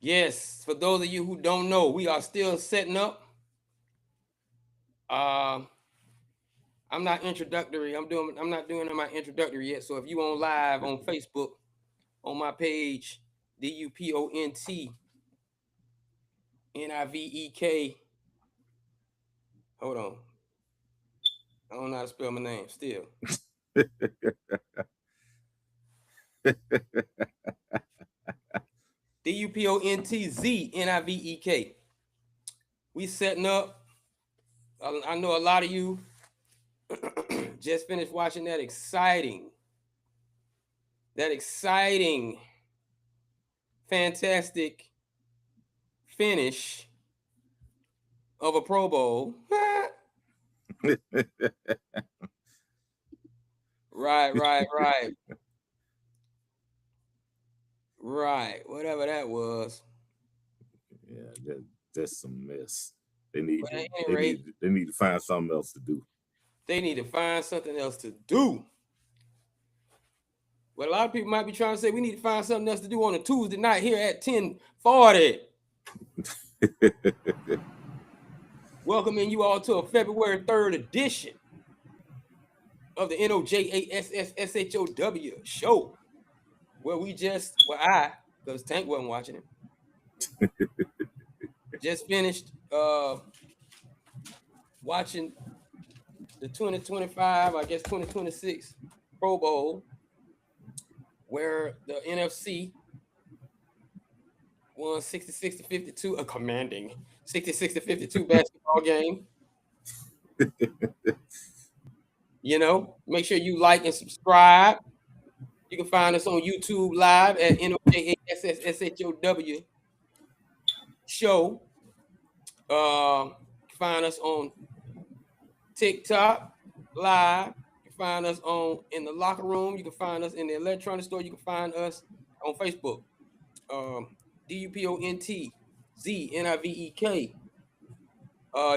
Yes, for those of you who don't know, we are still setting up. Uh, I'm not introductory. I'm not doing my introductory yet. So if you on live on Facebook on my page, DUPONTNIVEK. Hold on. I don't know how to spell my name still. DUPONTZNIVEK. We setting up. I know a lot of you just finished watching that exciting, fantastic finish of a Pro Bowl. Right. Right. Whatever that was. Yeah, that's some mess. They need But to at any they rate, need they need to find something else to do. they need to find something else to do. Well, a lot of people might be trying to say we need to find something else to do on a Tuesday night here at 10:40. Welcoming you all to a February 3rd edition of the NOJASSSHOW show, where because Tank wasn't watching it, just finished watching the 2025, I guess 2026 Pro Bowl, where the NFC won 66-52, a commanding 66-52 basketball game. Make sure you like and subscribe. You can find us on YouTube live at NOJASSSHOW show. Find us on TikTok live. You can find us in the locker room. You can find us in the electronic store. You can find us on Facebook. DUPONTZNIVEK.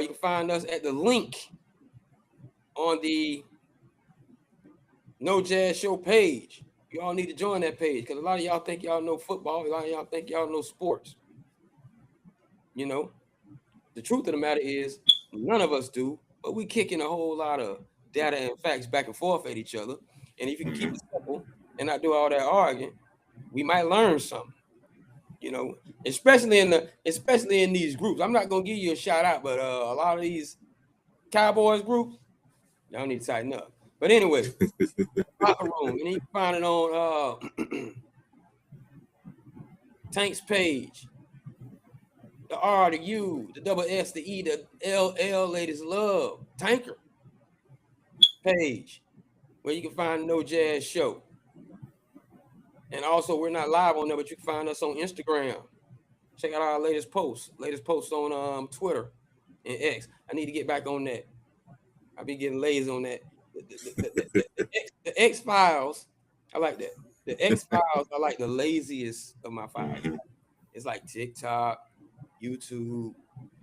You can find us at the link on the No Jazz Show page. You all need to join that page because a lot of y'all think y'all know football. A lot of y'all think y'all know sports. The truth of the matter is none of us do, but we kicking a whole lot of data and facts back and forth at each other. And if you can keep it simple and not do all that arguing, we might learn something. Especially in these groups. I'm not gonna give you a shout out, but a lot of these Cowboys groups, y'all need to tighten up. But anyway, locker room, and you can find it on Tank's page. The R, the U, the double S, the E, the LL, ladies love Tanker page, where you can find No Jazz Show. And also, we're not live on there, but you can find us on Instagram. Check out our latest posts on Twitter and X. I need to get back on that. I'll be getting lazy on that. The X Files, I like that. The X Files are like the laziest of my files. It's like TikTok, YouTube.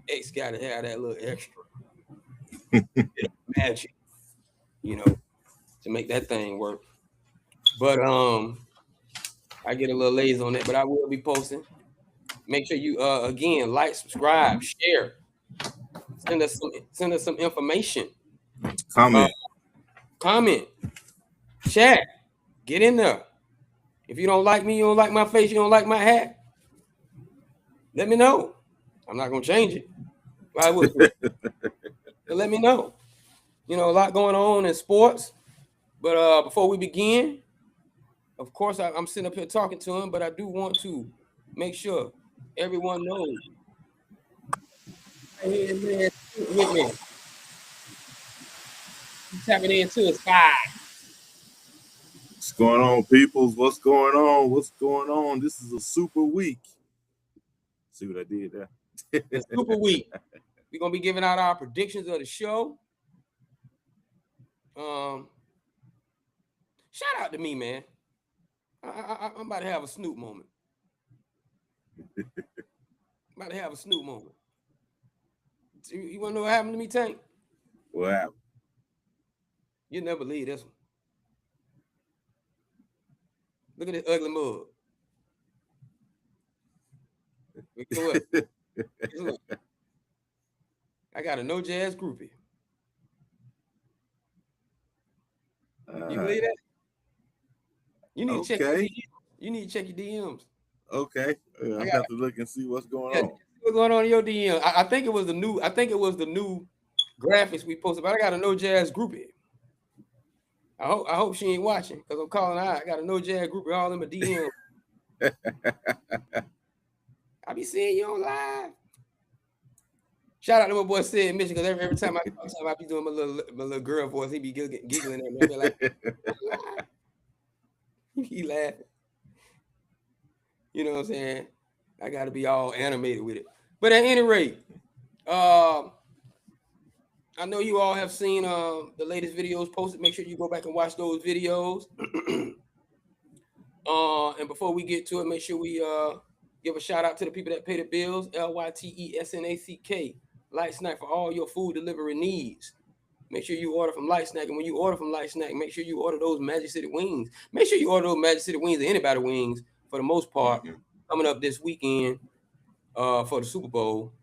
X got to have that little extra magic, to make that thing work. But I get a little lazy on that, but I will be posting. Make sure you again like, subscribe, share, send us some information. Comment, chat, get in there. If you don't like me, you don't like my face, you don't like my hat, let me know. I'm not gonna change it. Why would you? So let me know. A lot going on in sports. But before we begin, of course, I'm sitting up here talking to him, but I do want to make sure everyone knows. Hey, man, with me. He's tapping into his side. What's going on, peoples? What's going on? What's going on? This is a super week. See what I did there? The super week. We're gonna be giving out our predictions of the show. Shout out to me, man. I'm about to have a Snoop moment. You want to know what happened to me, Tank? What happened? You'll never believe this one. Look at this ugly mug. Guess what? Guess what? I got a no jazz groupie. You believe that? You need to check your Okay. DMs. You need to check your DMs. Okay. I I'm got have to look and see what's going on. what's going on in your DM. I think it was the new. I think it was the new graphics we posted. But I got a no jazz groupie. I hope she ain't watching because I'm calling out. I got a no jazz groupie all in my DM. I be seeing you on live. Shout out to my boy Sid Mitchell because every time I be doing my little girl voice, he be giggling at me. I be like, he laughing. You know what I'm saying? I got to be all animated with it. But at any rate, I know you all have seen the latest videos posted. Make sure you go back and watch those videos. And before we get to it, make sure we give a shout out to the people that pay the bills. LYTESNACK, Light Snack, for all your food delivery needs. Make sure you order from Light Snack. And when you order from Light Snack, make sure you order those Magic City wings. Make sure you order those Magic City wings or anybody wings for the most part. Coming up this weekend for the Super Bowl.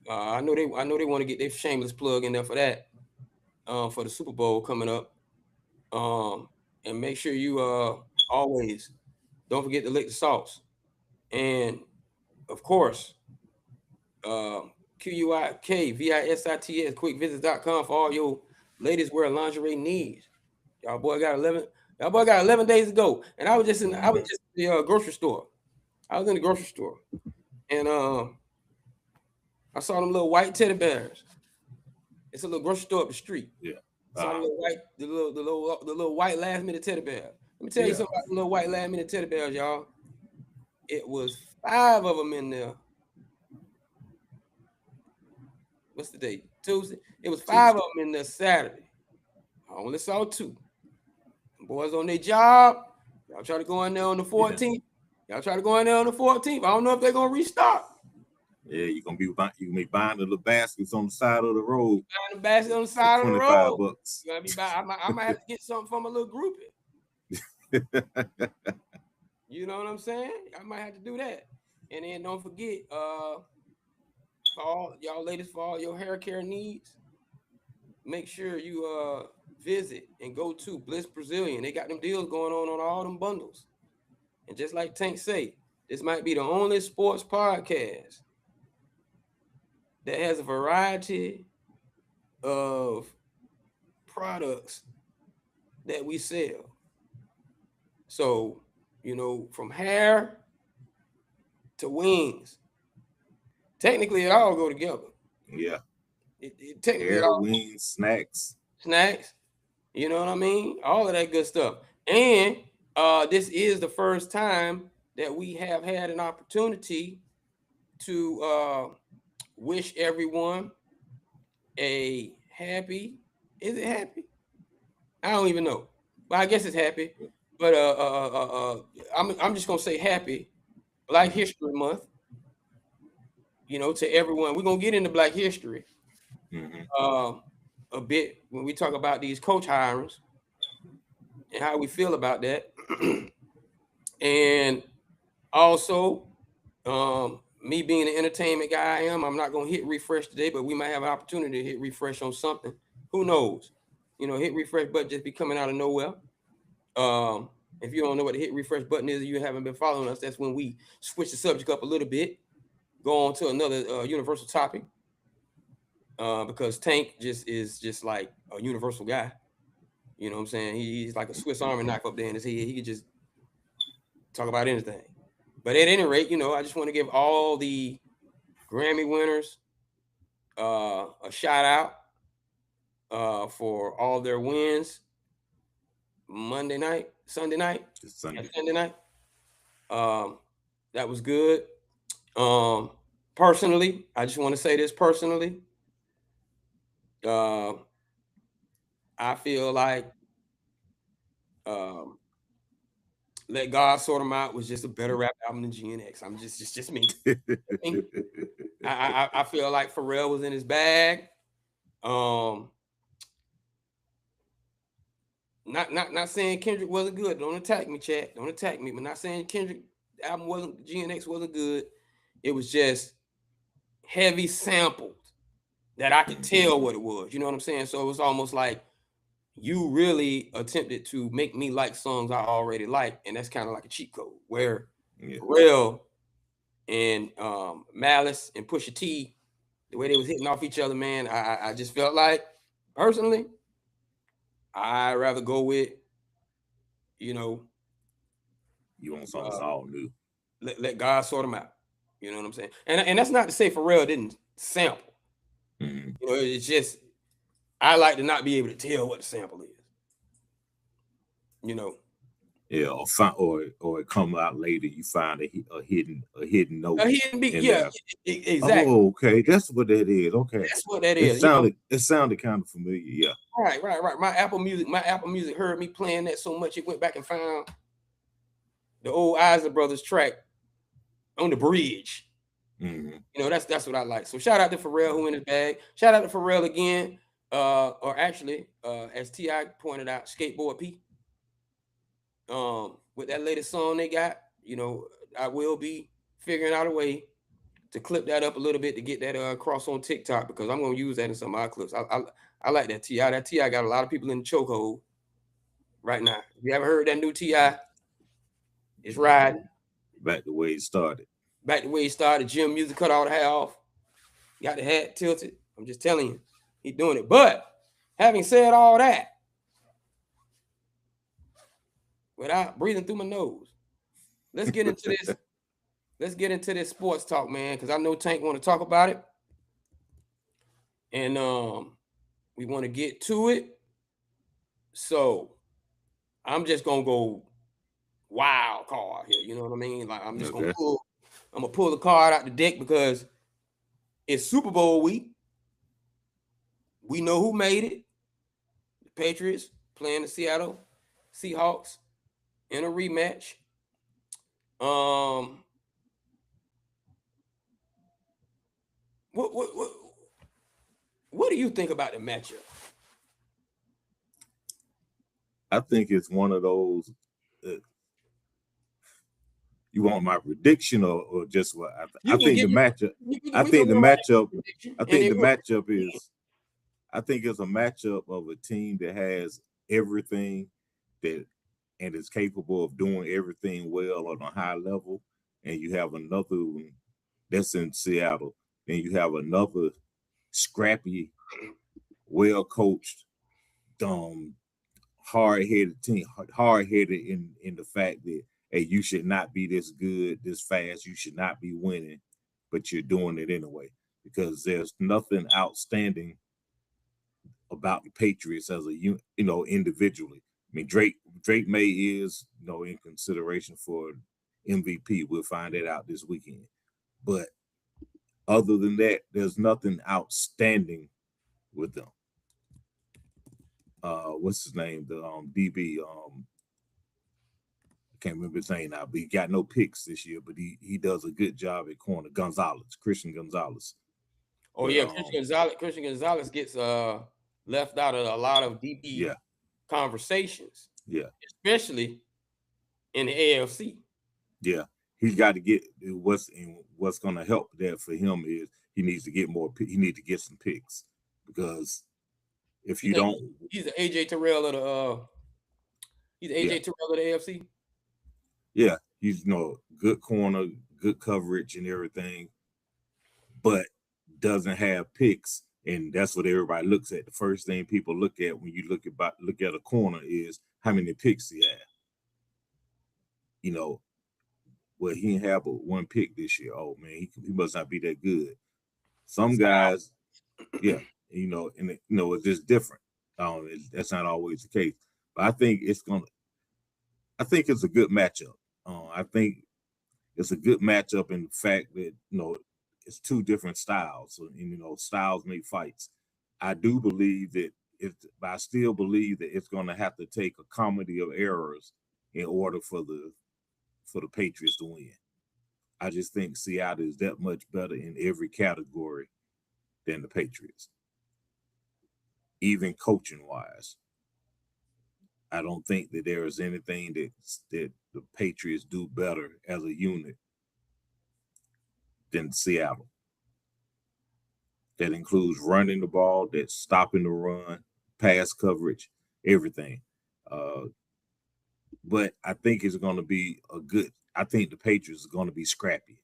I know they want to get their shameless plug in there for that. For the Super Bowl coming up. And make sure you always don't forget to lick the sauce. And of course, QUIKVISITS quickvisits.com for all your ladies wear lingerie needs. Y'all boy got 11 days to go. And I was just in the grocery store. I was in the grocery store and I saw them little white teddy bears. It's a little grocery store up the street. Yeah. I saw the little white last minute teddy bear. Let me tell you something about the little white last minute teddy bears, y'all. It was 5 of them in there. What's the date? Tuesday. It was 5 of them in there Saturday. I only saw 2. Boys on their job. Y'all try to go in there on the 14th. Y'all try to go in there on the 14th. I don't know if they're gonna restock. Yeah, you're gonna be buying the little baskets on the side of the road. Buying the basket on the side of the road. $25. You gotta be buying. I might have to get something from a little groupie. You know what I'm saying? I might have to do that. And then don't forget, for all y'all ladies, for all your hair care needs, make sure you visit and go to Bliss Brazilian. They got them deals going on all them bundles. And just like Tank say, this might be the only sports podcast that has a variety of products that we sell. So, from hair to wings. Technically, it all go together. Yeah. It technically hair, it all, wings, snacks. You know what I mean? All of that good stuff. And this is the first time that we have had an opportunity to wish everyone a happy. Is it happy? I don't even know. But I guess it's happy. But I'm just gonna say happy Black History Month. To everyone. We're gonna get into Black History a bit when we talk about these coach hirings and how we feel about that. And also, me being the entertainment guy I am, I'm not gonna hit refresh today, but we might have an opportunity to hit refresh on something. Who knows? Hit refresh button just be coming out of nowhere. If you don't know what the hit refresh button is, you haven't been following us, that's when we switch the subject up a little bit, go on to another universal topic. Because Tank is just like a universal guy. You know what I'm saying? He's like a Swiss Army knife up there in his head. He could just talk about anything. But at any rate, I just want to give all the Grammy winners a shout out for all their wins Sunday night. That was good. Personally, I just want to say this personally. I feel like Let God Sort Them Out was just a better rap album than GNX. I'm just me. I feel like Pharrell was in his bag. Not saying Kendrick wasn't good. Don't attack me, chat. Don't attack me. But not saying Kendrick album GNX wasn't good. It was just heavy sampled that I could tell what it was. You know what I'm saying? So it was almost like you really attempted to make me like songs I already like, and that's kind of like a cheat code. Where Pharrell and Malice and Pusha T, the way they was hitting off each other, man, I just felt like, personally, I'd rather go with, you know, you want something that's all new. Let God sort them out. You know what I'm saying? And that's not to say Pharrell didn't sample. Mm-hmm. You know, it's just I like to not be able to tell what the sample is. You know. Yeah, or it come out later. You find a hidden note. A hidden beat, yeah, exactly. Oh, okay, that's what that is. Okay, that's what that is. It sounded kind of familiar. Yeah. Right. My Apple Music heard me playing that so much it went back and found the old Isley Brothers track on the bridge. Mm-hmm. You know, that's what I like. So shout out to Pharrell who in his bag. Shout out to Pharrell again. Or actually, as T.I. pointed out, Skateboard P. With that latest song they got, you know, I will be figuring out a way to clip that up a little bit to get that across on TikTok, because I'm gonna use that in some of my clips. I like that T.I. That T.I. got a lot of people in the chokehold right now. If you haven't heard that new T.I., it's riding. Back the way it started. Back the way he started. Jim Music cut all the hair off. Got the hat tilted. I'm just telling you, he's doing it. But having said all that, without breathing through my nose, let's get into this. Let's get into this sports talk, man, because I know Tank want to talk about it. And we want to get to it. So I'm just gonna go wild card here. You know what I mean? Like I'm just gonna pull the card out the deck because it's Super Bowl week. We know who made it. The Patriots playing the Seattle Seahawks in a rematch. What do you think about the matchup? I think it's one of those. You want my prediction or just what I think the matchup? I think the matchup is. I think it's a matchup of a team that has everything and is capable of doing everything well on a high level, and you have another one that's in Seattle, and you have another scrappy, well coached, hard-headed team, hard-headed in the fact that, hey, you should not be this good, this fast, you should not be winning, but you're doing it anyway, because there's nothing outstanding about the Patriots as individually. I mean, Drake May is, in consideration for MVP. We'll find that out this weekend. But other than that, there's nothing outstanding with them. What's his name? The DB. I can't remember his name now, but he got no picks this year. But he does a good job at corner. Christian Gonzalez. Oh, but, yeah, Christian Gonzalez gets left out of a lot of DB conversations. Yeah, especially in the AFC. Yeah, he's got to get what's going to help that for him is he needs to get more. He needs to get some picks, because if you don't, he's the AJ Terrell of the Terrell of the AFC. Yeah, he's good corner, good coverage and everything, but doesn't have picks, and that's what everybody looks at. The first thing people look at when you look at a corner is how many picks he had. Well, he didn't have but one pick this year. Oh man, he must not be that good. Some guys, yeah, it's just different. That's not always the case. But I think it's a good matchup. I think it's a good matchup in the fact that it's two different styles, and styles make fights. I do believe that but I still believe that it's going to have to take a comedy of errors in order for the Patriots to win. I just think Seattle is that much better in every category than the Patriots, even coaching wise. I don't think that there is anything that the Patriots do better as a unit than Seattle. That includes running the ball, that's stopping the run, pass coverage, everything. But I think it's going to be I think the Patriots are going to be scrappy.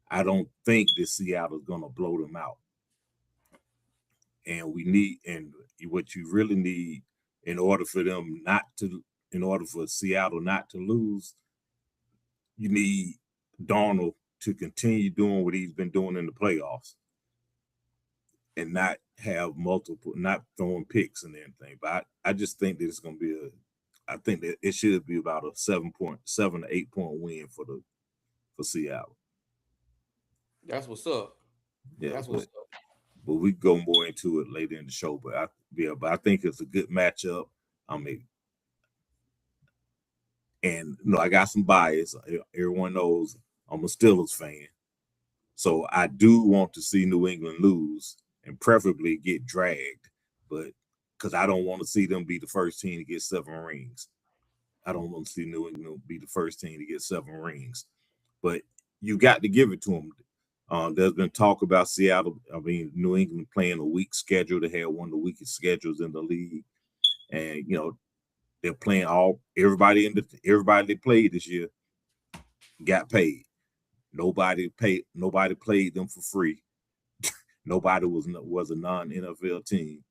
I don't think that Seattle is going to blow them out. And what you really need in order for Seattle not to lose, you need Darnold to continue doing what he's been doing in the playoffs and not throwing picks and anything. But I just think that it's going to be I think that it should be about a 7 to 8 point win for Seattle. That's what's up. Yeah, that's what's up. But we go more into it later in the show. But I think it's a good matchup. I got some bias. Everyone knows I'm a Steelers fan, so I do want to see New England lose and preferably get dragged, but because I don't want to see them be the first team to get 7 rings. I don't want to see New England be the first team to get 7 rings, but you got to give it to them. There's been talk about New England playing a weak schedule. They had one of the weakest schedules in the league, and they're playing everybody they played this year got paid. Nobody played them for free. Nobody was a non-NFL team.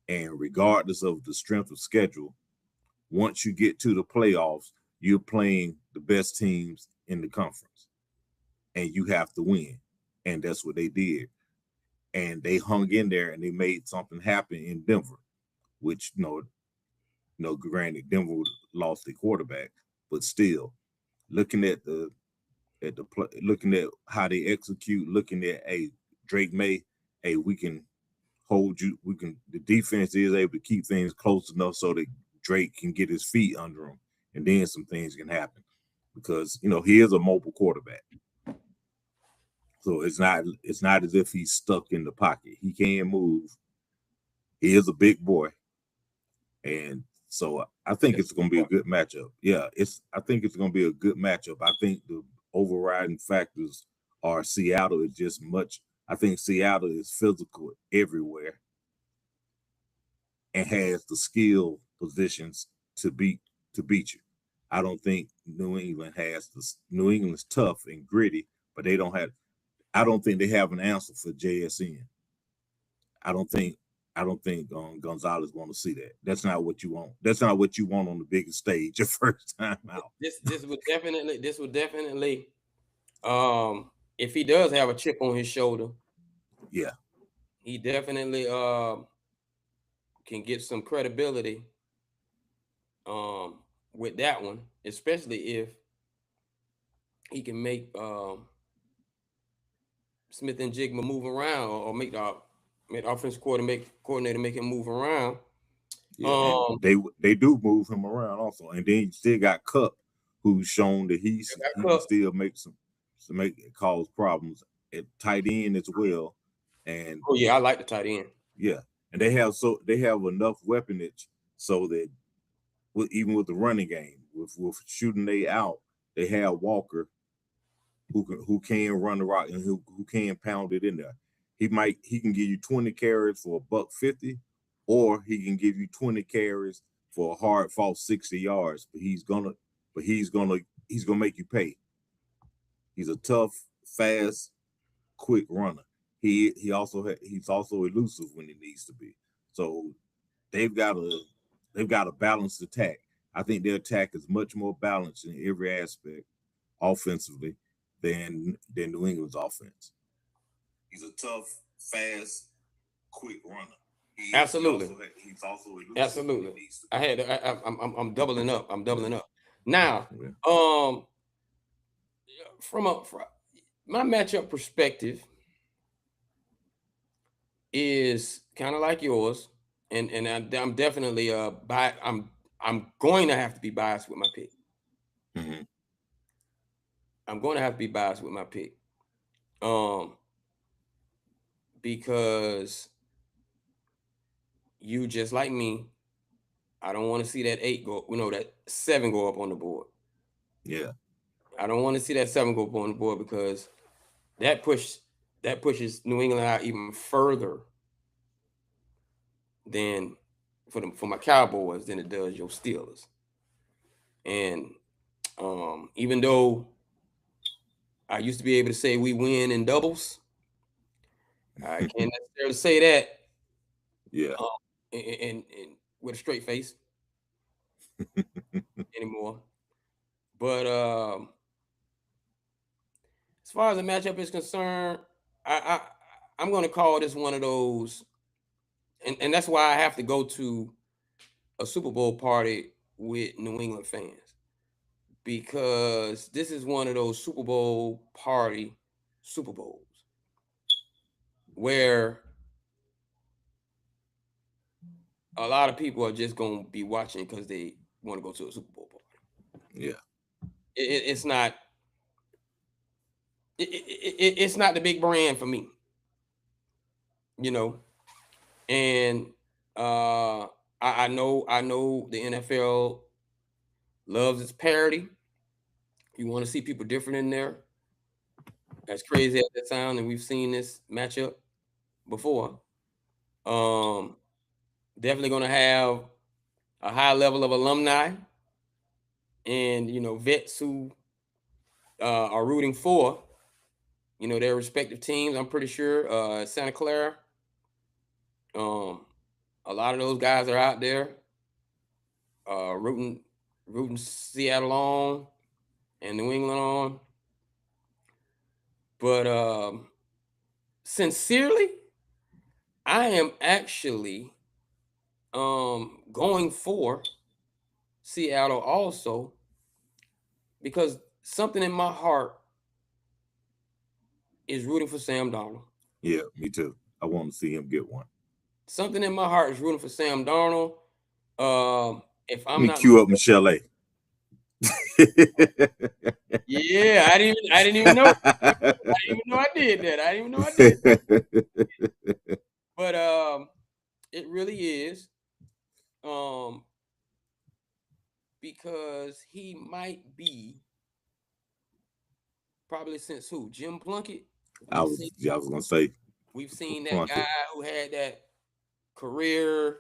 And regardless of the strength of schedule, once you get to the playoffs, you're playing the best teams in the conference. And you have to win. And that's what they did. And they hung in there and they made something happen in Denver, which, granted, Denver lost their quarterback, but still, looking at looking at how they execute, looking at Drake May, we can hold you. The defense is able to keep things close enough so that Drake can get his feet under him, and then some things can happen because he is a mobile quarterback. So it's not as if he's stuck in the pocket. He can move. He is a big boy, and so I think it's going to be a good matchup. Yeah, I think it's going to be a good matchup. I think the overriding factors are Seattle is just much. I think Seattle is physical everywhere and has the skill positions to beat you. I don't think New England has this. New England's tough and gritty, but they don't have. I don't think they have an answer for JSN. I don't think Gonzalez want to see that. That's not what you want. That's not what you want on the biggest stage your first time out. This would definitely if he does have a chip on his shoulder, yeah, he definitely can get some credibility with that one, especially if he can make Smith and Jigma move around or make the offensive coordinator make him move around. Yeah, they do move him around also, and then you still got Kupp, who's shown that he can still cause problems at tight end as well. And I like the tight end. Yeah, and they have enough weaponage so that even with the running game, with shooting they out, they have Walker who can run the rock and who can pound it in there. He can give you 20 carries for $150, or he can give you 20 carries for a hard fought 60 yards. But he's gonna make you pay. He's a tough, fast, quick runner. He's also elusive when he needs to be. So they've got a balanced attack. I think their attack is much more balanced in every aspect offensively than New England's offense. He's a tough, fast, quick runner. Absolutely. He's also elusive. Absolutely. I'm doubling up. Now, from my matchup perspective is kind of like yours, and I'm definitely I'm going to have to be biased with my pick. Mm-hmm. I'm going to have to be biased with my pick, because you just like me, I don't want to see that 8 go, that 7 go up on the board. Yeah. I don't want to see that 7 go on the board because that pushes New England out even further than for my Cowboys than it does your Steelers. And even though I used to be able to say we win in doubles, I can't necessarily say that. Yeah. And with a straight face anymore. But as far as the matchup is concerned, I'm going to call this one of those, and that's why I have to go to a Super Bowl party with New England fans, because this is one of those Super Bowl party Super Bowls where a lot of people are just going to be watching because they want to go to a Super Bowl party. Yeah. It's not. It's not the big brand for me, you know. And I know the NFL loves its parity. You want to see people different in there. As crazy as that sound, and we've seen this matchup before. Definitely going to have a high level of alumni and vets who are rooting for their respective teams. I'm pretty sure Santa Clara. A lot of those guys are out there rooting Seattle on and New England on. But sincerely, I am actually going for Seattle also, because something in my heart is rooting for Sam Darnold. Yeah, me too. I want to see him get one. Something in my heart is rooting for Sam Darnold. If I'm not cue up Michelle A. Yeah, I didn't even know. I didn't even know I did that. I didn't even know I did that. But it really is. Because he might be probably since who? Jim Plunkett. I was gonna say We've seen that Plunkett. guy who had that career,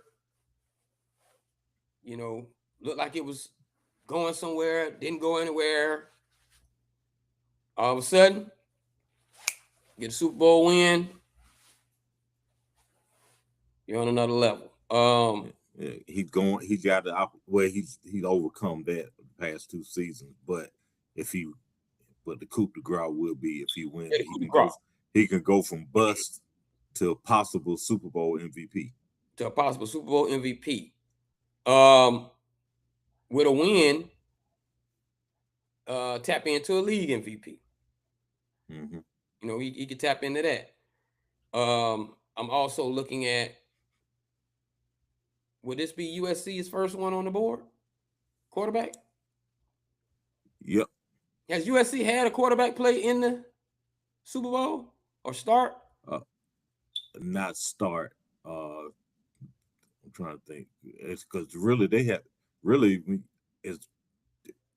looked like it was going somewhere, didn't go anywhere. All of a sudden, get a Super Bowl win, you're on another level. Yeah, he's got he's overcome that the past 2 seasons, but the coup de grace will be if he wins, he can go from bust to a possible Super Bowl MVP. With a win, tap into a league MVP. Mm-hmm. He could tap into that. I'm also looking at, would this be USC's first one on the board? Quarterback? Yep. Has USC had a quarterback play in the Super Bowl or start? Not start. I'm trying to think. It's because really they have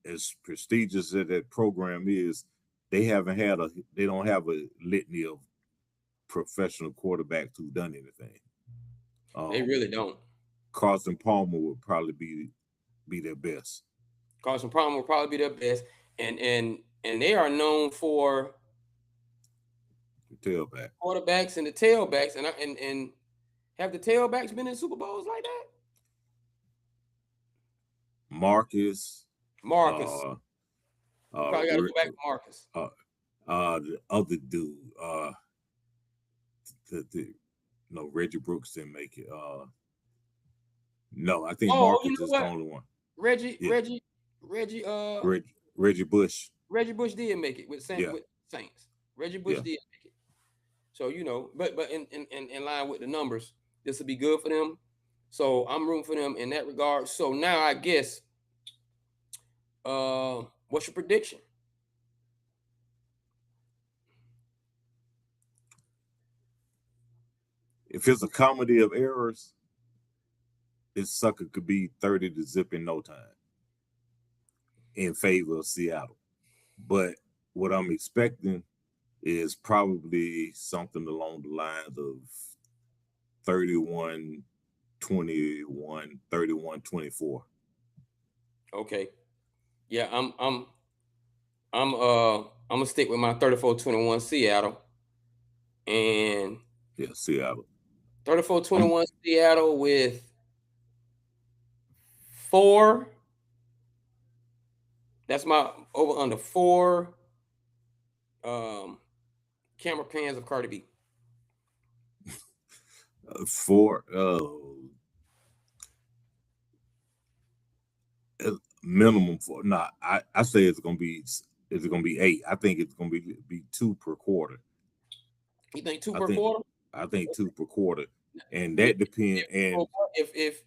as prestigious as that program is, they don't have a litany of professional quarterbacks who've done anything. They really don't. Carson Palmer would probably be their best. Carson Palmer will probably be their best, and they are known for the tailback quarterbacks and the tailbacks, and have the tailbacks been in Super Bowls like that? Marcus. Probably got to go back to Marcus. The other dude, Reggie Brooks didn't make it. No, I think Marcus is the only one. Reggie Bush. Reggie Bush did make it with Saints. Reggie Bush did make it. So but in line with the numbers, this will be good for them. So I'm rooting for them in that regard. So now I guess, what's your prediction? If it's a comedy of errors, this sucker could be 30-0 in no time in favor of Seattle. But what I'm expecting is probably something along the lines of 31-21, 31-24. Okay. Yeah, I'm gonna stick with my 34-21 Seattle. And Yeah, Seattle. 34-21 Seattle with 4. That's my over under 4 camera pans of Cardi B. 4 minimum 4. Nah, I say it's gonna be 8. I think it's gonna be 2 per quarter. You think 2 I per think quarter? I think 2 per quarter, and If that depends. And if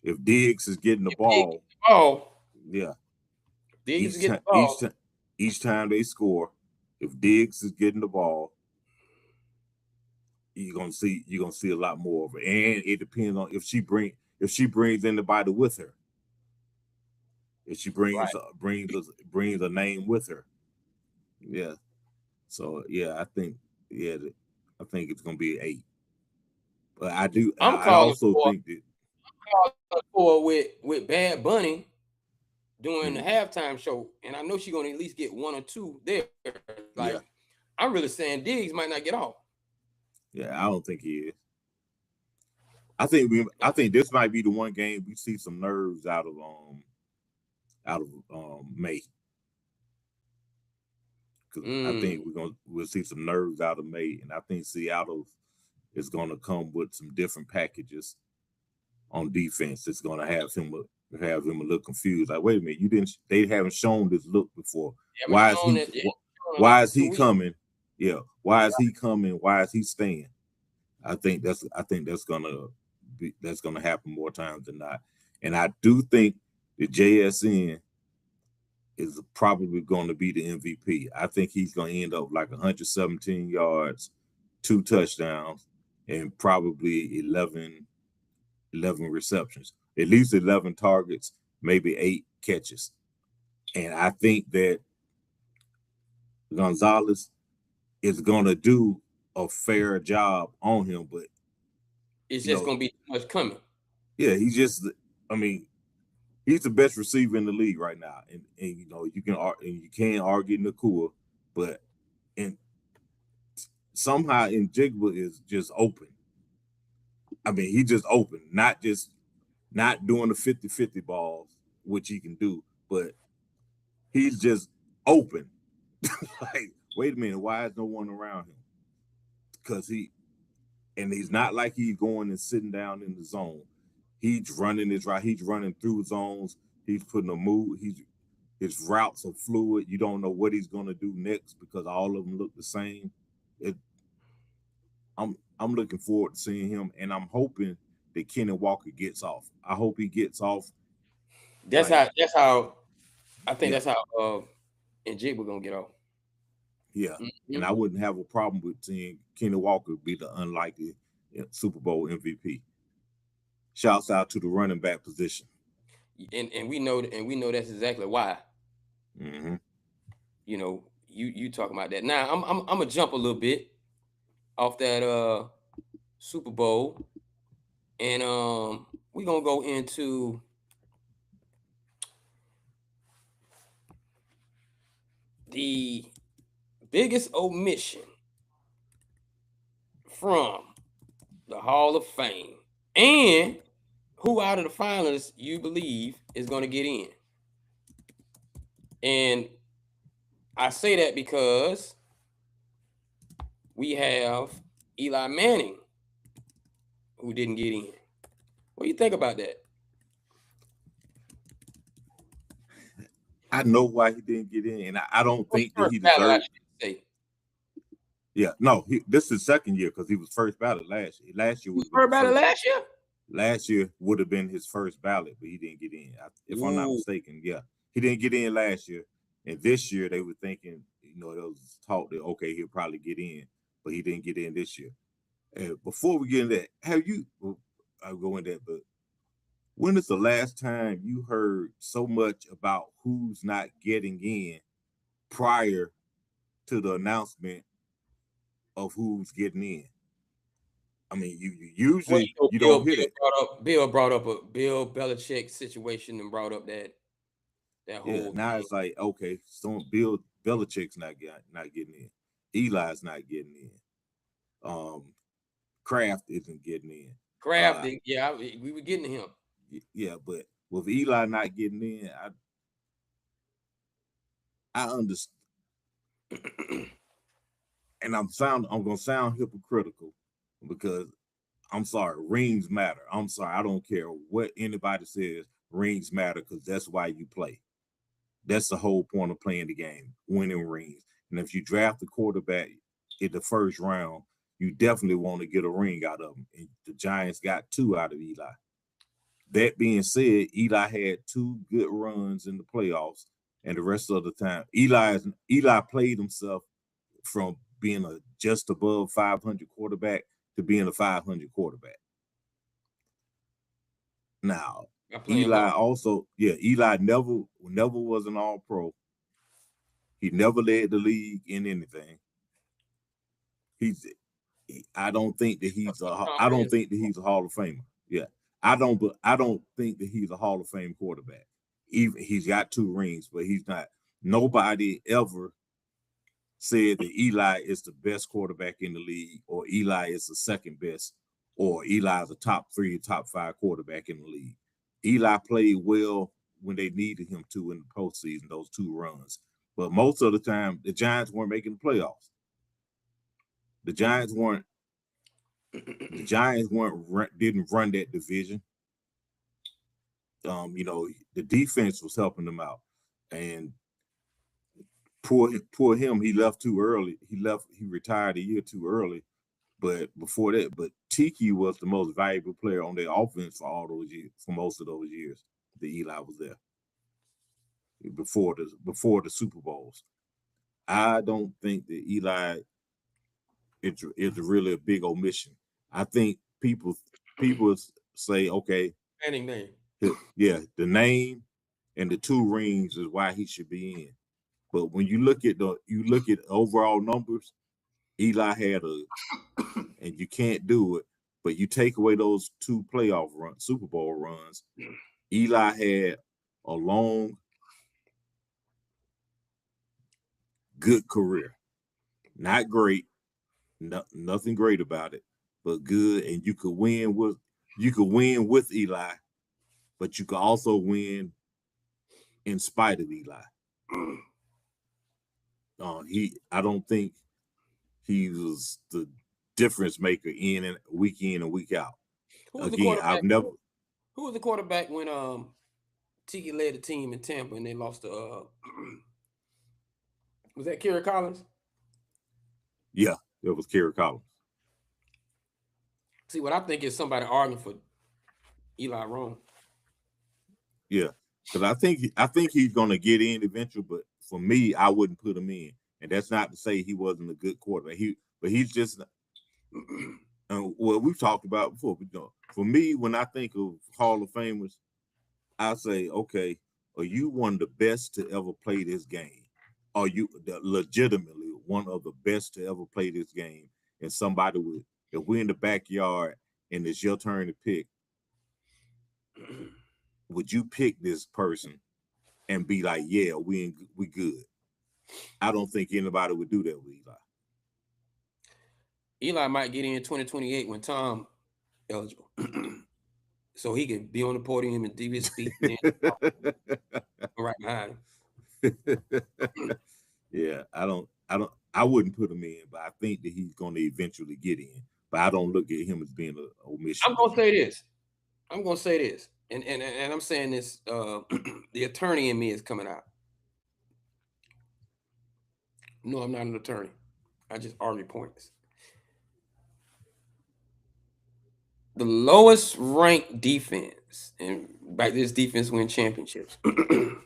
if Diggs is getting the if they get ball, the ball, yeah, Diggs each get the time ball. each time they score, if Diggs is getting the ball, you're gonna see a lot more of it. And it depends on if she brings anybody with her. If she Right. brings a name with her, yeah. So yeah, I think it's gonna be 8. But I'm I calling also think that for with Bad Bunny doing the mm, halftime show, and I know she's gonna at least get 1 or 2 there. yeah, Like, I'm really saying Diggs might not get off. yeah, I don't think he is. I think this might be the one game we see some nerves out of May, because I Mm, think we'll see some nerves out of May, and I think Seattle is gonna come with some different packages on defense. It's gonna have him a little confused. Like, wait a minute, they haven't shown this look before. haven't Why is shown he? it. Yeah, shown in like Why is 2 he weeks. coming? Yeah, why is he coming? Why is he staying? I think that's gonna happen more times than not. And I do think the JSN is probably going to be the MVP. I think he's going to end up like 117 yards, 2 touchdowns, and probably 11 receptions, at least 11 targets, maybe 8 catches. And I think that Gonzalez is going to do a fair job on him, but It's you just know, gonna be too much coming. yeah, I mean, he's the best receiver in the league right now, and you can argue Nakua, but and somehow Njigba is just open. I mean, he just open, not doing the 50-50 balls, which he can do, but he's just open. Like, wait a minute, why is no one around him? Because he's not like he's going and sitting down in the zone. He's running his right. He's running through zones. He's putting a move. His routes are fluid. You don't know what he's going to do next because all of them look the same. I'm looking forward to seeing him, and I'm hoping that Kenny Walker gets off. I hope he gets off. That's Like, how I think yeah, that's how and Jig we're gonna get off. yeah. And Mhm. I wouldn't have a problem with seeing Kenny Walker be the unlikely Super Bowl MVP. Shouts out to the running back position. And we know that's exactly why. Mm-hmm. You talking about that. Now I'm gonna jump a little bit off that Super Bowl, and we're gonna go into the biggest omission from the Hall of Fame, and who out of the finalists you believe is gonna get in. And I say that because we have Eli Manning who didn't get in. What do you think about that? I know why he didn't get in, and I don't Was think that first he ballot, I deserved. should say. Yeah, no, this is his second year because he was first ballot last year. Last year He would was have been first his ballot first. last year. Last year would have been his first ballot, but he didn't get in. If I'm not Ooh, mistaken, yeah, he didn't get in last year, and this year they were thinking, there was talk that okay, he'll probably get in, but he didn't get in this year. And before we get into that, I'll go into that, but when is the last time you heard so much about who's not getting in prior to the announcement of who's getting in. I mean, you usually you don't hear it. Bill brought up a Bill Belichick situation and brought up that whole. Now it's like, okay, so Bill Belichick's not getting in. Eli's not getting in. Kraft isn't getting in. Kraft, we were getting him. Yeah, but with Eli not getting in, I understand. And I'm gonna sound hypocritical because I'm sorry, rings matter. I'm sorry, I don't care what anybody says, rings matter because that's why you play. That's the whole point of playing the game, winning rings. And if you draft the quarterback in the first round, you definitely want to get a ring out of him. And the Giants got 2 out of Eli. That being said, Eli had 2 good runs in the playoffs, and the rest of the time, Eli played himself from being a just above 500 quarterback to being a 500 quarterback. Now, Eli also, Eli never was an all-pro. He never led the league in anything. I don't think that he's a Hall of Famer. Yeah. I don't think that he's a Hall of Fame quarterback. Even he's got 2 rings, but he's not. Nobody ever said that Eli is the best quarterback in the league, or Eli is the second best, or Eli is a top 3, top 5 quarterback in the league. Eli played well when they needed him to in the postseason, those 2 runs. But most of the time, the Giants weren't making the playoffs. The Giants didn't run that division. The defense was helping them out, and poor him, he left too early. He retired a year too early. But before that, Tiki was the most valuable player on their offense for all those years, for most of those years that Eli was there. Before the Super Bowls. I don't think that Eli is really a big omission. I think people say, okay, name. Yeah, the name and the 2 rings is why he should be in. But when you look at overall numbers, Eli had and you can't do it. But you take away those 2 playoff runs, Super Bowl runs, Eli had a long, good career. Not great, nothing great about it, but good. And you could win with Eli, but you could also win in spite of Eli. I don't think he was the difference maker in and week out. Who was the quarterback when Tiki led the team in Tampa and they lost to was that Kerry Collins? Yeah, it was Kerry Collins. See, what I think is somebody arguing for Eli wrong. Yeah, because I think he's gonna get in eventually, but for me, I wouldn't put him in. And that's not to say he wasn't a good quarterback. He's just what we've talked about before. For me, when I think of Hall of Famers, I say, okay, are you one of the best to ever play this game? Are you legitimately one of the best to ever play this game? And somebody if we're in the backyard and it's your turn to pick, would you pick this person and be like, yeah, we good? I don't think anybody would do that with Eli. Eli might get in 2028 when Tom eligible. So he can be on the podium and do his speech right behind him. Yeah, I wouldn't put him in, but I think that he's going to eventually get in. But I don't look at him as being an omission. I'm gonna say this. And I'm saying this, the attorney in me is coming out. No, I'm not an attorney. I just argue points. The lowest ranked defense, and back this defense win championships. The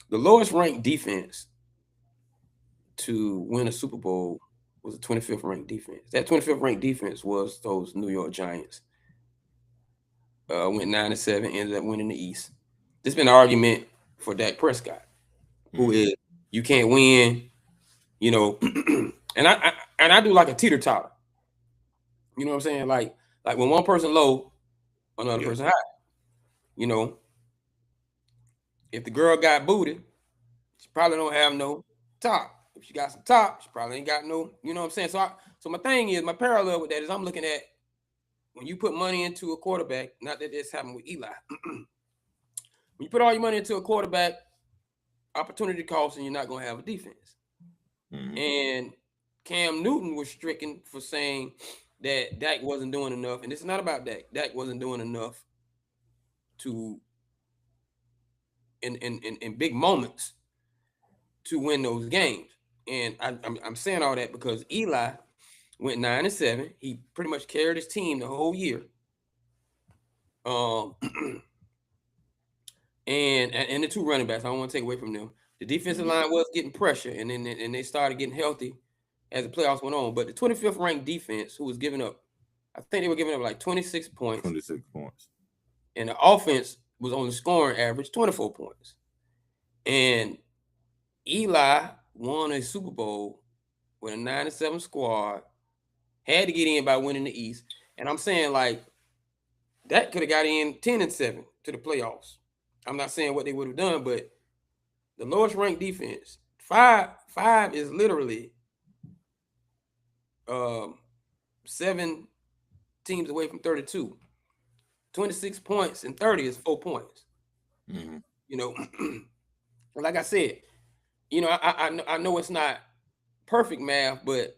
lowest ranked defense to win a Super Bowl was a 25th ranked defense. That 25th ranked defense was those New York Giants. Went 9-7, ended up winning the East. There's been an argument for Dak Prescott, who is you can't win you know, and I do like a teeter totter. You know what I'm saying? Like when one person low, another person high. You know, if the girl got booty, she probably don't have no top. If she got some top, she probably ain't got no. You know what I'm saying? So my thing is, my parallel with that is I'm looking at when you put money into a quarterback. Not that this happened with Eli. When you put all your money into a quarterback, opportunity cost, and you're not going to have a defense. Mm-hmm. And Cam Newton was stricken for saying that Dak wasn't doing enough, and it's not about Dak. Dak wasn't doing enough to in big moments to win those games. And I'm saying all that because Eli went 9-7. He pretty much carried his team the whole year. And the two running backs, I don't want to take away from them. The defensive line was getting pressure, and then they started getting healthy as the playoffs went on. But the 25th ranked defense, who was giving up, I think they were giving up like 26 points. 26 points. And the offense was on the scoring average 24 points. And Eli won a Super Bowl with a 9-7 squad, had to get in by winning the East. And I'm saying, like, that could have got in 10-7 to the playoffs. I'm not saying what they would have done, but the lowest ranked defense, five is literally 7 teams away from 32. 26 points and 30 is 4 points. Mm-hmm. You know, like I said, you know, I know it's not perfect math, but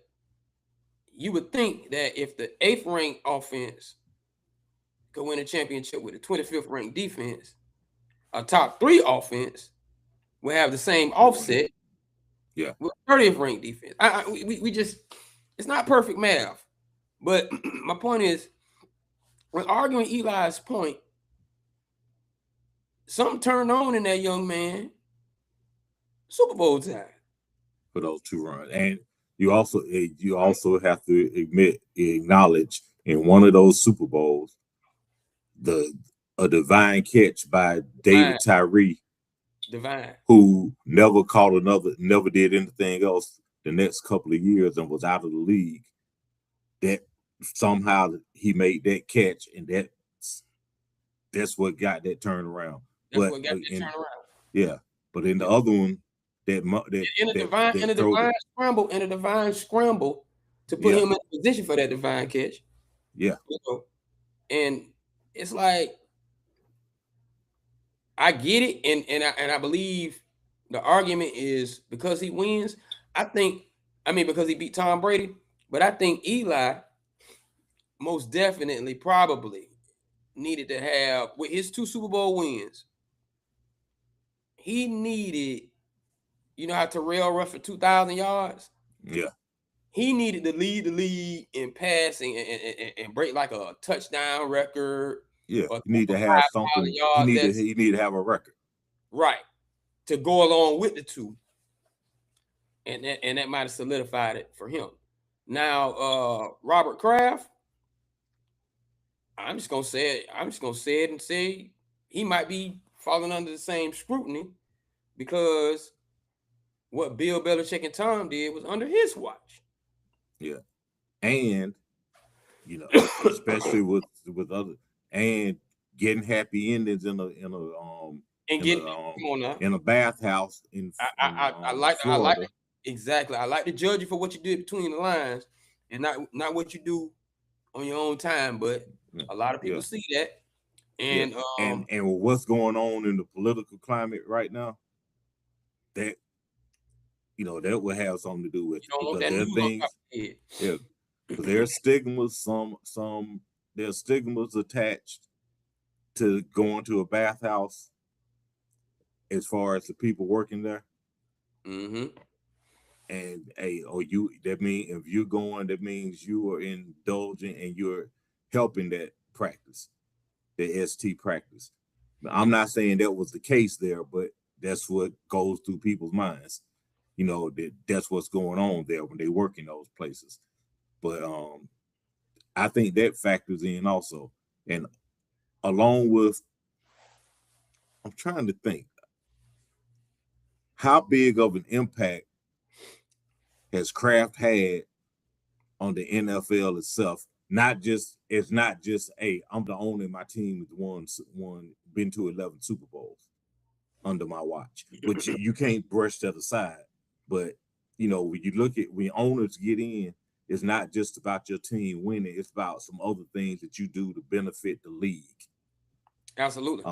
you would think that if the 8th ranked offense could win a championship with a 25th ranked defense, a top 3 offense will have the same offset. Yeah, with 30th ranked defense. We just, it's not perfect math, but my point is, when arguing Eli's point, something turned on in that young man. Super Bowl time for those 2 runs, and you also have to acknowledge in one of those Super Bowls, a divine catch by David Tyree, who never did anything else the next couple of years and was out of the league. That somehow he made that catch, and that's what got that turnaround. Yeah, but in the other one, in a divine scramble to put him in a position for that divine catch. Yeah, you know, and it's like, I get it, and I believe the argument is because he wins. Because he beat Tom Brady, but I think Eli most definitely probably needed to have, with his 2 Super Bowl wins, he needed, you know how Terrell rushed for 2,000 yards? Yeah. He needed to lead the league in passing and break like a touchdown record. Yeah, you need to have something. You need to have a record. Right. To go along with the 2. And that might have solidified it for him. Now, Robert Kraft, I'm just gonna say it and say he might be falling under the same scrutiny because what Bill Belichick and Tom did was under his watch. Yeah, and you know, especially with other, and getting happy endings in a bathhouse in I like it. Exactly. I like to judge you for what you did between the lines and not what you do on your own time, but a lot of people see that. And what's going on in the political climate right now, that that will have something to do with it. Because there's stigmas, there's stigmas attached to going to a bathhouse as far as the people working there. Mm-hmm. And if you're going, that means you are indulging and you're helping that practice, the ST practice. Now, I'm not saying that was the case there, but that's what goes through people's minds. That's what's going on there when they work in those places. But I think that factors in also. And along with, I'm trying to think, how big of an impact has Kraft had on the NFL itself? It's not just hey, I'm the owner of my team is one been to 11 Super Bowls under my watch. But you can't brush that aside. But when you look at when owners get in, it's not just about your team winning, it's about some other things that you do to benefit the league. Absolutely.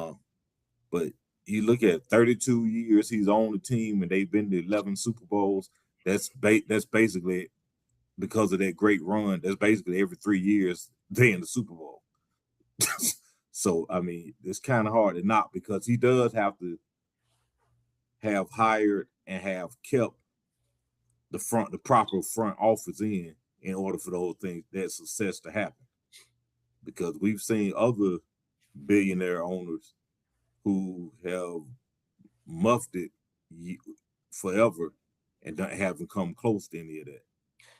But you look at 32 years he's on the team and they've been to 11 Super Bowls. That's basically because of that great run. That's basically every 3 years they in the Super Bowl. So I mean, it's kind of hard to knock because he does have to have hired and have kept the proper front office in order for those things, that success to happen. Because we've seen other billionaire owners who have muffed it forever and haven't come close to any of that.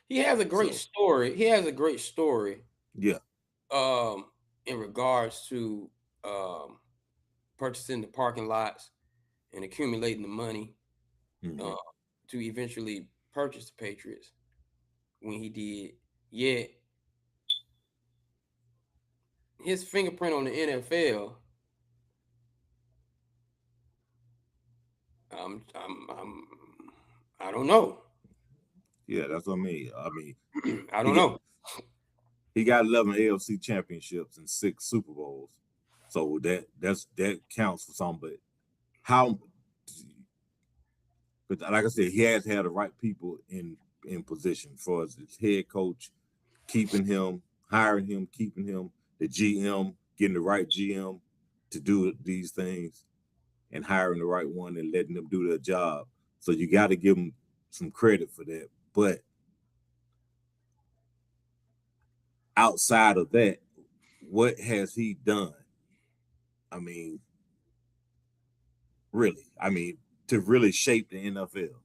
He has a great story. Yeah. In regards to purchasing the parking lots and accumulating the money to eventually purchase the Patriots when he did. Yet his fingerprint on the NFL, I don't know. Yeah, that's what I mean. I don't know. He got 11 AFC championships and 6 Super Bowls, so that counts for something. But like I said, he has had the right people in position for his head coach, hiring him, keeping him, the GM, getting the right GM to do these things, and hiring the right one and letting them do their job. So you got to give him some credit for that. But outside of that, what has he done? I mean, really, to really shape the NFL,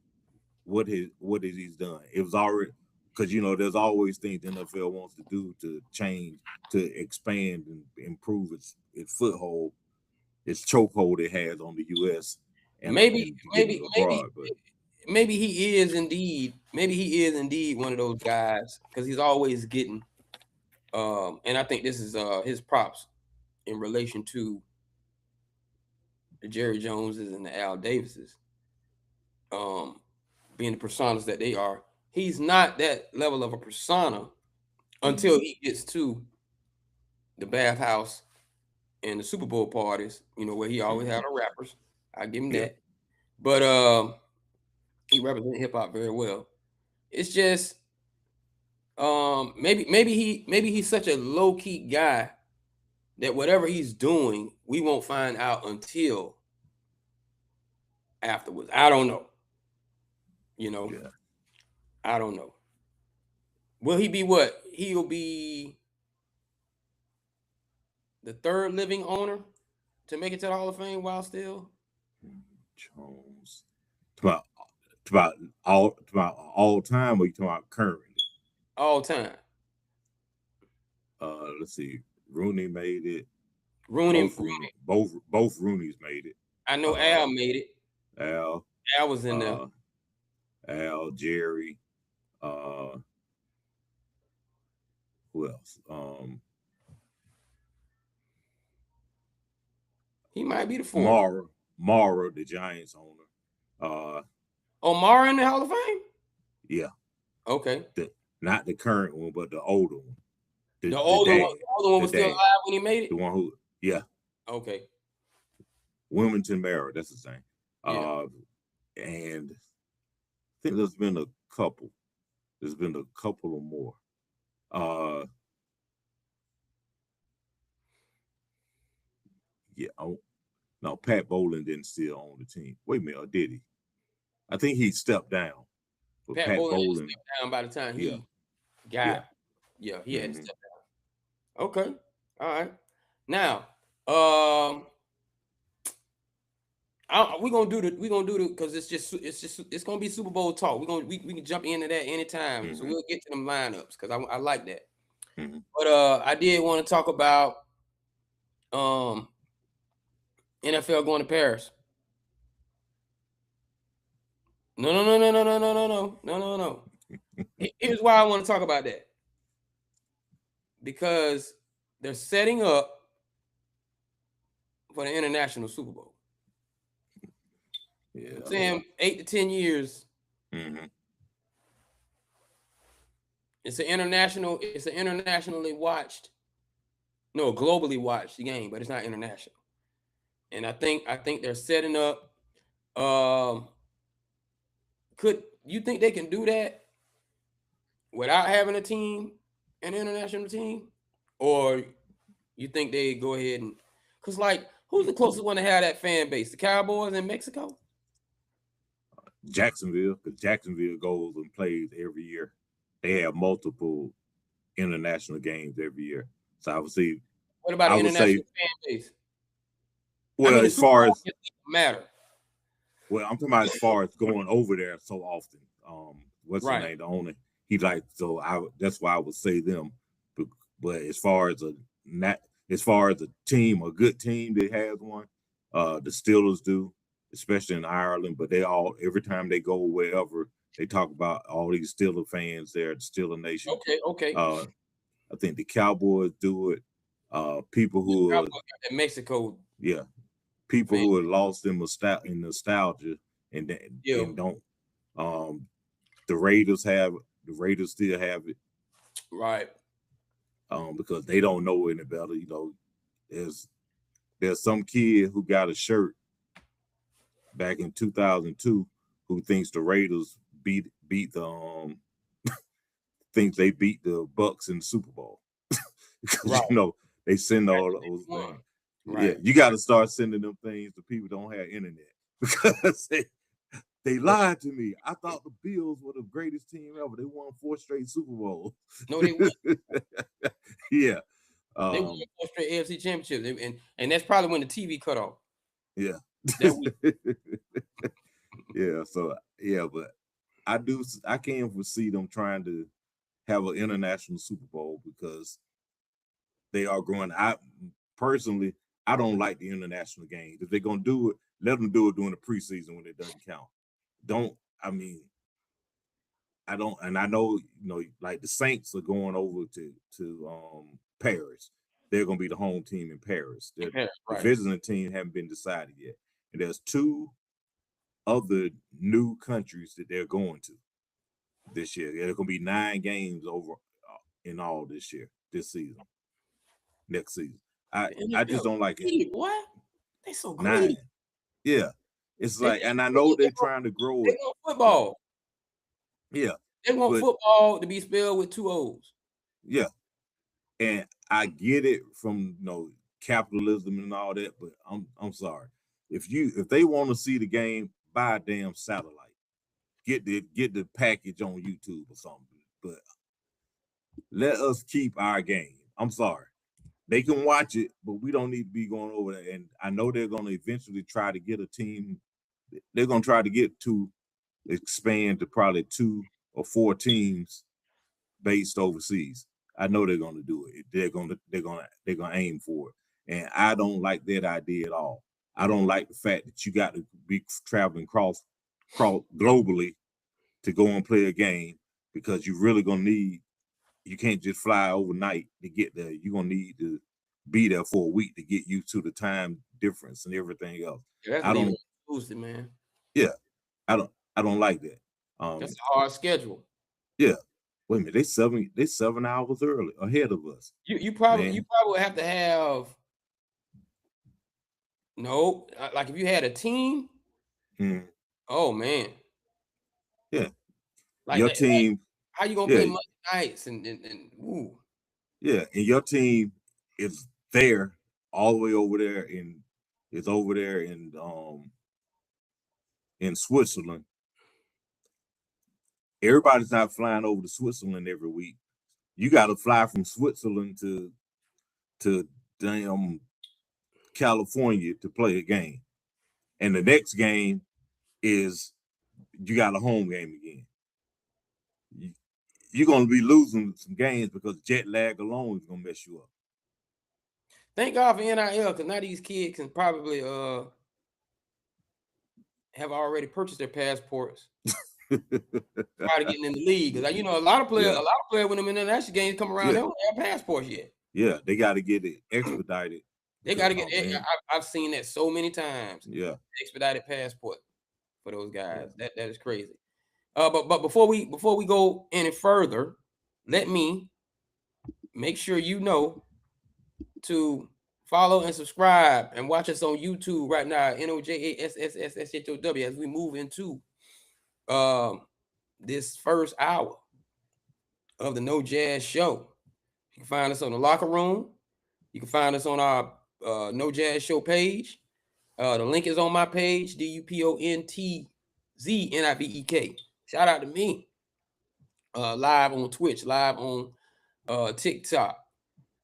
what has he done? It was already, because there's always things the NFL wants to do to change, to expand and improve its foothold, its chokehold it has on the U.S. and maybe abroad. Maybe he is indeed one of those guys because he's always getting. And I think this is his props in relation to the Jerry Joneses and the Al Davises, being the personas that they are. He's not that level of a persona until he gets to the bathhouse and the Super Bowl parties, where he always had the rappers. I give him that. But he represents hip hop very well. It's just maybe he's such a low key guy that whatever he's doing, we won't find out until afterwards. I don't know. I don't know. Will he be what? He'll be the third living owner to make it to the Hall of Fame while still. Jones. About all time, or you talking about currently? All time. Let's see. Rooney made it. Both Rooneys made it. I know Al made it. Al was in there. Al, Jerry, who else? He might be the fourth. Mara, the Giants owner. Mara in the Hall of Fame? Yeah. Okay. Not the current one, but the older one. The older one was still alive when he made it? The one who, yeah. Okay. Wilmington Mara, that's his name. Yeah. And I think there's been a couple. There's been a couple or more. No, Pat Bowlen didn't still own the team. Wait a minute, or did he? I think he stepped down. But Pat Bowlen stepped down by the time he got. Yeah, he had to step down. Okay, all right. Now, we're gonna do the because it's gonna be Super Bowl talk. We can jump into that anytime. So we'll get to them lineups because I like that. But I did want to talk about NFL going to Paris. No. Here's why I want to talk about that. Because they're setting up for the international Super Bowl. Yeah. I'm saying 8 to 10 years. Mm-hmm. It's an internationally watched, no, globally watched game, but it's not international. And I think they're setting up. Could you think they can do that without having a team, an international team, or you think they go ahead and? Because like, who's the closest one to have that fan base? The Cowboys in Mexico. Jacksonville, because Jacksonville goes and plays every year. They have multiple international games every year. So I would say, What about I the would say, international fan base? well, I mean, the as Super far Bowl as doesn't matter. well, I'm talking about as far as going over there so often. What's Right. his name? The owner. He like so. That's why I would say them. But as far as a team, a good team that has one, the Steelers do, especially in Ireland. But every time they go wherever, they talk about all these Steeler fans there, the Steeler Nation. Okay. I think the Cowboys do it. People who are in Mexico. people who are lost in nostalgia and don't. The Raiders still have it, Right. because they don't know any better. There's some kid who got a shirt back in 2002 who thinks the Raiders beat the thinks they beat the Bucks in the Super Bowl. Because right. They send all those things. Right. Yeah, you got to start sending them things to people who don't have internet, because they lied to me. I thought the Bills were the greatest team ever. They won 4 straight Super Bowls. No, they won. Yeah. They won 4 straight AFC championships, and that's probably when the TV cut off. Yeah. That week. Yeah. So but I can't foresee them trying to have an international Super Bowl, because they are growing. Personally, I don't like the international games. If they're gonna do it, let them do it during the preseason when it doesn't count. I don't, and I know, like the Saints are going over to Paris. They're gonna be the home team in Paris. The visiting team haven't been decided yet. And there's 2 other new countries that they're going to this year. There's gonna be 9 games over in all this season. Next season. I just don't like it. What? They so greedy. 9. Yeah. It's like, and I know they're trying to grow it. They want football. Yeah. They want football to be spelled with 2 O's. Yeah. And I get it from capitalism and all that, but I'm sorry. If they want to see the game, buy a damn satellite. Get the package on YouTube or something. But let us keep our game. I'm sorry. They can watch it, but we don't need to be going over there. And I know they're going to eventually try to get a team. They're going to try to get to expand to probably 2 or 4 teams based overseas. I know they're going to do it. They're going to aim for it. And I don't like that idea at all. I don't like the fact that you got to be traveling cross globally to go and play a game, because you're really going to need. You can't just fly overnight to get there. You're gonna need to be there for a week to get used to the time difference and everything else. I don't lose it, man. Yeah, I don't like that. That's a hard schedule. Yeah. Wait a minute, they 7 hours early ahead of us. You probably have to have like if you had a team. Mm. Oh man. Yeah. Like your team. How you gonna play Monday nights and ooh. Yeah, and your team is there all the way over there in Switzerland. Everybody's not flying over to Switzerland every week. You got to fly from Switzerland to damn California to play a game, and the next game is you got a home game again. You're going to be losing some games because jet lag alone is going to mess you up. Thank God for NIL, because now these kids can probably have already purchased their passports prior to getting in the league. Because a lot of players, when them international games come around, they don't have passports yet. Yeah, they got to get it expedited. They got to get it. I've seen that so many times. Yeah, expedited passport for those guys. That is crazy. But before we go any further, let me make sure you know to follow and subscribe and watch us on YouTube right now. NOJASSSSHOW as we move into this first hour of the No Jazz Show. You can find us on the Locker Room. You can find us on our No Jazz Show page. The link is on my page, DUPONTZNIVEK. Shout out to me. Live on Twitch, live on TikTok.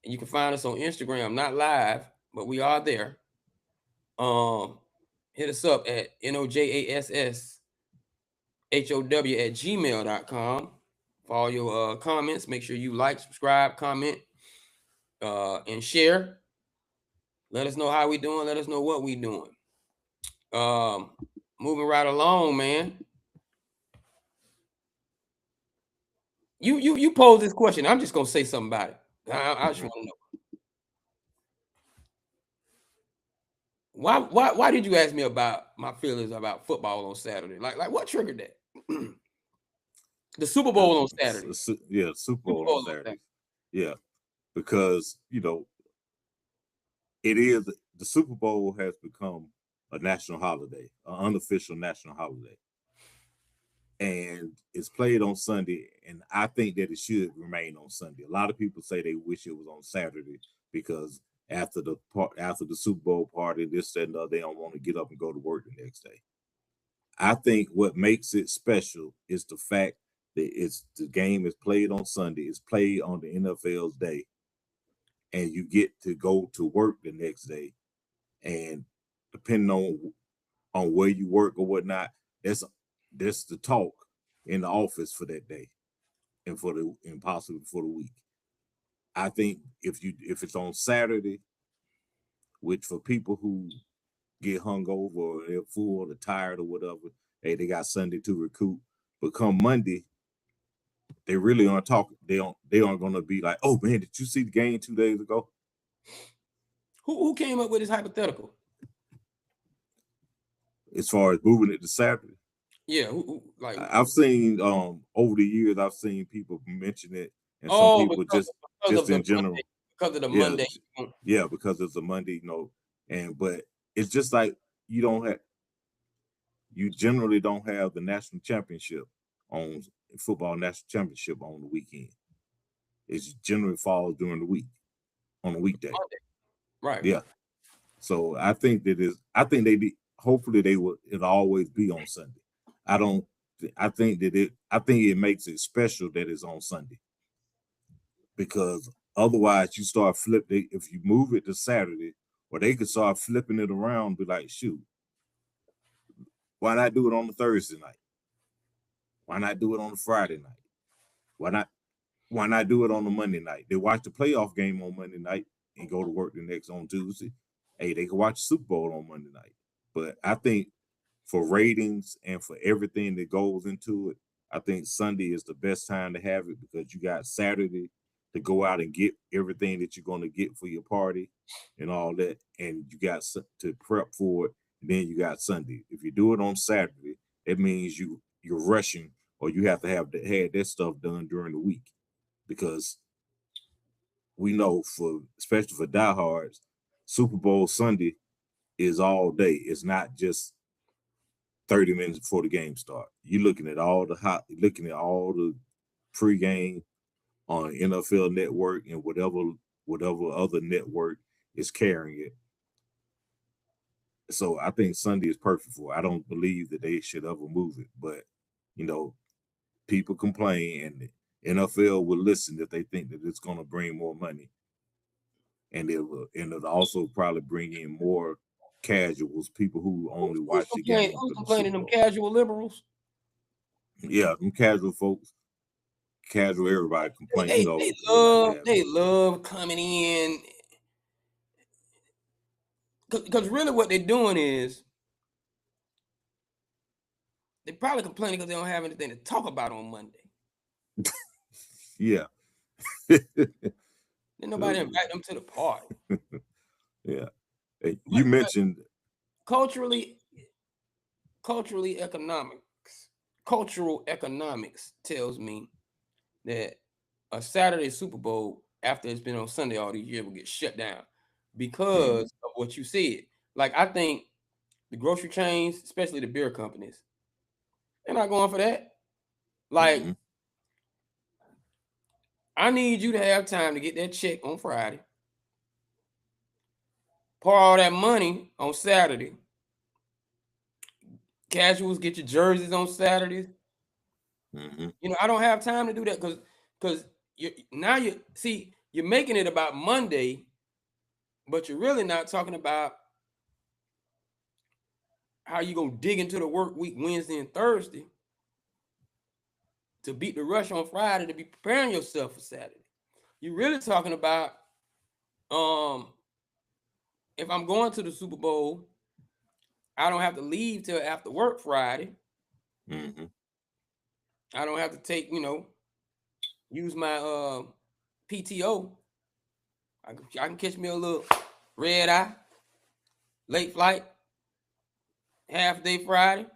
And you can find us on Instagram, not live, but we are there. Hit us up at NOJASSHOW@gmail.com for all your comments. Make sure you like, subscribe, comment, and share. Let us know how we doing. Let us know what we doing. Moving right along, man. You pose this question. I'm just gonna say something about it. I just want to know. Why did you ask me about my feelings about football on Saturday? Like what triggered that? The Super Bowl on Saturday. Yeah, Super Bowl on Saturday. Yeah, because it is the Super Bowl has become a national holiday, an unofficial national holiday, and it's played on Sunday. And I think that it should remain on Sunday. A lot of people say they wish it was on Saturday because after the Super Bowl party, this and the other, they don't want to get up and go to work the next day. I think what makes it special is the fact that the game is played on Sunday. It's played on the NFL's day, and you get to go to work the next day. And depending on where you work or whatnot, that's the talk in the office for that day, and possibly for the week. I think if it's on Saturday, which for people who get hungover or they're full or tired or whatever, hey, they got Sunday to recoup. But come Monday, they really aren't talking. They aren't gonna be like, oh man, did you see the game 2 days ago? Who came up with this hypothetical? As far as moving it to Saturday. Yeah, I've seen over the years, I've seen people mention it, and some people just in general Monday, because of the Monday. Yeah, because it's a Monday, but it's just like you generally don't have the national championship on football national championship on the weekend. It generally falls during the week on a weekday. Monday. Right. Yeah. So I think hopefully it'll always be on Sunday. I think it makes it special that it's on Sunday, because otherwise you start flipping. If you move it to Saturday, or they could start flipping it around, be like, shoot, why not do it on the Thursday night? Why not do it on the Friday night? Why not do it on the Monday night? They watch the playoff game on Monday night and go to work the next on Tuesday. Hey, they can watch the Super Bowl on Monday night. But I think for ratings and for everything that goes into it, I think Sunday is the best time to have it, because you got Saturday to go out and get everything that you're going to get for your party and all that, and you got to prep for it. And then you got Sunday. If you do it on Saturday, it means you're rushing, or you have to have that stuff done during the week, because we know especially for diehards, Super Bowl Sunday is all day. It's not just 30 minutes before the game starts. You're looking at all the pregame on NFL Network and whatever other network is carrying it. So I think Sunday is perfect for it. I don't believe that they should ever move it, but people complain, and the NFL will listen if they think that it's going to bring more money, and it'll also probably bring in more casuals, people who only watch the game. Who's complaining? Them casual liberals? Yeah, them casual folks. Casual, everybody complain. They love coming in, because really what they're doing is They're probably complaining because they don't have anything to talk about on Monday. Yeah. Didn't nobody invite them to the party. Yeah. Hey, you mentioned cultural economics tells me that a Saturday Super Bowl after it's been on Sunday all these years will get shut down because of what you said. Like, I think the grocery chains, especially the beer companies, they're not going for that. Like, I need you to have time to get that check on Friday, pour all that money on Saturday. Casuals, get your jerseys on Saturdays. You know, I don't have time to do that because you're making it about Monday, but you're really not talking about how you gonna dig into the work week Wednesday and Thursday to beat the rush on Friday to be preparing yourself for Saturday. You're really talking about if I'm going to the Super Bowl, I don't have to leave till after work Friday. I don't have to take, use my PTO. I can catch me a little red eye, late flight, half day Friday.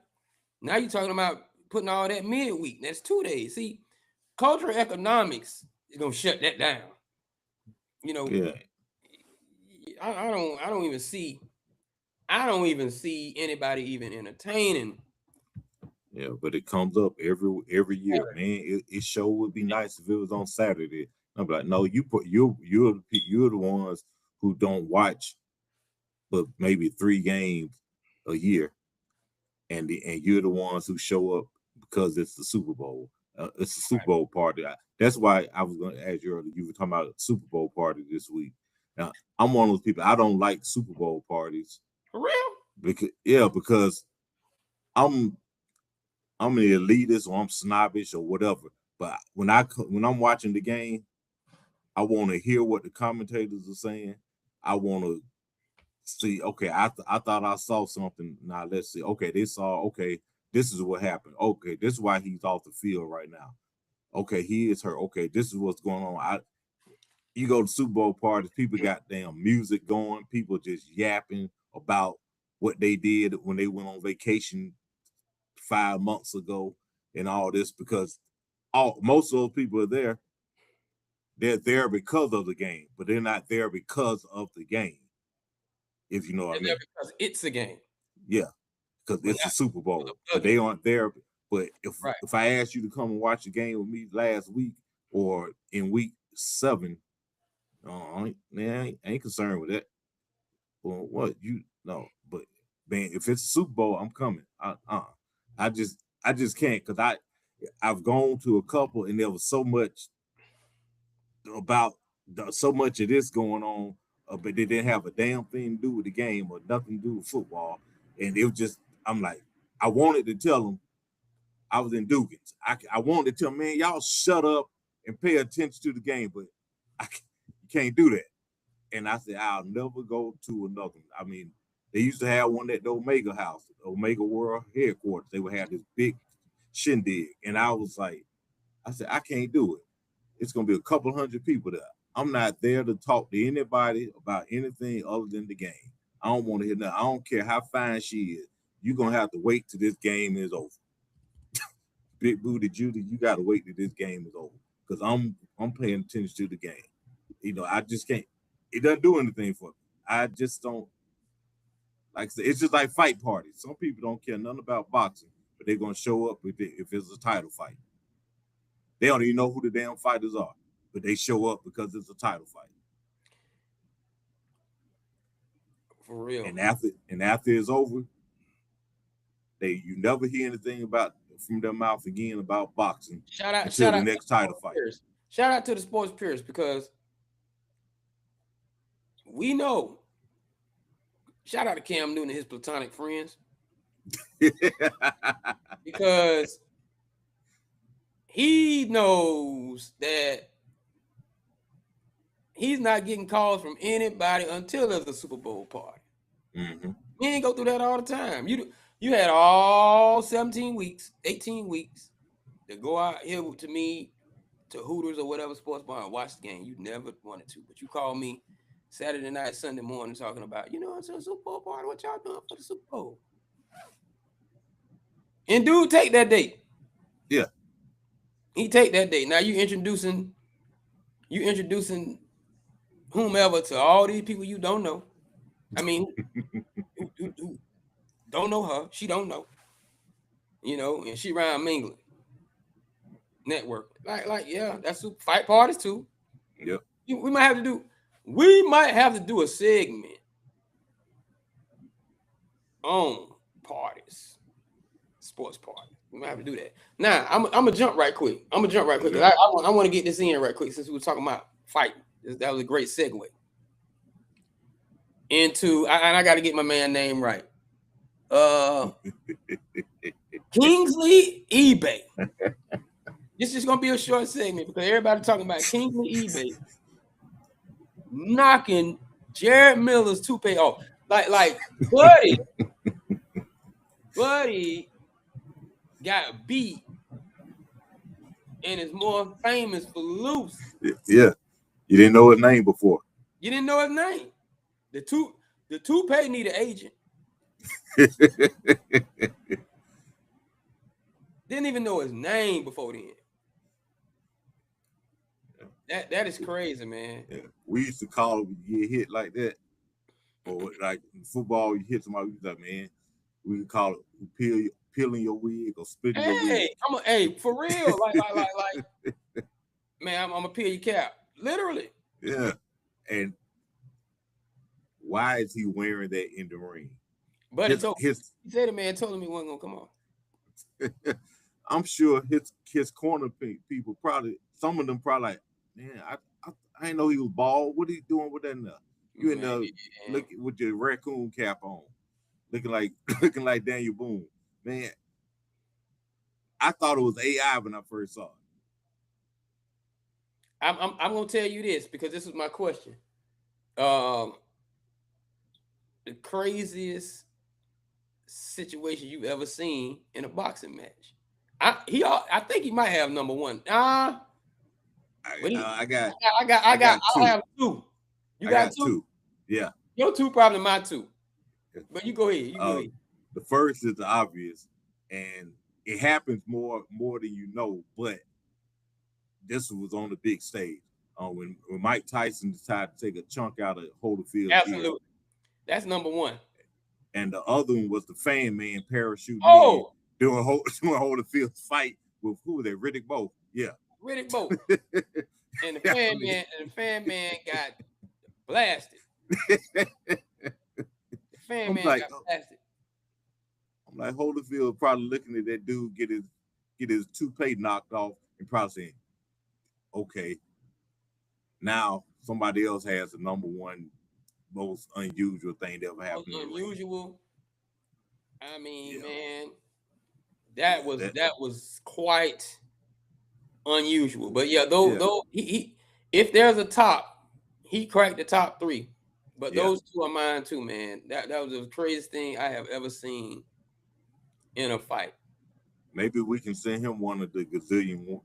Now you're talking about putting all that midweek. That's 2 days. See, cultural economics is gonna shut that down. Yeah. I don't even see anybody even entertaining. Yeah, but it comes up every year, man. It sure would be nice if it was on Saturday. I'm like, no, you're the ones who don't watch, but maybe 3 games a year, and you're the ones who show up because it's the Super Bowl. It's a Super Bowl party. That's why I was going to ask you earlier. You were talking about a Super Bowl party this week. Now, I'm one of those people. I don't like Super Bowl parties. For real? Because I'm an elitist or I'm snobbish or whatever. But when I'm watching the game, I want to hear what the commentators are saying. I want to see, okay, I thought I saw something. Now let's see. Okay, okay, this is what happened. Okay, this is why he's off the field right now. Okay, he is hurt. Okay, this is what's going on. You go to Super Bowl parties, people got damn music going, people just yapping about what they did when they went on vacation 5 months ago and all this, because most of those people are there. They're there because of the game, but they're not there because of the game. If you know what I mean. Because it's a game. Yeah, because it's a Super Bowl, but they aren't there. But if I asked you to come and watch a game with me last week or in week 7, I ain't concerned with that. Well, what but man, if it's a Super Bowl, I'm coming. I just can't, because I've gone to a couple and there was so much so much of this going on, but they didn't have a damn thing to do with the game or nothing to do with football, and it was just, I'm like, I wanted to tell them. I was in Dugans. I wanted to tell them, man, y'all shut up and pay attention to the game, but you can't do that. And I said, I'll never go to another one. I mean, they used to have one at the Omega House, Omega World Headquarters. They would have this big shindig. And I said, I can't do it. It's going to be a couple hundred people there. I'm not there to talk to anybody about anything other than the game. I don't want to hear nothing. I don't care how fine she is. You're going to have to wait till this game is over. Big Booty Judy, you got to wait till this game is over, because I'm paying attention to the game. I just can't. It doesn't do anything for me. I just don't. Like I said, it's just like fight parties. Some people don't care nothing about boxing, but they're going to show up if it's a title fight. They don't even know who the damn fighters are, but they show up because it's a title fight. For real. And after it's over, you never hear anything from their mouth again about boxing until the next title fight. Shout out to the sports purists, because we know. Shout out to Cam Newton and his platonic friends. Because he knows that he's not getting calls from anybody until there's a Super Bowl party. Mm-hmm. We ain't go through that all the time. You You had all 17 weeks, 18 weeks to go out here to me, to Hooters or whatever sports bar and watch the game. You never wanted to, but you called me Saturday night, Sunday morning talking about, it's a Super Bowl party. What y'all doing for the Super Bowl? And dude, take that date. Yeah. He take that date. Now you introducing whomever to all these people you don't know. I mean, who don't know her. She don't know. And she around mingling. Network. Like, yeah, that's fight parties too. Yep. We might have to do a segment on parties, sports parties. We might have to do that. Now, I'm gonna jump right quick. I want to get this in right quick since we were talking about fighting. That was a great segue into, and I got to get my man name right. Kingsley eBay. This is gonna be a short segment because everybody talking about Kingsley eBay knocking Jared Miller's toupee off. Like Buddy got beat and is more famous for loose. Yeah. You didn't know his name before. You didn't know his name. The toupee need an agent. Didn't even know his name before then. That is crazy, man. Yeah. We used to call it when you get hit like that, or like in football, you hit somebody. We was like, man, we could call it peeling your wig or spitting your wig. Hey, for real, like, man, I'm gonna peel your cap, literally. Yeah, and why is he wearing that in the ring? But he said the man told him he wasn't gonna come on. I'm sure his corner people probably, some of them probably like, man, I didn't know he was bald. What are you doing with that now? You in there looking with your raccoon cap on, looking like Daniel Boone. Man, I thought it was AI when I first saw it. I'm gonna tell you this because this is my question. The craziest situation you've ever seen in a boxing match. I think he might have number one. I have two. You got two? Yeah. Your two probably my two. But you go ahead. The first is the obvious, and it happens more than you know, but this was on the big stage. When Mike Tyson decided to take a chunk out of Holyfield. Absolutely. Ear. That's number one. And the other one was the fan man parachuting doing Holyfield's fight with who was that? Riddick Bowe. Yeah. Riddick Bowe. And the fan man got blasted. The fan man got blasted. I'm like, Holyfield probably looking at that dude get his toupee knocked off and probably saying, okay, now somebody else has the number one most unusual thing that ever happened. Unusual. I mean, man, that was quite unusual. But though he if there's a top, he cracked the top three. But those two are mine too, man. That was the craziest thing I have ever seen in a fight. Maybe we can send him one of the gazillion week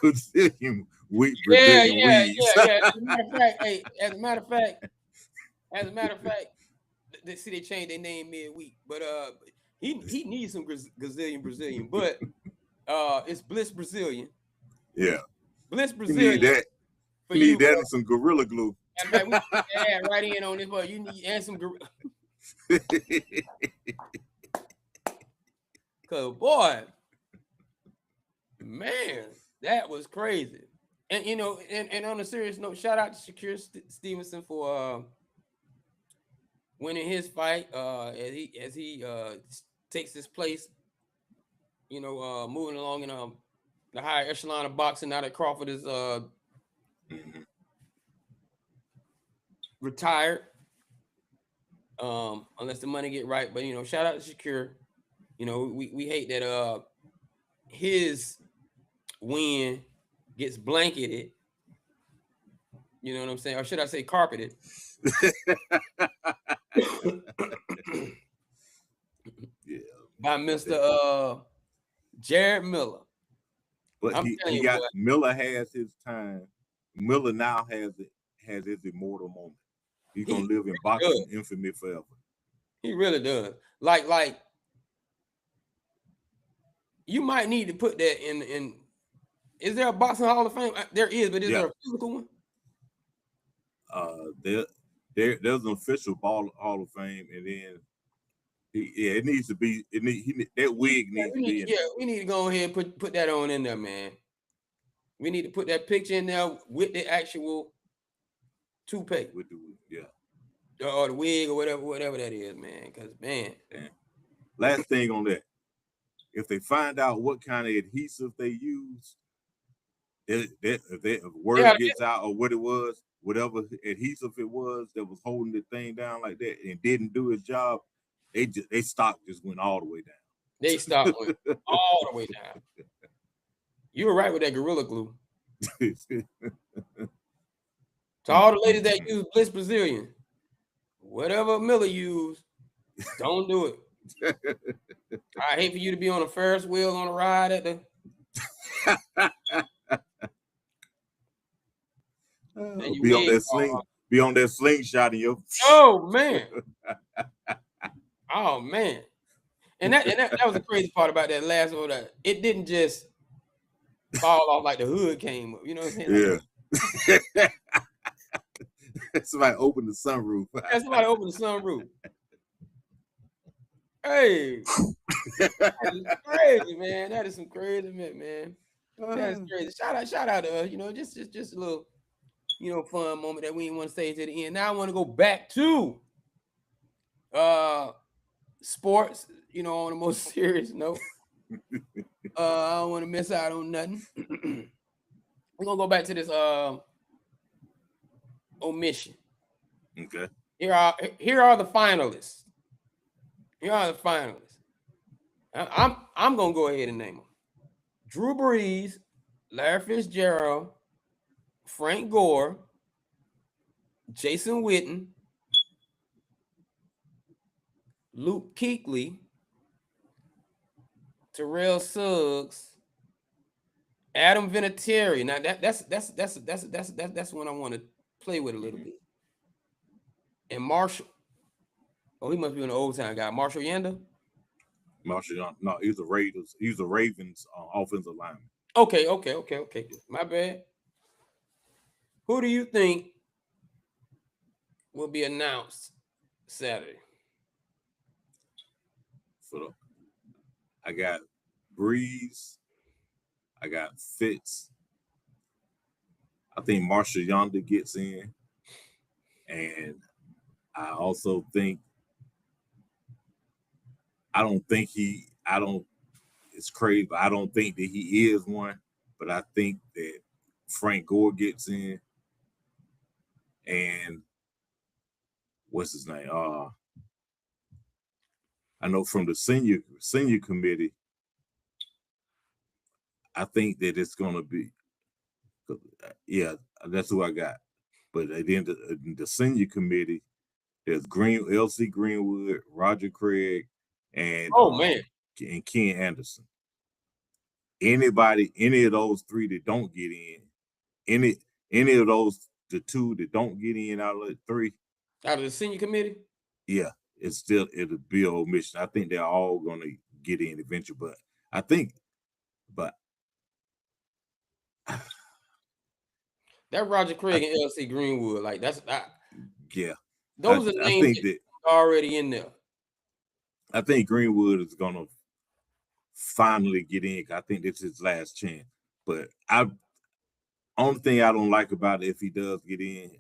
Brazilian weeds. Yeah. As a matter of fact, see they changed their name midweek, but he needs some gazillion Brazilian, but it's Bliss Brazilian. Yeah, Bliss Brazilian. You need that and some Gorilla Glue. We add right in on this, but you need and some Gorilla. Cause boy, man, that was crazy. And and on a serious note, shout out to Shakur Stevenson for winning his fight. As he takes his place, moving along in the higher echelon of boxing now that Crawford is retired. Unless the money get right, but shout out to Shakur. We hate that his win gets blanketed. You know what I'm saying? Or should I say carpeted? Yeah. by Mr. Jared Miller. But he got Miller has his time. Miller now has his immortal moment. He's gonna live in boxing infamy forever. He really does. Like you might need to put that in. Is there a boxing Hall of Fame? There is, but is there a physical one? There's an official Hall of Fame, and then it needs to be. That wig needs to be. We need to go ahead and put that on in there, man. We need to put that picture in there with the actual toupee. With the or the wig or whatever that is, man. Because man, last thing on that, if they find out what kind of adhesive they use, if word gets out or what it was, whatever adhesive it was that was holding the thing down like that and didn't do its job, they stock just went all the way down. They stock went all the way down. You were right with that Gorilla Glue. To all the ladies that use Bliss Brazilian, whatever Miller used, don't do it. I hate for you to be on a Ferris wheel on a ride at the. Be on that slingshot in your. Oh man! Oh man! And that was the crazy part about that last one. That it didn't just fall off like the hood came up. You know what I'm saying? Yeah. Somebody opened the sunroof. Yeah, somebody opened the sunroof. Hey, that is crazy, man. That is some crazy, man. That is crazy. Shout out to us. You know, just a little, fun moment that we didn't want to say to the end. Now I want to go back to sports. On a more serious note. I don't want to miss out on nothing. We're gonna go back to this omission. Okay. Here are the finalists. I'm gonna go ahead and name them: Drew Brees, Larry Fitzgerald, Frank Gore, Jason Witten, Luke Kuechly, Terrell Suggs, Adam Vinatieri. Now that's one I want to play with a little bit. And Marshall. Oh, he must be an old time guy. Marshall Yanda. Marshall Yanda. No, he's the Raiders. He's the Ravens offensive lineman. Okay. My bad. Who do you think will be announced Saturday? So I got Breeze. I got Fitz. I think Marshall Yanda gets in. And I also think it's crazy, but I don't think that he is one. But I think that Frank Gore gets in. And what's his name? I know from the senior committee, I think that it's gonna be, that's who I got. But then the senior committee, there's LC Greenwood, Roger Craig, and and Ken Anderson. Any of those three that don't get in, any of those the two that don't get in out of the three, out of the senior committee, it'll be an omission. I think they're all gonna get in eventually, but that Roger Craig and LC Greenwood, like that's yeah. Those are names that already in there. I think Greenwood is gonna finally get in. I think this is his last chance. But only thing I don't like about it, if he does get in,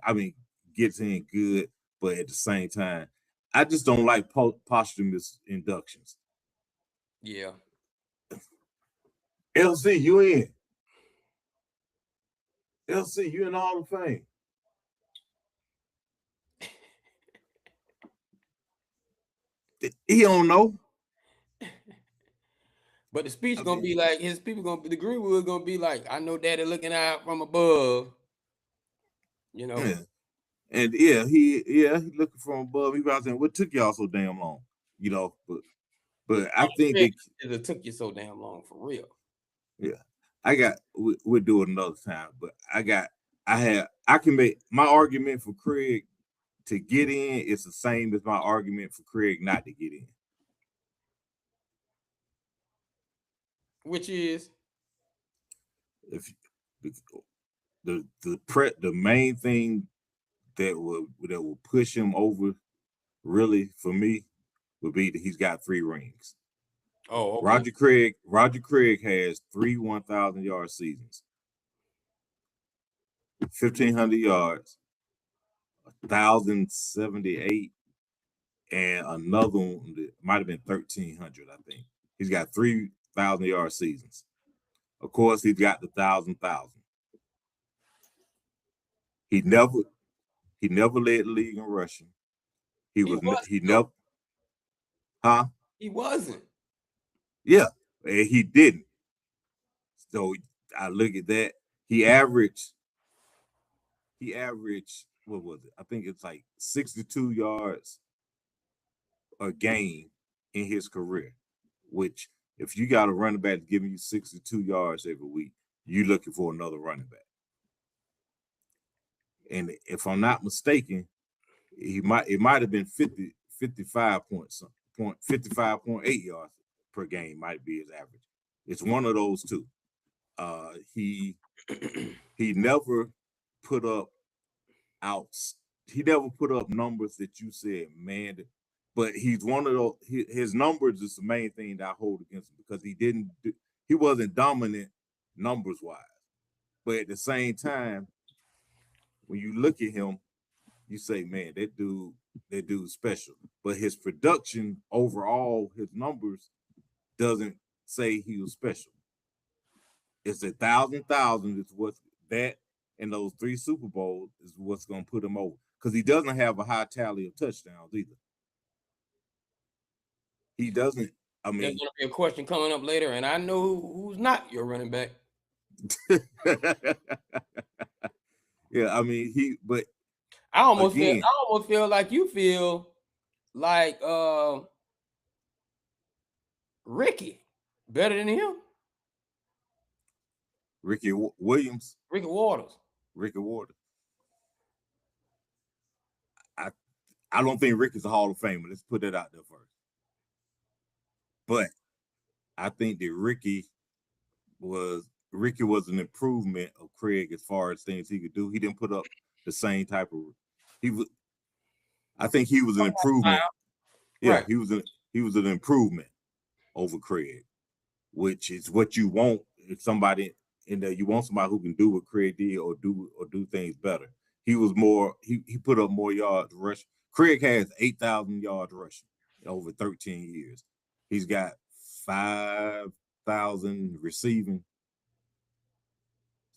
gets in good, but at the same time, I just don't like posthumous inductions. Yeah. LC, you in. LC, you in the Hall of Fame. He don't know. But the speech gonna be like his people the Greenwood gonna be like, I know Daddy looking out from above. Yeah. And he looking from above. He was saying, what took y'all so damn long? But But I think it took you so damn long for real. Yeah, we'll do it another time. But I can make my argument for Craig to get in is the same as my argument for Craig not to get in. Which is If the main thing that will push him over really for me would be that he's got 3 rings. Oh, okay. Roger Craig has 3 1,000-yard seasons, 1,500 yards, 1,078, and another one that might have been 1,300. I think he's got 3,000-yard seasons. Of course, he's got the 1,000. He never led the league in rushing. He never. Huh? He wasn't. Yeah, and he didn't. So I look at that. He averaged. What was it? I think it's like 62 yards a game in his career. Which, if you got a running back giving you 62 yards every week, you're looking for another running back. And if I'm not mistaken, it might have been 55.8 yards per game might be his average. It's one of those two. He never put up numbers that you said, man, but he's one of those. His numbers is the main thing that I hold against him because he wasn't dominant numbers wise, but at the same time, when you look at him, you say, man, that dude's special. But his production overall, his numbers doesn't say he was special. It's 1,000 is what's that, and those 3 Super Bowls is what's going to put him over because he doesn't have a high tally of touchdowns either. He doesn't. I mean, there's going to be a question coming up later, and I know who's not your running back. Yeah, I mean but I almost feel like you feel like Ricky better than him. Ricky Williams. Ricky Waters. I don't think Ricky's a Hall of Famer. Let's put that out there first. But I think that Ricky was an improvement of Craig as far as things he could do. He didn't put up the same type of. I think he was an improvement. Yeah, right. He was an improvement over Craig, which is what you want. If somebody in there, you want somebody who can do what Craig did or do things better. He was more. He put up more yards rushing. Craig has 8,000 yards rushing over 13 years. He's got 5,000 receiving.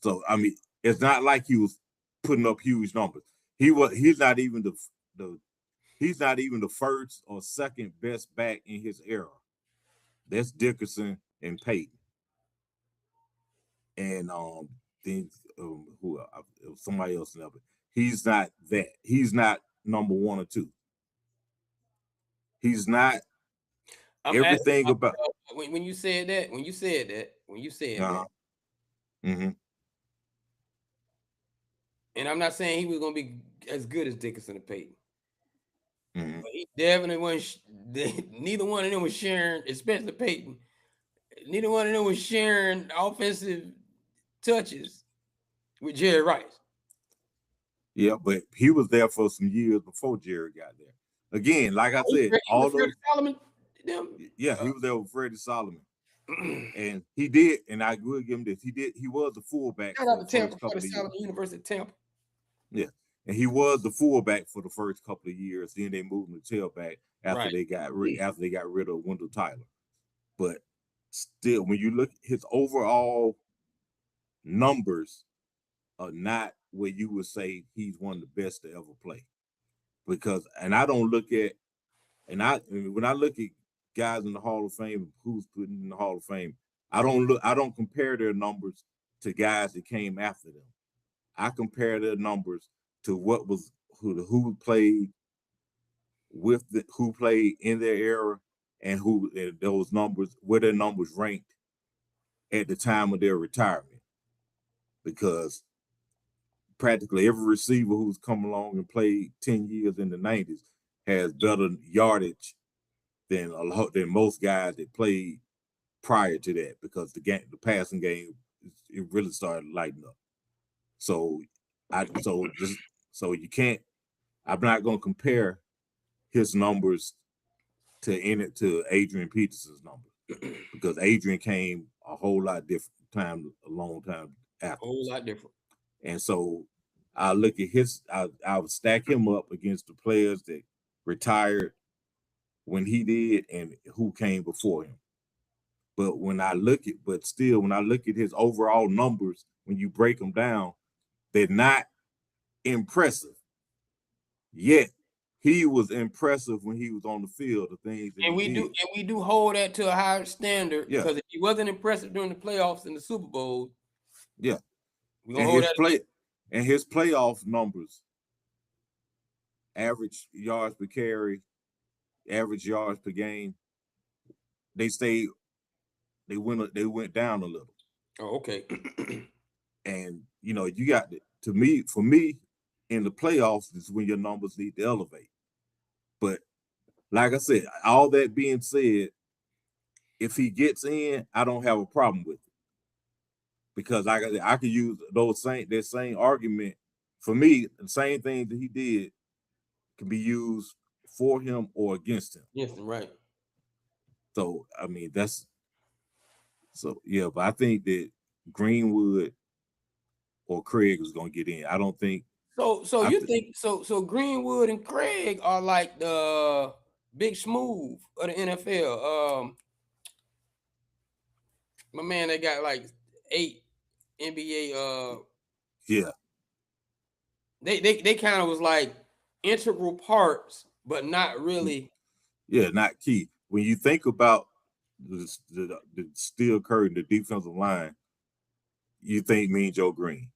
So I mean, it's not like he was putting up huge numbers. He's not even the first or second best back in his era. That's Dickerson and Peyton. And somebody else never. He's not that. He's not number 1 or 2. He's not everything about. When you said that. Mm-hmm. And I'm not saying he was going to be as good as Dickerson and Peyton. Mm-hmm. But he definitely wasn't. Neither one of them was sharing, especially Peyton. Neither one of them was sharing offensive touches with Jerry Rice. Yeah, but he was there for some years before Jerry got there. Again, like I said, all those. Solomon, yeah, he was there with Freddie Solomon, and he did. And I will give him this. He was the fullback. Shout out to Tampa, Freddie Solomon, University of Tampa. Yeah, and he was the fullback for the first couple of years. Then they moved him to tailback after they got rid of Wendell Tyler. But still, when you look, his overall numbers are not where you would say he's one of the best to ever play. Because, and I don't look at, when I look at guys in the Hall of Fame, who's putting in the Hall of Fame, I don't compare their numbers to guys that came after them. I compare their numbers to who played in their era and those numbers, where their numbers ranked at the time of their retirement, because practically every receiver who's come along and played 10 years in the 90s has better yardage than most guys that played prior to that, because the passing game, it really started lighting up. So you can't. I'm not going to compare his numbers to Adrian Peterson's numbers, because Adrian came a whole lot different a long time after. A whole lot different. And so I look at I would stack him up against the players that retired when he did and who came before him. But when I look at his overall numbers, when you break them down, they're not impressive. Yet he was impressive when he was on the field. The things that we do hold that to a higher standard. Yeah. Because if he wasn't impressive during the playoffs and the Super Bowl, yeah, we're gonna hold that. And his playoff numbers, average yards per carry, average yards per game, they went down a little. Oh, okay. And you got for me, in the playoffs is when your numbers need to elevate. But like I said, all that being said, if he gets in, I don't have a problem with it, because I could use that same argument. For me, the same thing that he did can be used for him or against him. Yes, right. So I mean, but I think that Greenwood or Craig is going to get in. I don't think. So Greenwood and Craig are like the big smooth of the NFL. My man, they got like 8 NBA. Yeah. They kind of was like integral parts, but not really. Yeah, not key. When you think about the steel curtain, the defensive line, you think Mean Joe Green.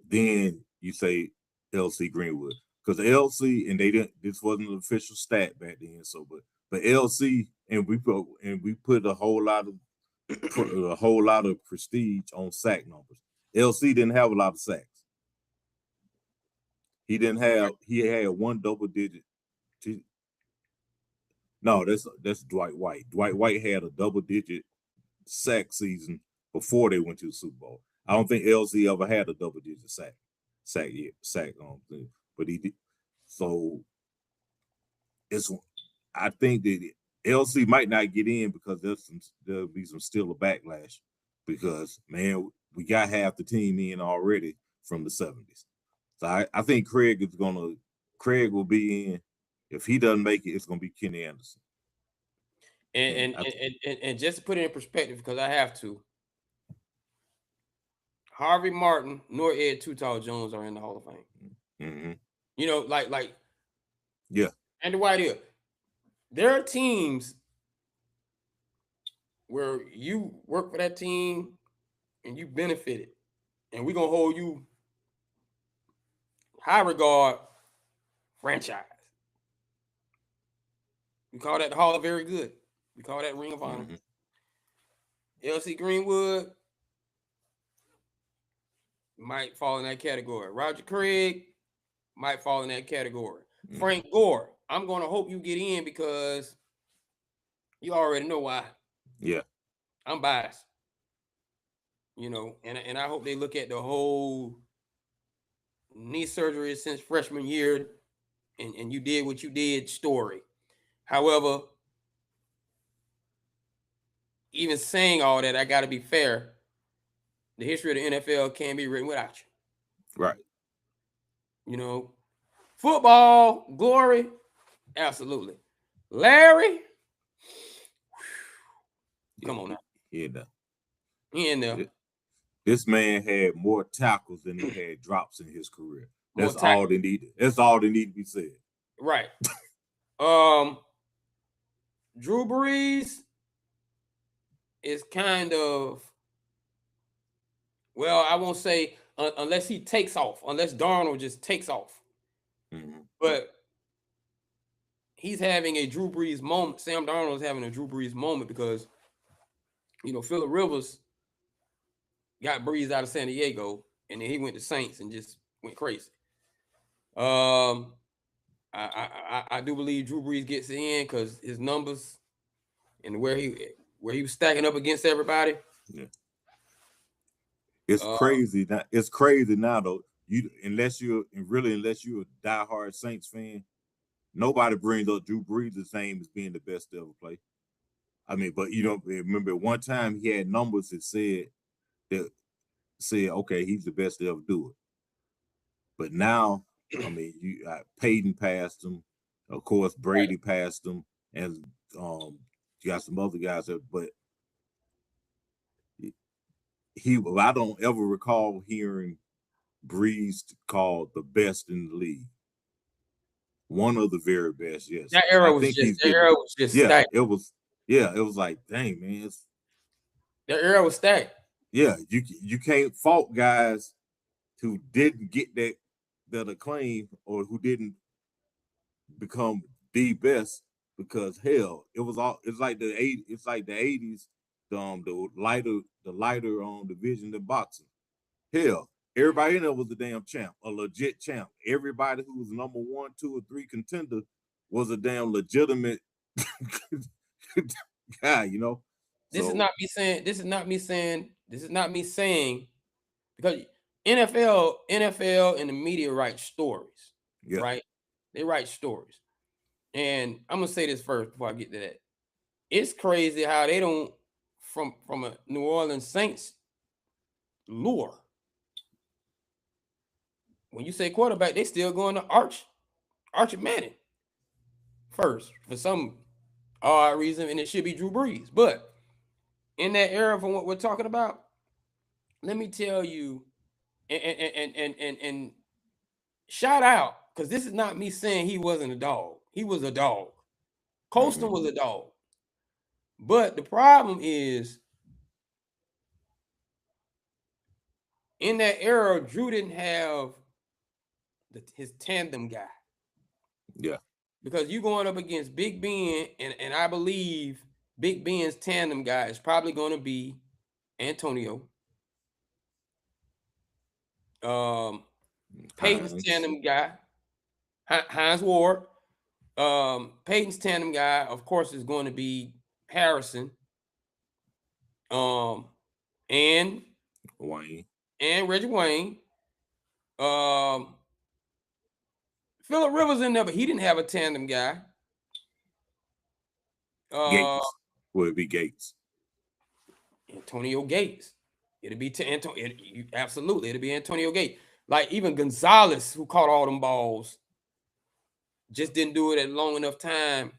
Then you say LC Greenwood, because LC, and this wasn't an official stat back then. So, but LC, and we put a whole lot of prestige on sack numbers. LC didn't have a lot of sacks. He had one double digit. No, that's Dwight White. Dwight White had a double digit sack season before they went to the Super Bowl. I don't think LC ever had a double digit sack thing, but he did. So I think that LC might not get in because there'll be some still a backlash, because man, we got half the team in already from the 70s. So I think Craig will be in. If he doesn't make it, it's gonna be Kenny Anderson. And just to put it in perspective, because I have to, Harvey Martin nor Ed Too Tall Jones are in the Hall of Fame. Mm-hmm. Like yeah. And the White Hill. There are teams where you work for that team and you benefited, and we're gonna hold you high regard franchise. We call that the Hall of Very Good. We call that Ring of Honor. LC Greenwood might fall in that category. Roger Craig might fall in that category. Frank Gore, I'm going to hope you get in, because you already know why. Yeah. I'm biased. And I hope they look at the whole knee surgery since freshman year and you did what you did story. However, even saying all that, I got to be fair. The history of the NFL can't be written without you. Right. Football glory, absolutely. Larry, come on now. He in there. This man had more tackles than he had drops in his career. That's all they needed. That's all they need to be said. Right. Drew Brees is kind of, well, I won't say unless he takes off, unless Darnold just takes off. Mm-hmm. But he's having a Drew Brees moment. Sam Darnold is having a Drew Brees moment because, Phillip Rivers got Brees out of San Diego, and then he went to Saints and just went crazy. I do believe Drew Brees gets in because his numbers and where he was stacking up against everybody. Yeah. It's crazy now. It's crazy now though. Unless you're a diehard Saints fan, nobody brings up Drew Brees' name as being the best to ever play. I mean, but remember one time he had numbers that said okay, he's the best to ever do it. But now, I mean, you Peyton passed him, of course Brady passed him, and you got some other guys but I don't ever recall hearing Brees called the best in the league. One of the very best, yes. That era was just stacked. It was like, dang, man. That era was stacked. Yeah, you can't fault guys who didn't get that acclaim or who didn't become the best because hell, it's like the 80s, the lighter division of boxing. Hell, everybody in there was a damn champ, a legit champ. Everybody who was number 1, 2, or 3 contender was a damn legitimate guy, This is not me saying because NFL and the media write stories, right? They write stories. And I'm gonna say this first before I get to that. It's crazy how they don't from a New Orleans Saints lure. When you say quarterback, they still going to Archie Manning first for some odd reason, and it should be Drew Brees. But in that era, from what we're talking about, let me tell you, and shout out, because this is not me saying he wasn't a dog. He was a dog. Colston was a dog. But the problem is, in that era, Drew didn't have his tandem guy. Yeah. Because you going up against Big Ben, and I believe Big Ben's tandem guy is probably going to be Antonio. Peyton's tandem guy, Hines Ward. Peyton's tandem guy, of course, is going to be Harrison. And Wayne. And Reggie Wayne. Phillip Rivers in there, but he didn't have a tandem guy. Gates. Would it be Gates? Antonio Gates. It'd be absolutely. It'd be Antonio Gates. Like even Gonzalez, who caught all them balls, just didn't do it at long enough time.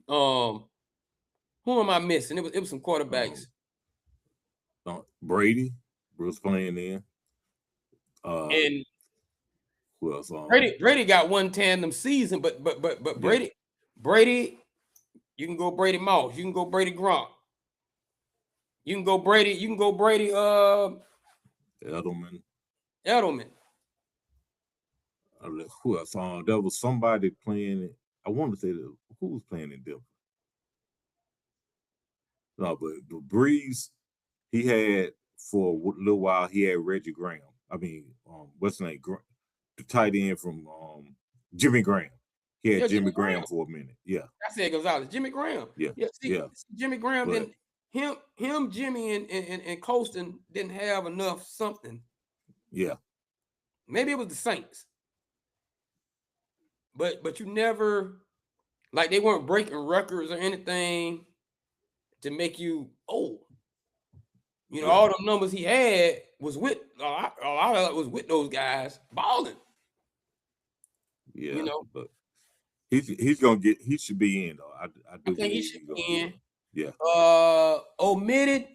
Who am I missing? It was some quarterbacks. Brady was playing there. And who else? Brady got one tandem season, but Brady, you can go Brady Moss, you can go Brady Gronk, you can go Brady Edelman. Who else? There was somebody playing it. I want to say who was playing in Denver. No, but Brees, he had for a little while. He had Reggie Graham. I mean, what's the name? The tight end from Jimmy Graham. He had Jimmy Graham for a minute. Yeah, I said Gonzalez. Jimmy Graham. Yeah. Jimmy Graham didn't. Him, Jimmy, and Colston didn't have enough something. Yeah. Maybe it was the Saints. But you never, like, they weren't breaking records or anything to make you old. All the numbers he had was with a lot of it was with those guys balling. Yeah, but he's gonna get. He should be in though. I do think he should be in. Yeah. Omitted.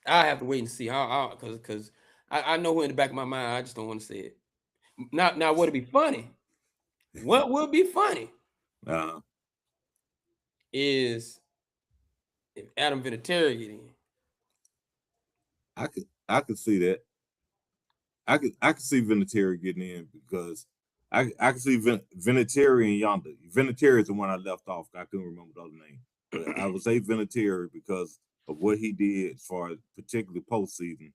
I have to wait and see. Because I know who in the back of my mind. I just don't want to say it. Now, would it be funny? What would be funny? Is if Adam Vinatieri get in. I could see that. I could see Vinatieri getting in because I can see Vinatieri and Yonder. Vinatieri is the one I left off. I couldn't remember the other name, but I would say Vinatieri because of what he did as far as particularly postseason.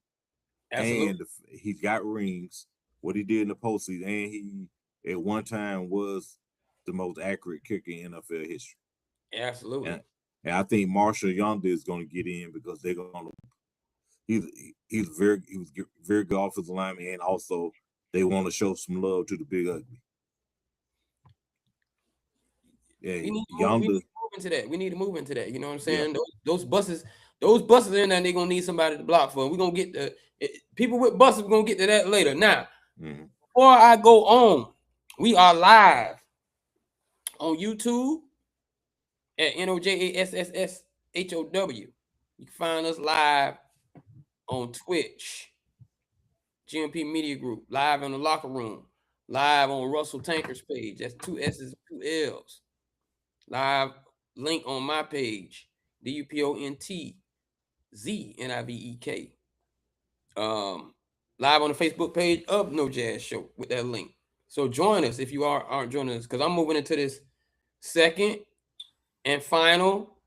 Absolutely. And he's got rings. What he did in the postseason, and he at one time was the most accurate kicker in NFL history. Absolutely. And I think Marshall Yonder is going to get in because they're going to. He was very good offensive lineman, and also they want to show some love to the Big Ugly. Yeah, we need to Yonder. move into that. We need to move into that. You know what I'm saying? Yeah. Those buses in there, they're gonna need somebody to block for. We're gonna get people with buses. We're gonna get to that later. Now, before I go on, we are live on YouTube at NOJASSSHOW. You can find us live on Twitch, GMP Media Group, live in the locker room, live on Russell Tanker's page. That's 2 S's, 2 L's. Live link on my page, DUPONTZNIVEK. Live on the Facebook page of No Jazz Show with that link. So join us if you aren't joining us, because I'm moving into this second and final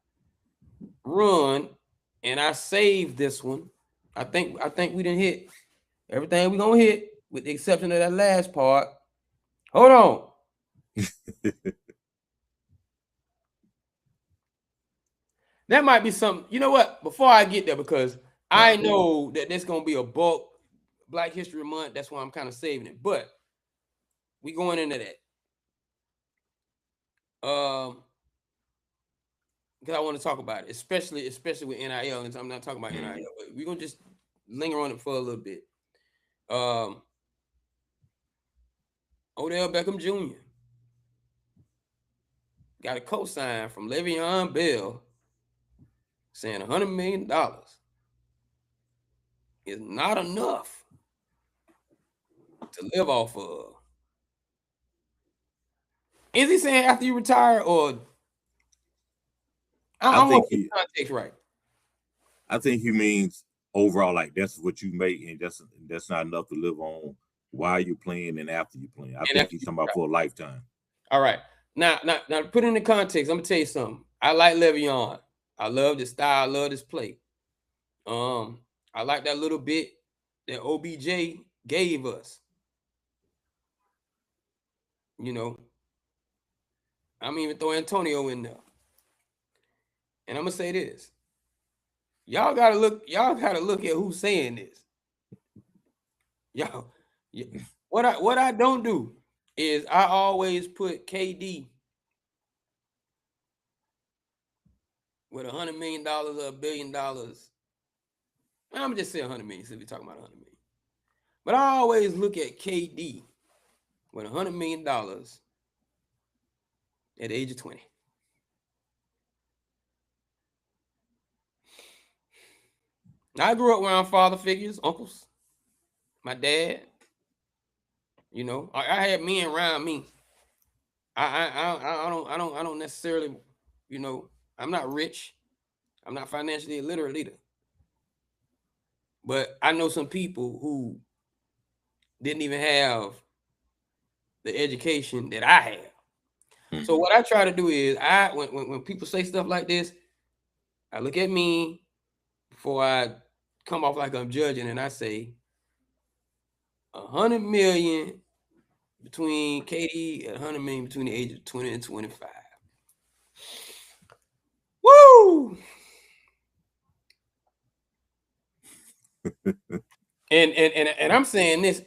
run, and I saved this one. I think we didn't hit everything we're gonna hit, with the exception of that last part. Hold on. That might be something. You know what? Before I get there, because I know that there's gonna be a bulk Black History Month. That's why I'm kind of saving it. But we going into that. Because I want to talk about it, especially with NIL. And I'm not talking about NIL, but we're gonna just linger on it for a little bit. Odell Beckham Jr. got a cosign from Le'Veon Bell saying $100 million is not enough to live off of. Is he saying after you retire, or I don't think the context right? I think he means overall, like that's what you make, and that's not enough to live on while you're playing and after you're playing. I think he's talking about for a lifetime. All right. Now, to put it in the context, I'm gonna tell you something. I like Le'Veon. I love this style. I love this play. I like that little bit that OBJ gave us. You know, I'm even throw Antonio in there. And I'm gonna say this. Y'all gotta look at who's saying this. Y'all, what I don't do is I always put KD with $100 million or $1 billion. I'm just saying 100 million since we're talking about 100 million. But I always look at KD with $100 million at the age of 20. I grew up around father figures, uncles, my dad. You know, I had men around me. I don't necessarily, you know, I'm not rich. I'm not financially illiterate either. But I know some people who didn't even have the education that I have. So what I try to do is when people say stuff like this, I look at me before I come off like I'm judging, and I say 100 million between KD and 100 million between the age of 20 and 25. Woo! and I'm saying this,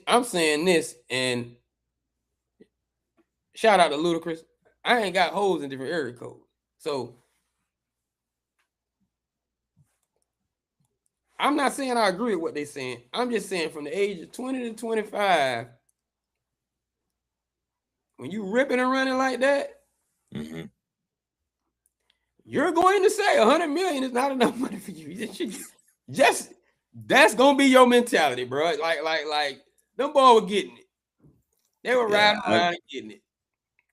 and shout out to Ludacris. I ain't got holes in different area codes. So I'm not saying I agree with what they're saying. I'm just saying from the age of 20 to 25, when you ripping and running like that, you're going to say 100 million is not enough money for you. Just that's gonna be your mentality, bro. Like them boys were getting it. They were riding around and getting it.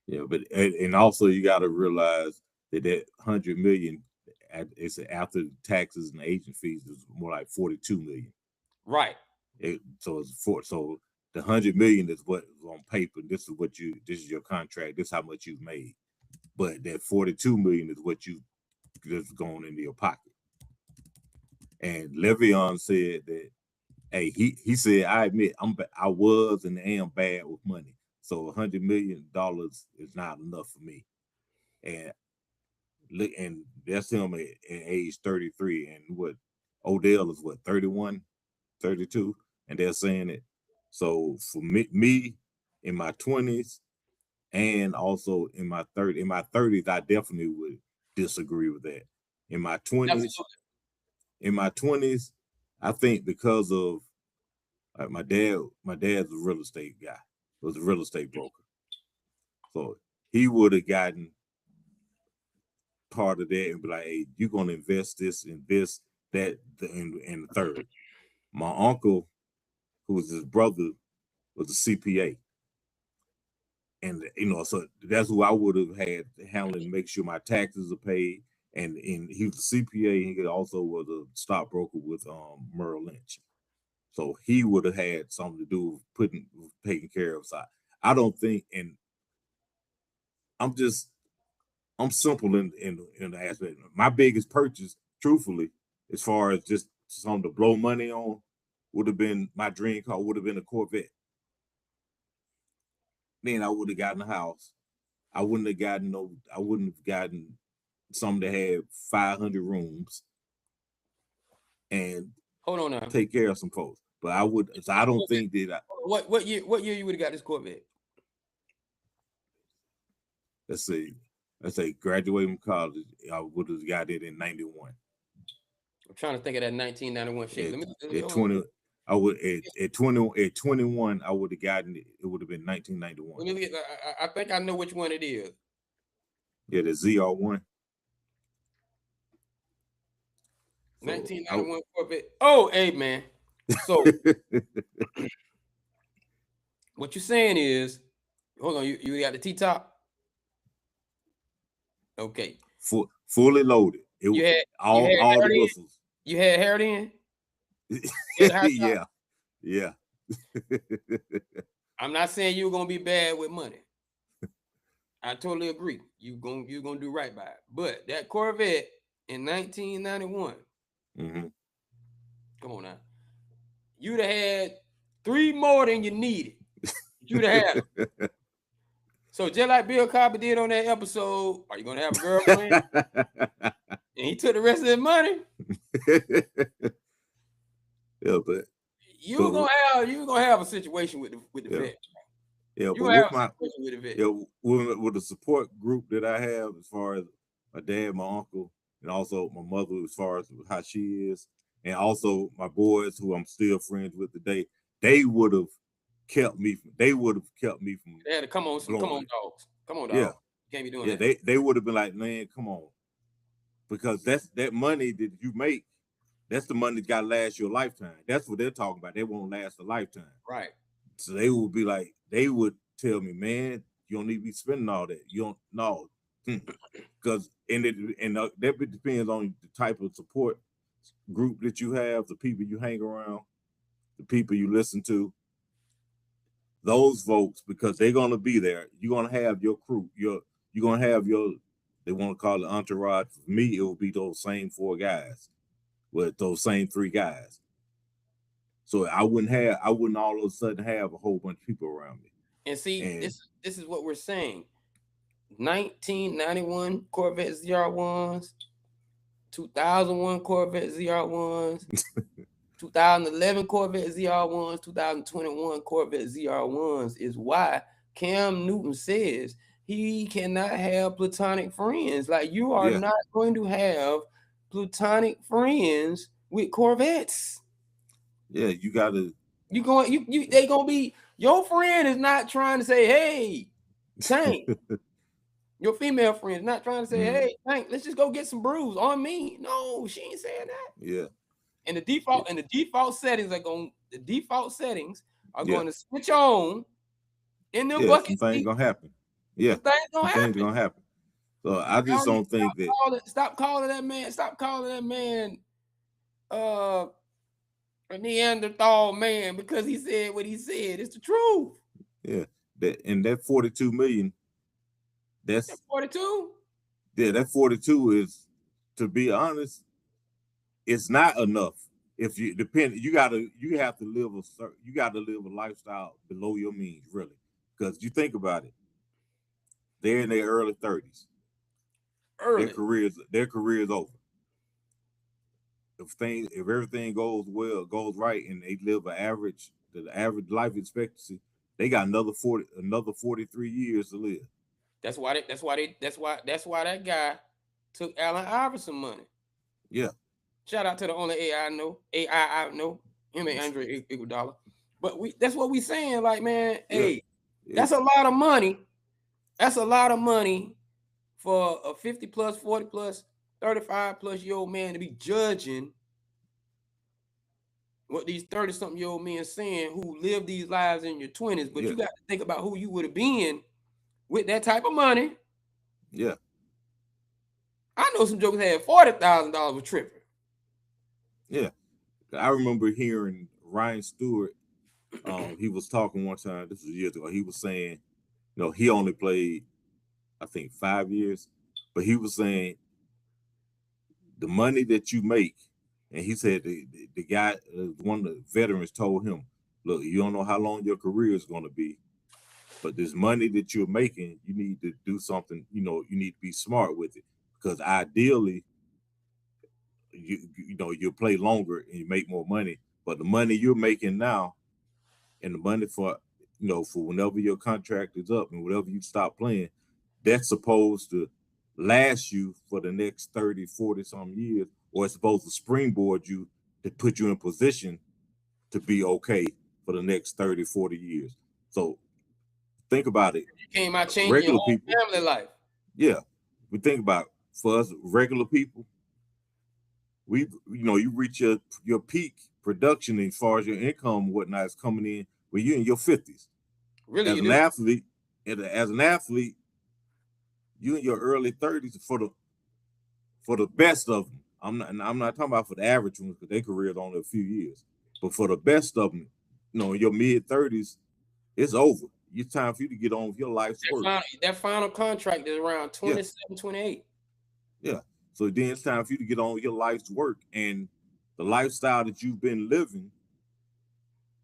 Yeah, but and also you got to realize that 100 million, it's after taxes and agent fees, is more like 42 million. Right. So it's so the 100 million is what is on paper. This is your contract. This is how much you've made. But that 42 million is what you just going into your pocket. And Le'Veon said that, hey, he said, I admit I was and am bad with money. So $100 million is not enough for me. And look, and that's him at age 33. And what Odell is what, 31, 32, and they're saying it. So for me in my 20s and also in my 30s, I definitely would disagree with that. In my 20s, I think because of my dad's a real estate guy, was a real estate broker. So he would have gotten part of that and be like, hey, you're gonna invest this in this, that, and the third. My uncle, who was his brother, was a CPA. And so that's who I would have had handling, make sure my taxes are paid. And he was a CPA, and he also was a stockbroker with Merrill Lynch. So he would have had something to do with taking care of. So I don't think, and I'm simple in the aspect. My biggest purchase, truthfully, as far as just something to blow money on, would have been my dream car, would have been a Corvette. Then I would have gotten a house. I wouldn't have gotten something that had 500 rooms and hold on now, take care of some folks. But I would, so I don't think that what year you would have got this Corvette? Let's say graduating from college, I would have got it in 91. I'm trying to think of that 1991 shit. At 20, I would at 21, I would have gotten it. It would have been 1991. I think I know which one it is. Yeah, the ZR1. 1991 Corvette. Oh, hey man. So what you're saying is, hold on, you got the T-top? Okay. Fully loaded. You had all the whistles. You had hair then? Yeah. I'm not saying you're gonna be bad with money. I totally agree. You're gonna do right by it. But that Corvette in 1991, come on now, you'd have had 3 more than you needed. You'd have had them. So just like Bill Cosby did on that episode, are you gonna have a girlfriend? And he took the rest of the money. Yeah, but you're gonna have a situation with the vet. Yeah, but with the support group that I have, as far as my dad, my uncle, and also my mother, as far as how she is, and also my boys who I'm still friends with today, they would have kept me from. They had to come on, dogs. Come on, dogs. Yeah. You can't be doing that. Yeah, they would have been like, man, come on, because that money that you make, that's the money that got to last your lifetime. That's what they're talking about. They won't last a lifetime. Right. So they would be like, they would tell me, man, you don't need to be spending all that. You don't know, because that depends on the type of support group that you have, the people you hang around, the people you listen to. Those folks, because they're gonna be there. You're gonna have your crew. You're gonna have your. They want to call it entourage. For me, it will be those same 4 guys, with those same 3 guys. So I wouldn't all of a sudden have a whole bunch of people around me. And see, this is what we're saying. 1991 Corvette ZR1s, 2001 Corvette ZR1s, 2011 Corvette ZR1s, 2021 Corvette ZR1s is why Cam Newton says he cannot have platonic friends. Like, you are not going to have platonic friends with Corvettes. Yeah, you gotta. They gonna be, your friend is not trying to say, hey, Tank. Your female friend is not trying to say, hey, Tank, let's just go get some brews on me. No, she ain't saying that. Yeah. And the default settings are going to switch on in the bucket. Some things gonna happen. Yeah, some things gonna happen. So I just don't think that. Stop calling that man. a Neanderthal man because he said what he said. It's the truth. Yeah, that 42 million. That's 42. Yeah, that 42 is, to be honest, it's not enough. If you you have to live a lifestyle below your means, really. Because you think about it, they're in their early 30s. Early. Their career is over. If everything goes right, and they live the average life expectancy, they got another 43 years to live. That's why that guy took Allen Iverson money. Yeah. Shout out to the only AI I know. Him and Andre Iguodala. But that's what we saying. Like, man, hey, that's a lot of money. That's a lot of money for a 50 plus, 40 plus, 35 plus year old man to be judging what these 30-something year old men saying who live these lives in your 20s. But you got to think about who you would have been with that type of money. Yeah. I know some jokers had $40,000 with tripping. Yeah. I remember hearing Ryan Stewart. He was talking one time, this was years ago. He was saying, he only played, I think, 5 years, but he was saying the money that you make, and he said the guy, one of the veterans told him, look, you don't know how long your career is going to be, but this money that you're making, you need to do something, you need to be smart with it, because ideally, you'll play longer and you make more money, but the money you're making now and the money for whenever your contract is up and whenever you stop playing, that's supposed to last you for the next 30, 40 some years, or it's supposed to springboard you to put you in position to be okay for the next 30, 40 years. So think about it. You came out changing your whole family life. Yeah. We think about, for us regular people, you reach your peak production as far as your income and whatnot is coming in when you're in your 50s. Really, as an athlete, you in your early 30s for the best of them. I'm not talking about for the average ones, because their career is only a few years. But for the best of them, in your mid 30s, it's over. It's time for you to get on with your life's work. That final contract is around 27, 28. Yeah. So then it's time for you to get on with your life's work, and the lifestyle that you've been living,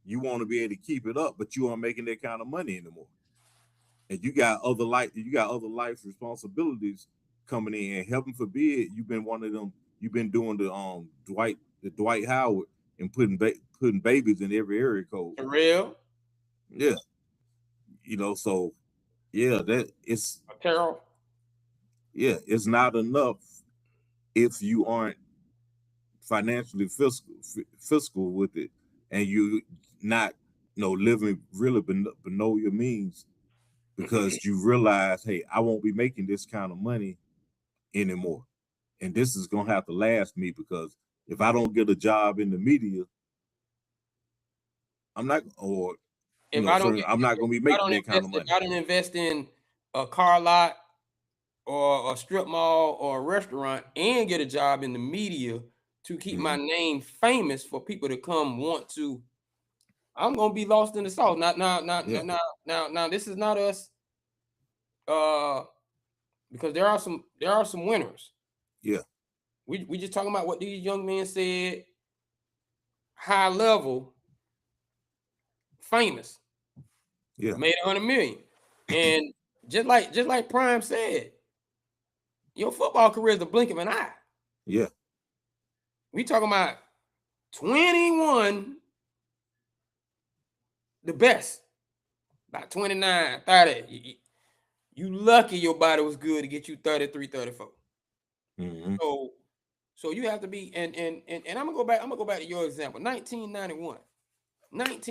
you want to be able to keep it up, but you aren't making that kind of money anymore. And you got other life responsibilities coming in, and heaven forbid you've been one of them. You've been doing the Dwight Howard and putting babies in every area code. For real? Yeah. So yeah, that it's Carol. Yeah, it's not enough if you aren't financially fiscal with it, and you not living really below your means, because you realize, hey, I won't be making this kind of money anymore, and this is gonna have to last me, because if I don't get a job in the media, I'm not gonna be making that kind of money. If I don't invest in a car lot or a strip mall or a restaurant and get a job in the media to keep my name famous for people to come want to, I'm gonna be lost in the sauce. Now this is not us. Because there are some winners. Yeah. We just talking about what these young men said. High level, famous. Yeah. Made 100 million. And just like Prime said, your football career is the blink of an eye. Yeah. We talking about 21, the best. About 29, 30. You lucky your body was good to get you 33, 34. Mm-hmm. So you have to be, and I'm gonna go back to your example. 1991. Because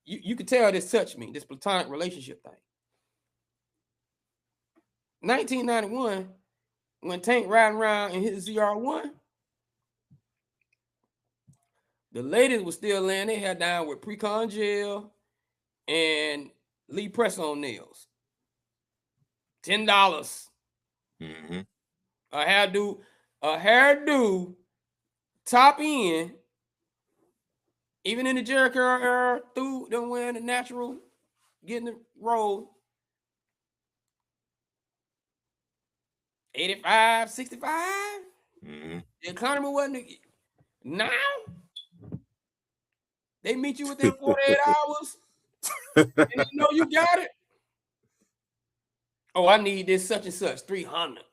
you could tell this touched me, this platonic relationship thing. 1991, when Tank riding around in his ZR1, the ladies were still laying their hair down with pre-con gel and Lee press-on nails. $10. Mm-hmm. A hairdo top end, even in the Jericho era, through them wearing the natural, getting the roll, 85, 65. Mm-hmm. The economy wasn't. Now, they meet you within 48 hours, and they know you got it. Oh, I need this such and such, 300.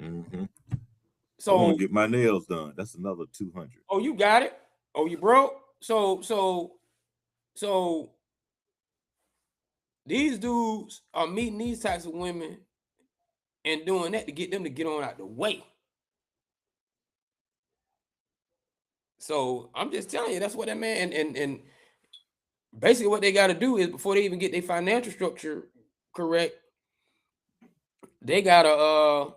Mm-hmm. So I want to get my nails done. That's another 200. Oh, you got it. Oh, you broke. So these dudes are meeting these types of women and doing that to get them to get on out the way. So I'm just telling you, that's what that man and basically what they got to do is before they even get their financial structure correct, they gotta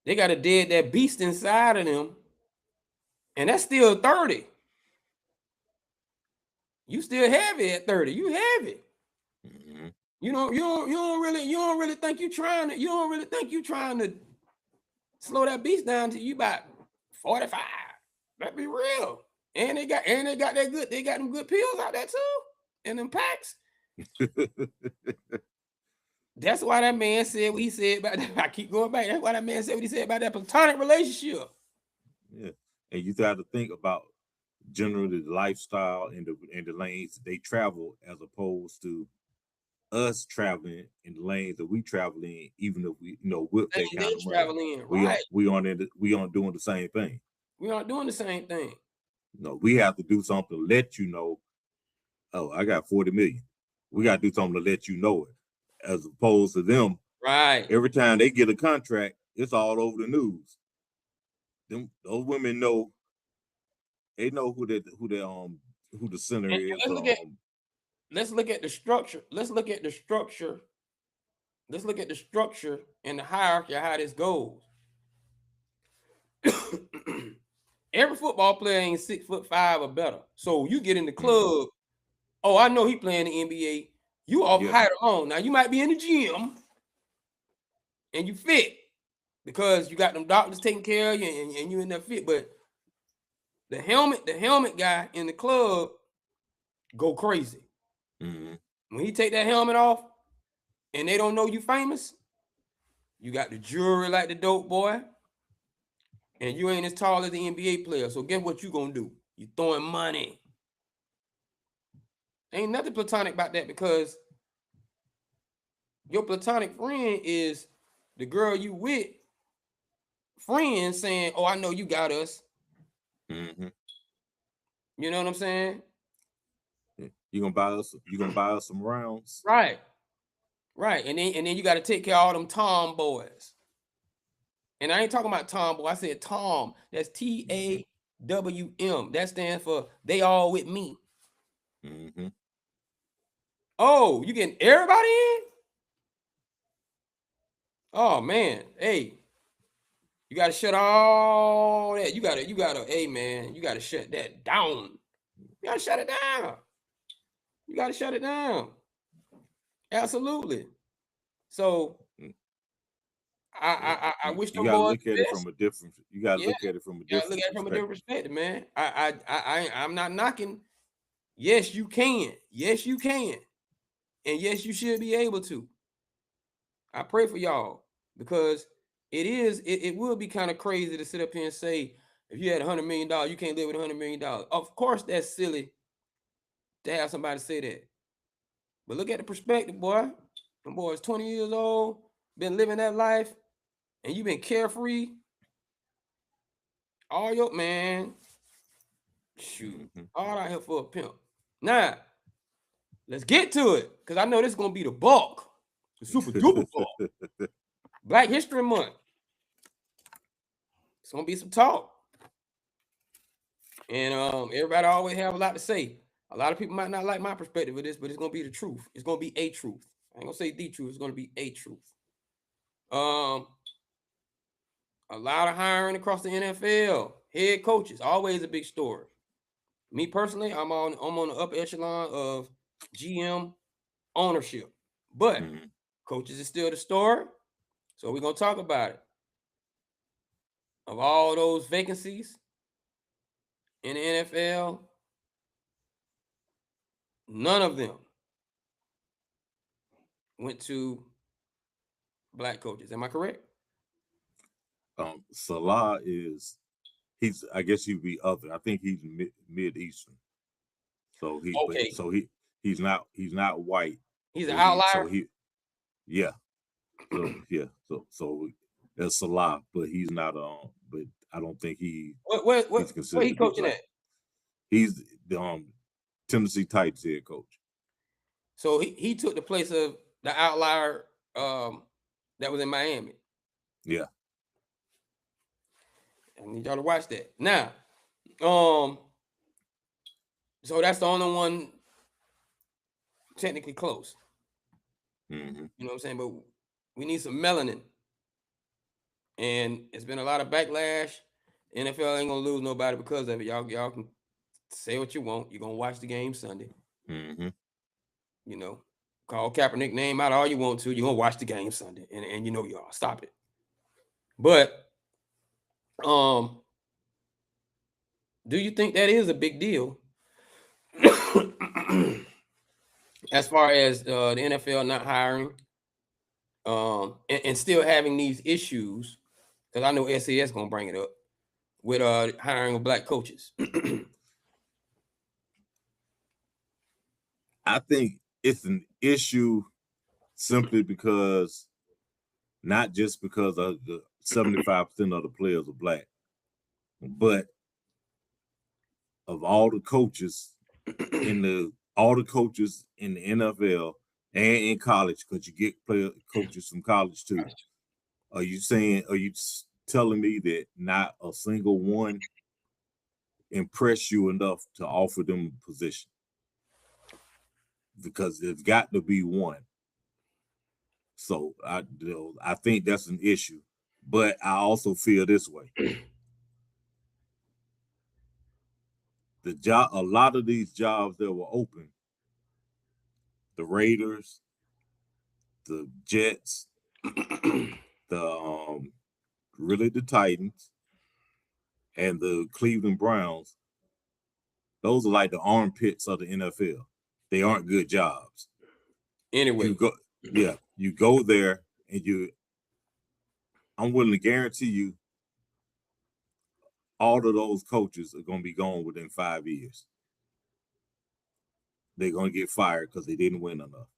dead that beast inside of them, and that's still 30. You still heavy at 30. You heavy. Mm-hmm. You don't really think you trying to slow that beast down to you about 45. Let's be real. And they got that good. They got them good pills out there too, in them packs. That's why that man said what he said about that. I keep going back. That's why that man said what he said about that platonic relationship. Yeah, and you got to think about generally the lifestyle and the lanes they travel as opposed to us traveling in the lanes that we travel in, even if we with that kind of money. Traveling, right? We aren't doing the same thing. We aren't doing the same thing. No, we have to do something to let you know. Oh, I got 40 million. We got to do something to let you know it, as opposed to them. Right. Every time they get a contract, it's all over the news. Those women know. They know who the center is. Let's look at the structure. Let's look at the structure and the hierarchy of how this goes. Every football player ain't 6'5" or better. So you get in the club. Oh, I know he playing the NBA. You off height alone. Now you might be in the gym and you fit because you got them doctors taking care of you and you in there fit. But the helmet guy in the club go crazy. Mm-hmm. When he take that helmet off and they don't know you famous, you got the jewelry like the dope boy, and you ain't as tall as the NBA player. So guess what you gonna do? You throwing money. Ain't nothing platonic about that because your platonic friend is the girl you with, friend saying, "Oh, I know you got us." Mm-hmm. You know what I'm saying? You gonna buy us some rounds, right? And then you got to take care of all them tomboys. And I ain't talking about tomboy. I said Tom. That's TAWM. That stands for they all with me. Mm-hmm. Oh, you getting everybody in? Oh man, hey, you gotta shut all that. You gotta, hey man, you gotta shut that down. You gotta shut it down. You gotta shut it down. Absolutely. So I wish you them gotta boys look at it from a different. You gotta look at it from a different. Look at it from a different perspective, man. I'm not knocking. Yes, you can. Yes, you can. And yes, you should be able to. I pray for y'all because it will be kind of crazy to sit up here and say, if you had $100 million, you can't live with $100 million. Of course, that's silly to have somebody say that. But look at the perspective, boy. Them boys 20 years old, been living that life, and you've been carefree. All your man, shoot, all out here for a pimp. Now, let's get to it, because I know this is gonna be the bulk, the super duper bulk. Black History Month. It's gonna be some talk, and everybody always have a lot to say. A lot of people might not like my perspective of this, but it's gonna be the truth. It's gonna be a truth. I ain't gonna say the truth. It's gonna be a truth. A lot of hiring across the NFL. Head coaches, always a big story. Me personally, I'm on the upper echelon of GM ownership, but coaches is still the story. So we're gonna talk about it. of all those vacancies in the NFL, none of them went to black coaches. Am I correct? Salah he's I guess he'd be other. I think he's mid Eastern. So Okay. he's not white. He's an outlier. Yeah. So that's Salah, but he's not but I don't think he's considered where he coaching at? He's the Tennessee Titans head coach. So he took the place of the outlier that was in Miami. Yeah. I need y'all to watch that. Now, so that's the only one technically close. Mm-hmm. You know what I'm saying? But we need some melanin. And it's been a lot of backlash. NFL ain't gonna lose nobody because of it. Y'all can say what you want. You're gonna watch the game Sunday. Mm-hmm. You know, call Kaepernick name out all you want to. You're gonna watch the game Sunday. And you know y'all. Stop it. But do you think that is a big deal? As far as the NFL not hiring and still having these issues, because I know SAS gonna bring it up with hiring of black coaches. I think it's an issue simply because not just because of the 75% of the players are black, but of all the coaches in the NFL and in college, because you get coaches from college too. Are you telling me that not a single one impressed you enough to offer them a position? Because there's got to be one. So I think that's an issue. But I also feel this way. A lot of these jobs that were open, the Raiders, the Jets, the Titans, and the Cleveland Browns, those are like the armpits of the NFL. They aren't good jobs. Anyway, you go there and I'm willing to guarantee you all of those coaches are going to be gone within 5 years. They're going to get fired because they didn't win enough.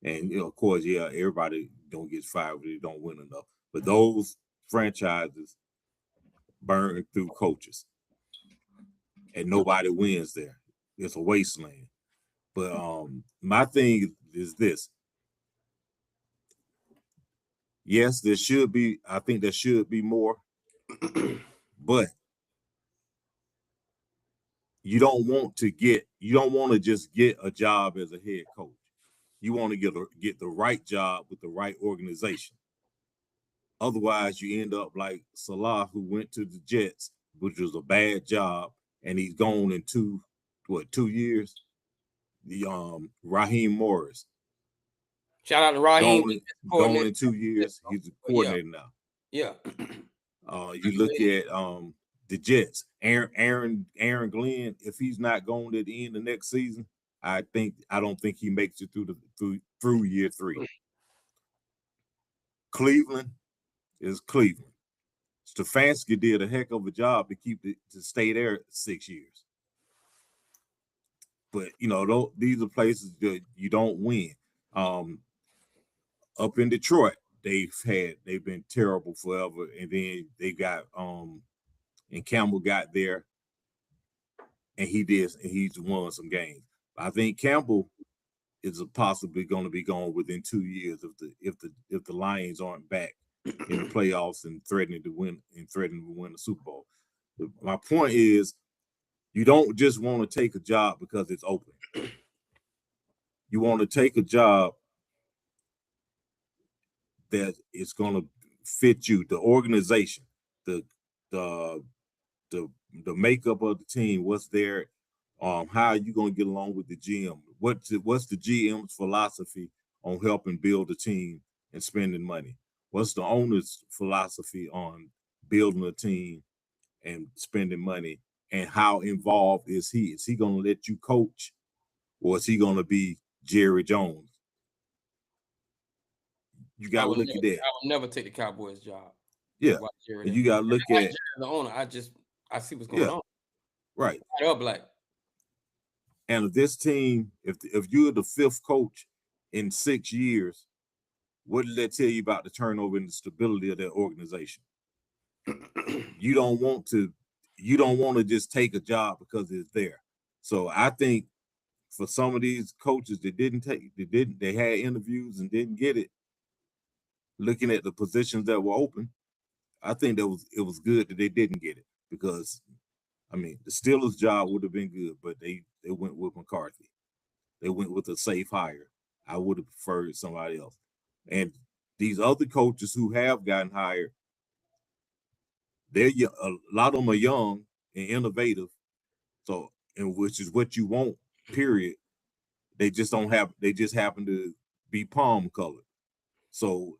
And, of course, everybody don't get fired if they don't win enough. But those franchises burn through coaches. And nobody wins there. It's a wasteland. But my thing is this. Yes, I think there should be more. But you don't want to just get a job as a head coach. You want to get the right job with the right organization. Otherwise, you end up like Salah, who went to the Jets, which was a bad job, and he's gone in 2 years. The Raheem Morris. Shout out to Raheem. Gone in 2 years. He's a coordinator now. Yeah. You look at the Jets, Aaron Glenn. If he's not going at the end of next season, I don't think he makes it through year 3. Cleveland is Cleveland. Stefanski did a heck of a job to stay there 6 years. But these are places that you don't win. Up in Detroit, they've been terrible forever, and then they got and Campbell got there, and he's won some games. I think Campbell is possibly going to be gone within 2 years if the Lions aren't back in the playoffs and threatening to win the Super Bowl. My point is, you don't just want to take a job because it's open. You want to take a job that is going to fit you, the organization, the makeup of the team, what's there, how are you going to get along with the GM? What's the GM's philosophy on helping build a team and spending money? What's the owner's philosophy on building a team and spending money, and how involved is he? Is he going to let you coach, or is he going to be Jerry Jones? You got to look at that. I would never take the Cowboys job. Yeah, and you got to look at the owner. I see what's going on. Right. Black. And if this team, if you're the 5th coach in 6 years, what did that tell you about the turnover and the stability of that organization? You don't want to just take a job because it's there. So I think for some of these coaches that they had interviews and didn't get it, looking at the positions that were open, I think it was good that they didn't get it, because I mean, the Steelers' job would have been good, but they went with McCarthy. They went with a safe hire. I would have preferred somebody else. And these other coaches who have gotten hired, a lot of them are young and innovative. So, and which is what you want, period. They just happen to be palm colored. So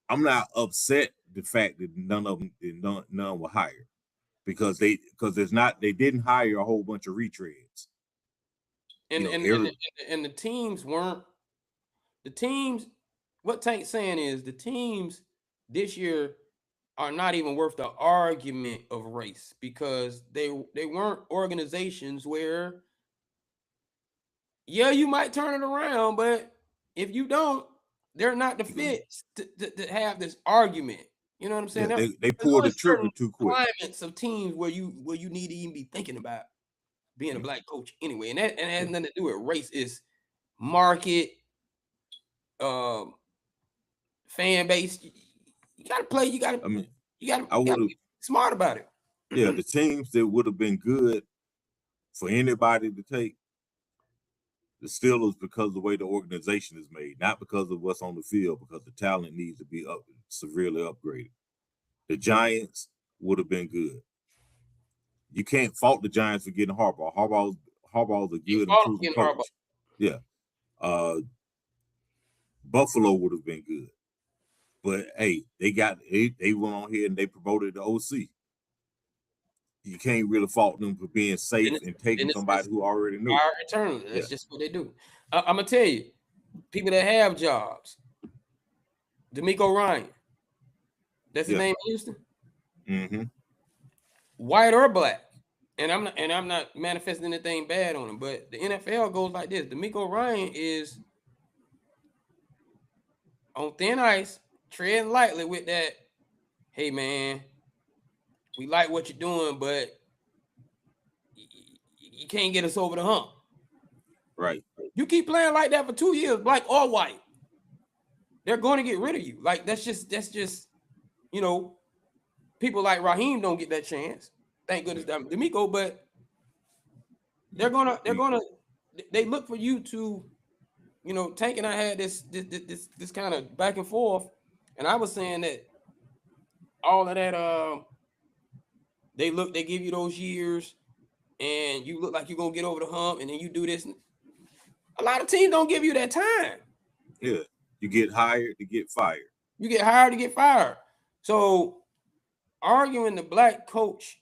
I'm not upset the fact that none were hired, because they didn't hire a whole bunch of retreads. And the teams weren't the teams. What Tank's saying is the teams this year are not even worth the argument of race, because they weren't organizations where, yeah, you might turn it around, but if you don't, they're not the fits to have this argument. You know what I'm saying? Yeah, they pulled the trigger too quick. Climates of teams where you need to even be thinking about being a black coach anyway, and that has nothing to do with race. It's market, fan base. You gotta play. You gotta be smart about it. Yeah, the teams that would have been good for anybody to take, the Steelers, because of the way the organization is made, not because of what's on the field, because the talent needs to be severely upgraded. The Giants would have been good. You can't fault the Giants for getting Harbaugh. Harbaugh's a good and proven coach. Harbaugh. Yeah. Buffalo would have been good. But hey, they went on here and they promoted the OC. You can't really fault them for being safe and taking somebody who already knew. Eternally. That's just what they do. I'm gonna tell you, people that have jobs, DeMeco Ryan. That's his name in Houston. Mm-hmm. White or black. And I'm not manifesting anything bad on him, but the NFL goes like this. DeMeco Ryan is on thin ice, treading lightly with that. Hey man, we like what you're doing, but you can't get us over the hump. Right. You keep playing like that for 2 years, black or white, they're going to get rid of you. Like that's just people like Raheem don't get that chance. Thank goodness DeMeco, but they look for you to, Tank and I had this kind of back and forth, and I was saying that all of that, they give you those years, and you look like you're gonna get over the hump, and then you do this. A lot of teams don't give you that time. Yeah, you get hired to get fired. You get hired to get fired. So arguing the black coach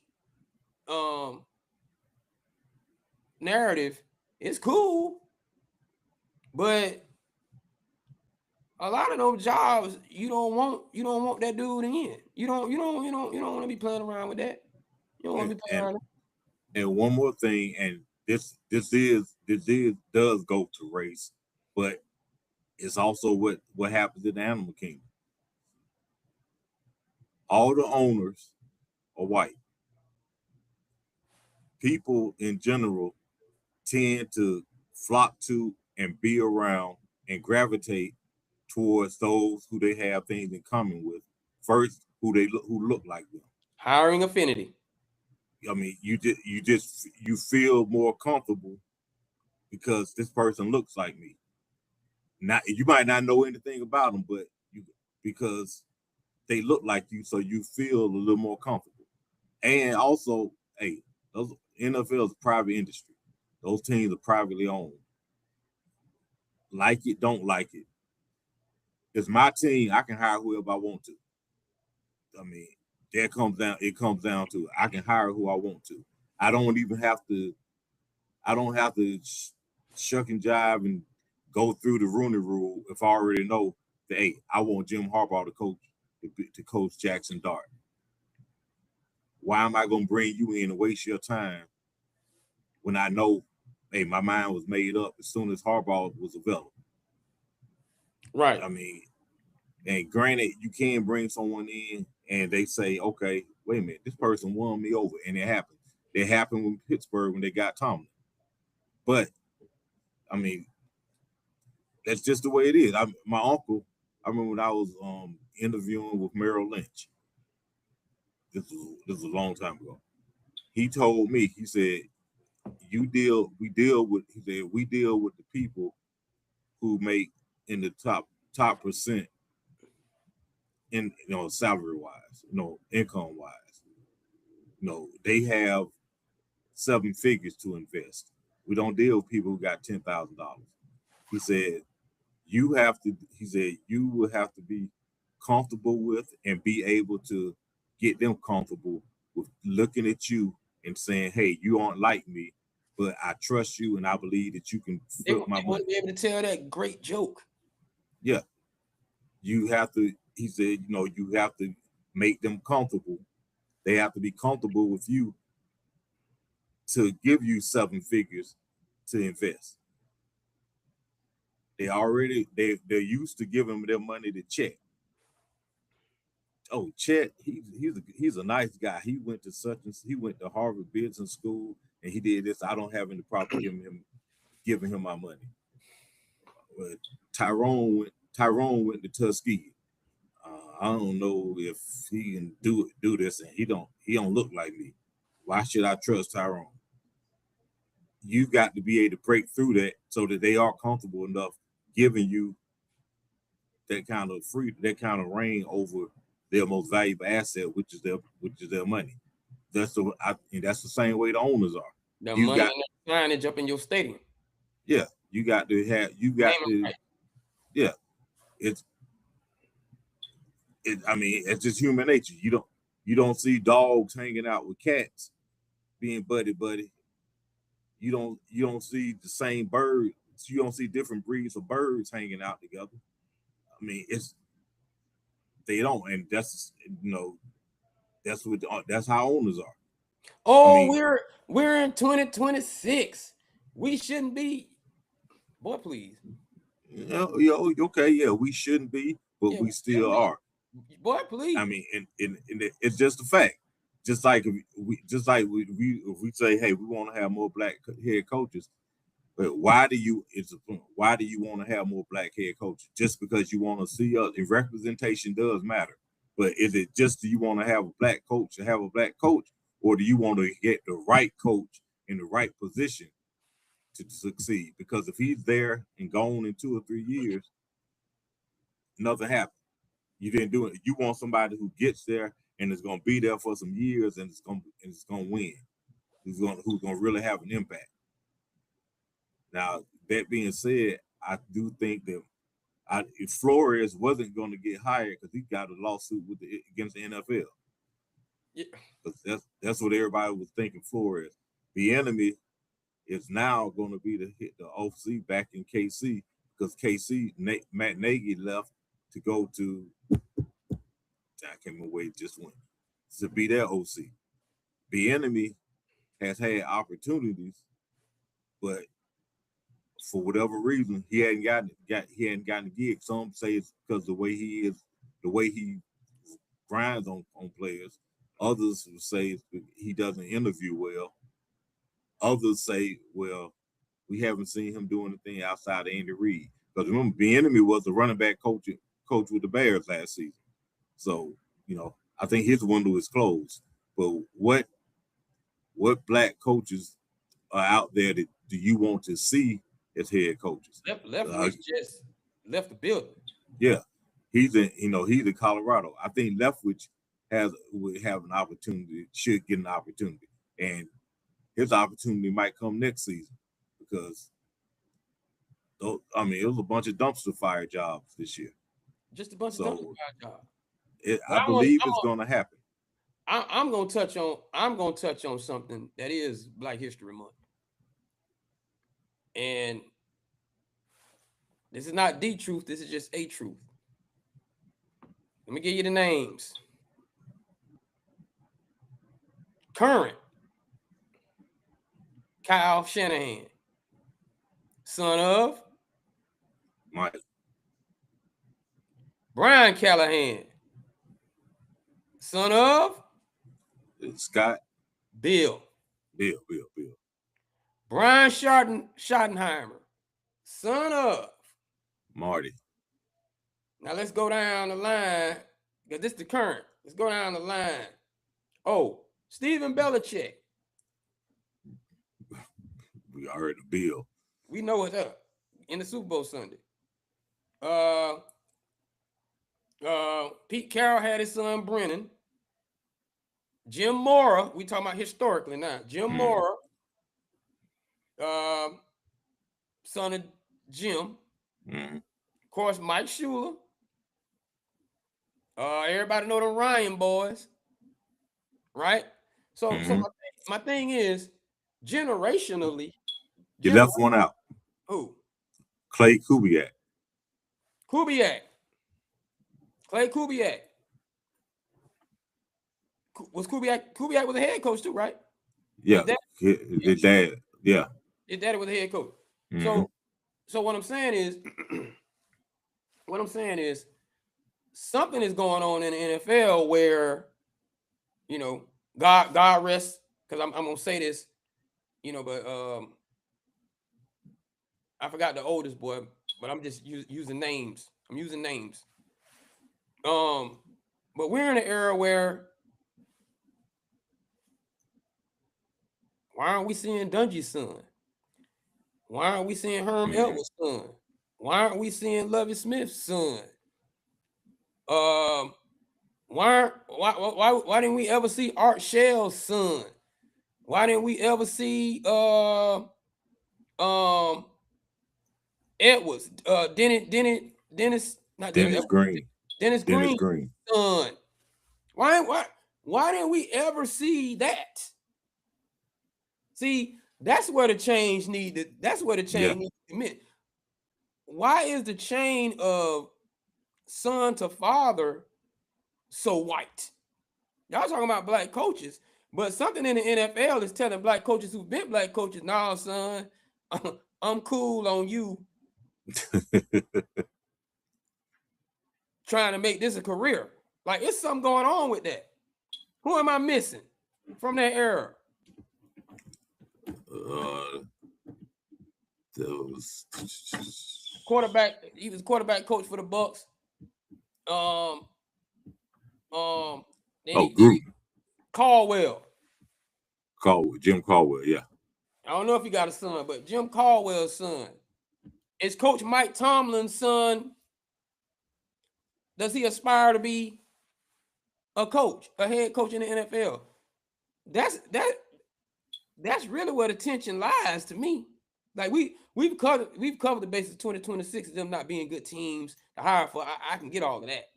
narrative is cool, but a lot of those jobs you don't want that dude in. You don't want to be playing around with that. You don't want to be playing around. And one more thing, and this does go to race, but it's also what happens in the animal kingdom. All the owners are white. People in general tend to flock to and be around and gravitate towards those who they have things in common with. First, who look like them. Hiring affinity. I mean, you feel more comfortable because this person looks like me. Not, you might not know anything about them, but because they look like you, so you feel a little more comfortable. And also, hey, those NFL is a private industry. Those teams are privately owned. Like it, don't like it. It's my team. I can hire whoever I want to. I mean, it comes down to I can hire who I want to. I don't even have to. I don't have to shuck and jive and go through the Rooney Rule if I already know that hey, I want Jim Harbaugh to coach Jackson Dart. Why am I going to bring you in and waste your time when I know, hey, my mind was made up as soon as Harbaugh was available? Right. I mean, and granted, you can bring someone in and they say, okay, wait a minute, this person won me over, and it happened. It happened with Pittsburgh when they got Tomlin. But I mean, that's just the way it is. My uncle, I remember when I was interviewing with Merrill Lynch. This was a long time ago. He told me, he said, we deal with the people who make in the top percent in salary wise, income wise. They have 7 figures to invest. We don't deal with people who got $10,000. He said you will have to be comfortable with and be able to get them comfortable with looking at you and saying, hey, you aren't like me, but I trust you and I believe that you can flip my money. They wouldn't be able to tell that great joke. Yeah. You have to, he said, you have to make them comfortable. They have to be comfortable with you to give you 7 figures to invest. They're used to giving their money to Chet. Oh, Chet, he's a nice guy. He went to Harvard Business School and he did this. I don't have any problem giving him my money. But Tyrone went to Tuskegee. I don't know if he can do this, and he don't look like me. Why should I trust Tyrone? You got to be able to break through that so that they are comfortable enough giving you that kind of reign over their most valuable asset, which is their money. That's the same way the owners are. The money and the signage up in your stadium. Yeah, yeah. I mean, it's just human nature. You don't see dogs hanging out with cats, being buddy. You don't see the same birds. You don't see different breeds of birds hanging out together. I mean, they don't, and that's that's how owners are. Oh, I mean, we're in 2026. We shouldn't be. Boy, please. Okay, yeah, we shouldn't be, but we still are. Boy, please. I mean, and it's just a fact. Just like if we say, hey, we want to have more black head coaches, but why do you want to have more black head coaches? Just because you want to see us? And representation does matter, but is it just do you want to have a black coach to have a black coach, or do you want to get the right coach in the right position to succeed? Because if he's there and gone in 2 or 3 years, nothing happened. You didn't do it. You want somebody who gets there and is going to be there for some years and it's going to win. Who's going to really have an impact. Now, that being said, I do think that if Flores wasn't going to get hired because he got a lawsuit against the NFL. Yeah. That's what everybody was thinking. Flores, the enemy, is now going to be to hit the OC back in KC because KC Matt Nagy left to go to. I can't remember where he just went to be their OC. The enemy has had opportunities, but for whatever reason, he hadn't gotten a gig. Some say it's because the way he grinds on players. Others will say he doesn't interview well. Others say, well, we haven't seen him do anything outside of Andy Reid. Because remember, the enemy was the running back coach with the Bears last season. So, I think his window is closed. But what black coaches are out there that do you want to see as head coaches? Leftwich just left the building. Yeah, he's in Colorado. I think Leftwich would have an opportunity, should get an opportunity, and his opportunity might come next season because it was a bunch of dumpster fire jobs this year. Just a bunch of dumpster fire jobs. I believe it's going to happen. I'm gonna touch on something that is Black History Month, and this is not the truth. This is just a truth. Let me give you the names. Current Kyle Shanahan, son of Mike. Brian Callahan, son of Scott. Bill. Bill. Brian Schottenheimer, son of Marty. Now let's go down the line, because this is the current. Let's go down the line. Oh, Stephen Belichick. We already Bill. We know what's up in the Super Bowl Sunday. Pete Carroll had his son Brennan. Jim Mora, we talking about historically now. Jim Mora, son of Jim. Of course, Mike Shula. Everybody know the Ryan boys, right? So my thing is, generationally, you left one out. Who? Clay Kubiak. Clay Kubiak. Was Kubiak was a head coach too, right? Yeah, his dad. Yeah, his daddy was a head coach. So what I'm saying is, something is going on in the NFL where, you know, God rest, because I'm gonna say this, you know, but I forgot the oldest boy, but I'm just using names. I'm using names. But we're in an era where, why aren't we seeing Dungy's son? Why aren't we seeing Herm Edwards' son? Why aren't we seeing Lovie Smith's son? Why didn't we ever see Art Shell's son? Why didn't we ever see Edwards, Dennis Green's son? Why didn't we ever see that? See, that's where the change needed. That's where the change needs to commit. Why is the chain of son to father so white? Y'all talking about black coaches, but something in the NFL is telling black coaches who've been black coaches, "Nah, son, I'm cool on you trying to make this a career." Like, it's something going on with that. Who am I missing from that era? Those quarterback. He was quarterback coach for the Bucks. Caldwell. Jim Caldwell, yeah. I don't know if he got a son, but Jim Caldwell's son. Is Coach Mike Tomlin's son, does he aspire to be a coach, a head coach in the NFL? That's really where the tension lies to me. Like, we've covered the basis of 2026 of them not being good teams to hire for. I can get all of that.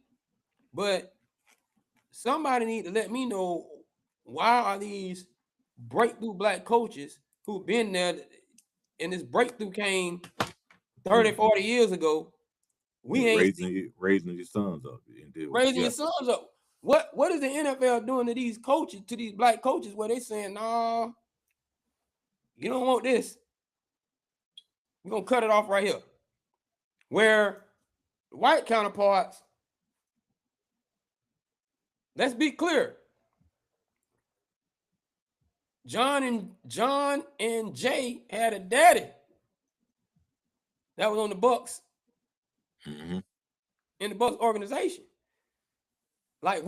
But somebody need to let me know, why are these breakthrough black coaches who've been there, and this breakthrough came 30, 40 years ago, we ain't raising your sons up. Raising your sons up. What is the NFL doing to these coaches, to these black coaches, where they saying, "Nah, you don't want this. We're gonna cut it off right here." Where the white counterparts, let's be clear, John and Jay had a daddy that was on the Bucks, in the Bucks organization. Like,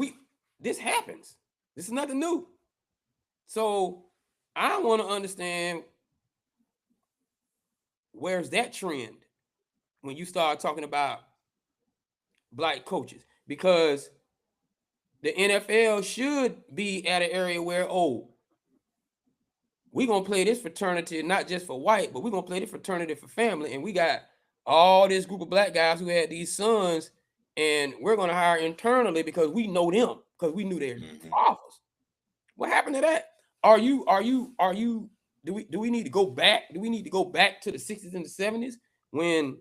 this happens. This is nothing new. So I want to understand, where's that trend when you start talking about black coaches? Because the NFL should be at an area where, we're going to play this fraternity, not just for white, but we're going to play this fraternity for family. And we got all this group of black guys who had these sons and we're going to hire internally because we know them, because we knew their fathers. What happened to that? Do we need to go back? Do we need to go back to the 60s and the 70s when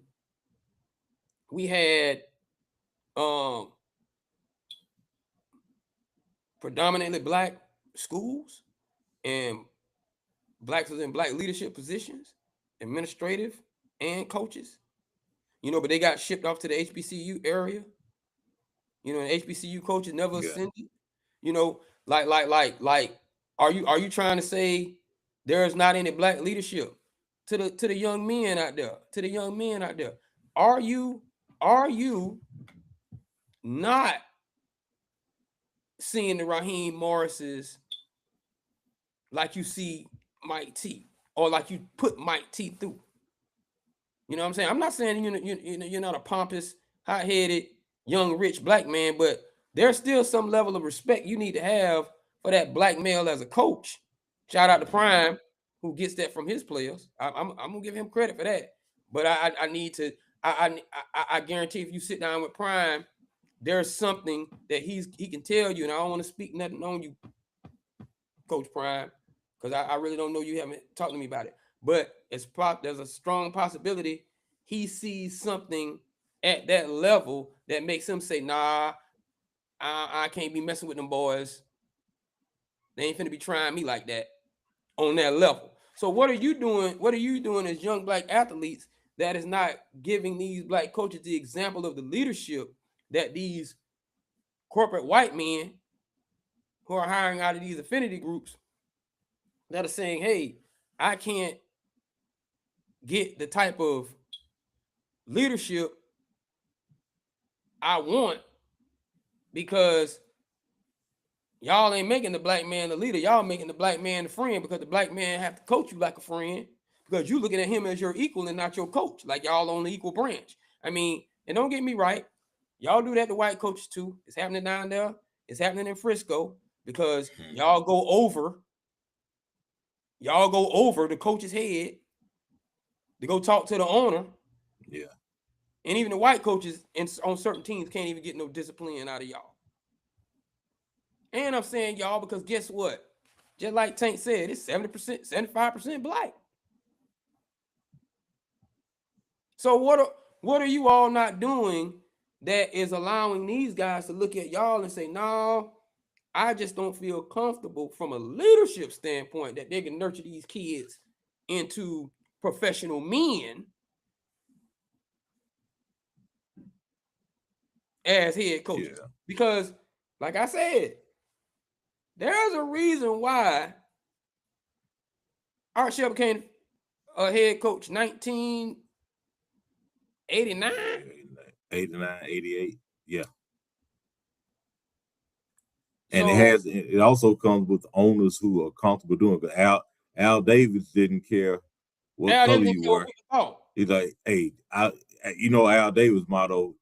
we had predominantly black schools and blacks was in black leadership positions, administrative and coaches, but they got shipped off to the HBCU area, and HBCU coaches never ascended, like, are you trying to say there's not any black leadership to the young men out there, Are you not seeing the Raheem Morris's like you see Mike T, or like you put Mike T through? You know what I'm saying? I'm not saying you're not a pompous, hot-headed, young, rich black man, but there's still some level of respect you need to have for that black male as a coach. Shout out to Prime, who gets that from his players. I'm gonna give him credit for that. But I need to. I guarantee if you sit down with Prime, there's something that he can tell you, and I don't want to speak nothing on you, Coach Prime, because I really don't know, you haven't talked to me about it. But there's a strong possibility he sees something at that level that makes him say, nah, I can't be messing with them boys. They ain't finna be trying me like that on that level. So what are you doing? What are you doing as young black athletes that is not giving these black coaches the example of the leadership that these corporate white men who are hiring out of these affinity groups that are saying, hey, I can't get the type of leadership I want because y'all ain't making the black man the leader. Y'all making the black man the friend, because the black man have to coach you like a friend because you looking at him as your equal and not your coach. Like y'all on the equal branch. I mean, and don't get me right, y'all do that to white coaches too. It's happening down there. It's happening in Frisco because y'all go over the coach's head to go talk to the owner. Yeah. And even the white coaches on certain teams can't even get no discipline out of y'all. And I'm saying y'all because guess what? Just like Tank said, it's 70%, 75% black. So what are you all not doing that is allowing these guys to look at y'all and say, no, I just don't feel comfortable from a leadership standpoint that they can nurture these kids into professional men as head coaches? Yeah. Because, like I said, there's a reason why Art Shell became a head coach 1989. 89, 88. Yeah. And so, it also comes with owners who are comfortable doing it. But Al Davis didn't care what color you were. He's like, hey, Al Davis' motto,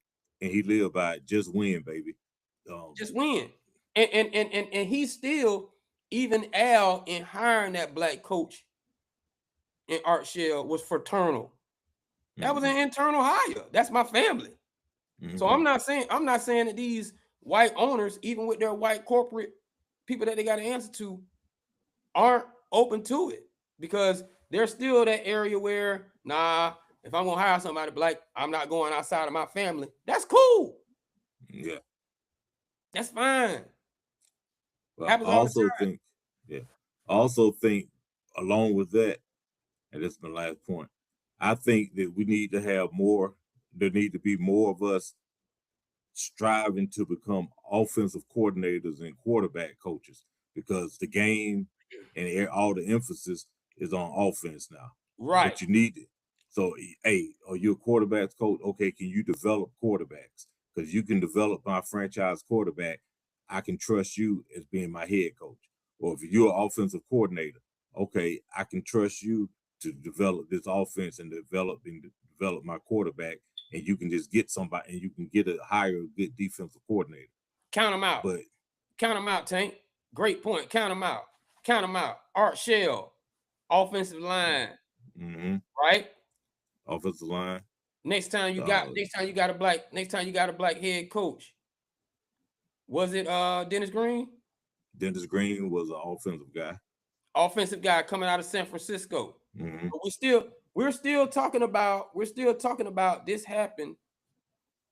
and he lived by it, just win, baby. Just win. And he's still, even Al, in hiring that black coach in Art Shell, was fraternal. That was an internal hire. That's my family. So I'm not saying that these white owners, even with their white corporate people that they got to answer to, aren't open to it, because there's still that area where, nah, if I'm gonna hire somebody black, I'm not going outside of my family. That's cool. Yeah, that's fine. But I also think along with that, and this is my last point, I think that we need to have more. There need to be more of us striving to become offensive coordinators and quarterback coaches, because the game and all the emphasis is on offense now. Right. But you need it. So, hey, are you a quarterback coach? Okay, can you develop quarterbacks? Because you can develop my franchise quarterback. I can trust you as being my head coach. Or if you're an offensive coordinator, okay, I can trust you to develop this offense and develop my quarterback. And you can just get somebody, and you can get a good defensive coordinator. Count them out. But count them out, Tank. Great point. Count them out. Count them out. Art Shell, offensive line, right? Offensive line. Next time you got a black head coach. Was it Dennis Green? Dennis Green was an offensive guy. Offensive guy coming out of San Francisco. Mm-hmm. But we're still talking about this happened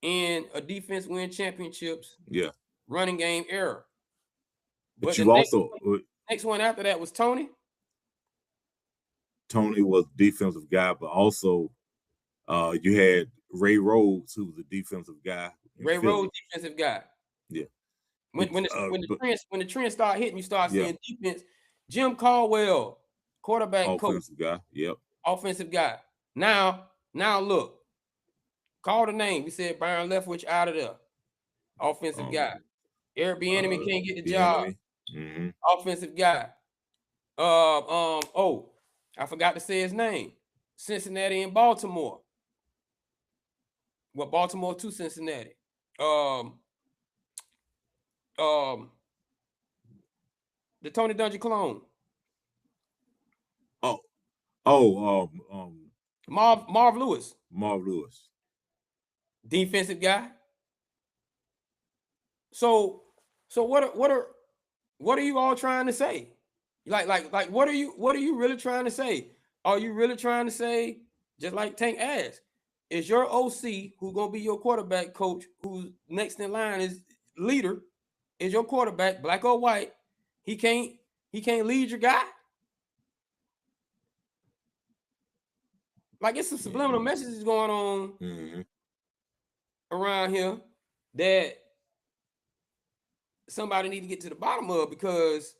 in a defense win championships. Yeah. Running game era. But you also next one after that was Tony. Tony was defensive guy, but also you had Ray Rhodes, who was a defensive guy. Rhodes, defensive guy. Yeah. When the trend start hitting, you start seeing defense. Jim Caldwell, quarterback offensive coach. Guy. Yep. Offensive guy. Now look. Call the name. We said Byron Leftwich out of there. Offensive guy. Eric Bieniemy can't get the job. Mm-hmm. Offensive guy. I forgot to say his name. Cincinnati and Baltimore. Well, Baltimore to Cincinnati. The Tony Dungy clone. Marv Lewis. Marv Lewis. Defensive guy. So what are you all trying to say? Like what are you really trying to say? Are you really trying to say, just like Tank asked, is your OC who's gonna be your quarterback coach, who's next in line is leader, is your quarterback, black or white, he can't lead your guy? Like, it's some subliminal messages going on around here that somebody need to get to the bottom of, because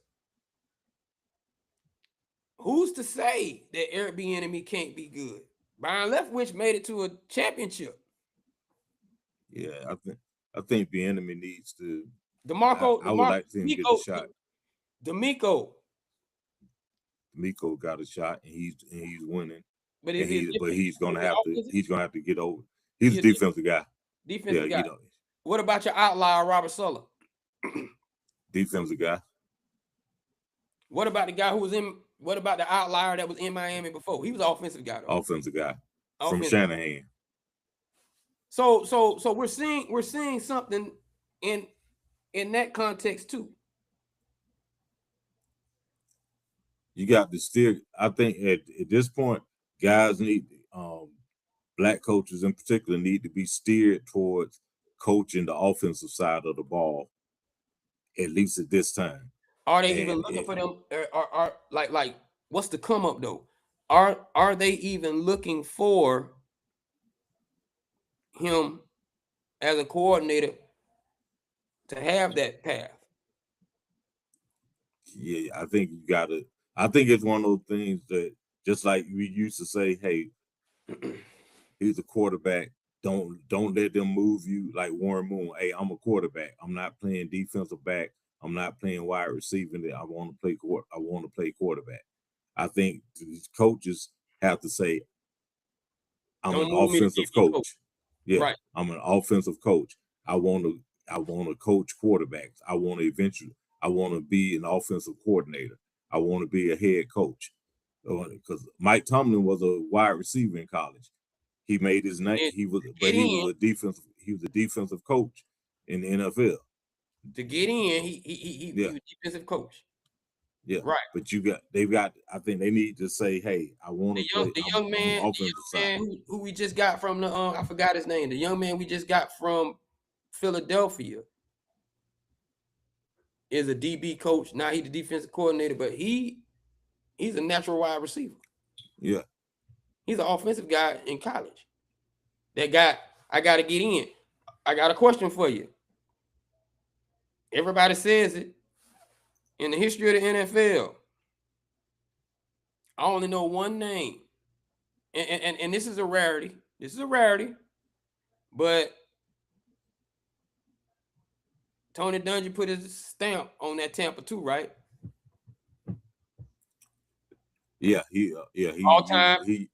who's to say that Eric Bieniemy can't be good? Byron Leftwich made it to a championship. Yeah, I think Bieniemy needs to. I would like to see him get a shot. D'Amico got a shot, and he's winning. But he's gonna have to get over. He's a defensive guy. Defensive guy. What about your outlier, Robert Saleh? Defensive guy. What about the guy who was in? What about the outlier that was in Miami before? He was an offensive guy, though. Offensive guy from Shanahan. So we're seeing something in that context too. You got to steer. I think at this point, guys need black coaches in particular need to be steered towards coaching the offensive side of the ball, at least at this time. Are they even looking for them? Are like what's the come up though? Are they even looking for him as a coordinator to have that path? Yeah, I think you gotta. I think it's one of those things that, just like we used to say, hey, he's a quarterback. Don't let them move you like Warren Moon. Hey, I'm a quarterback. I'm not playing defensive back. I'm not playing wide receiver. I want to play quarterback. I think these coaches have to say, I'm an offensive coach. Yeah, right. I'm an offensive coach. I want to coach quarterbacks. I want to be an offensive coordinator. I want to be a head coach. Because Mike Tomlin was a wide receiver in college. He made his name. He was a defensive coach in the NFL. To get in, he was a defensive coach. Yeah, right. But I think they need to say, hey, I want to play the young man who we just got from the I forgot his name. The young man we just got from Philadelphia is a DB coach. Now he's the defensive coordinator, but he's a natural wide receiver. Yeah. He's an offensive guy in college. I got to get in. I got a question for you. Everybody says it. In the history of the NFL, I only know one name. And this is a rarity. But Tony Dungy put his stamp on that Tampa 2, right? Yeah, all-time great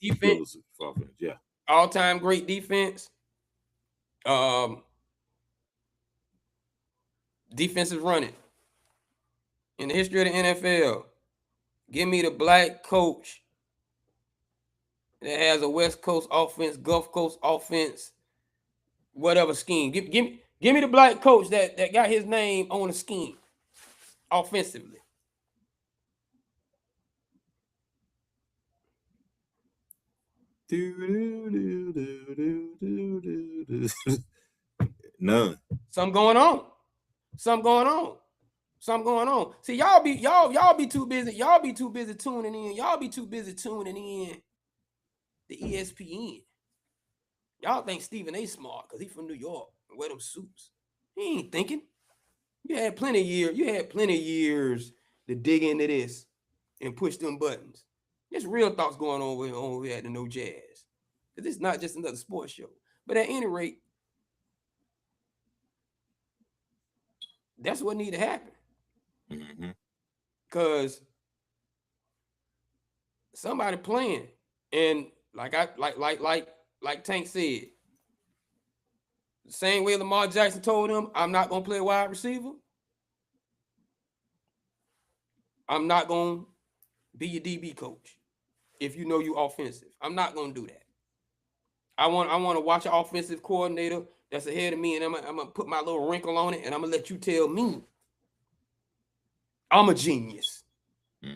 defense. Yeah. All-time great defense. Defensive running. In the history of the NFL, give me the black coach that has a West Coast offense, Gulf Coast offense, whatever scheme. Give me the black coach that got his name on a scheme offensively. None. Something going on. See, y'all be too busy. Y'all be too busy tuning in. Y'all be too busy tuning in the ESPN. Y'all think Stephen A. smart because he from New York and wear them suits. He ain't thinking. You had plenty of years to dig into this and push them buttons. There's real thoughts going on over here at the No Jazz. Because it's not just another sports show. But at any rate, that's what need to happen. Because somebody playing, and like Tank said, the same way Lamar Jackson told him, I'm not gonna play wide receiver. I'm not gonna be your DB coach if you know you offensive. I'm not gonna do that. I want to watch an offensive coordinator that's ahead of me, and I'm gonna put my little wrinkle on it, and I'm gonna let you tell me I'm a genius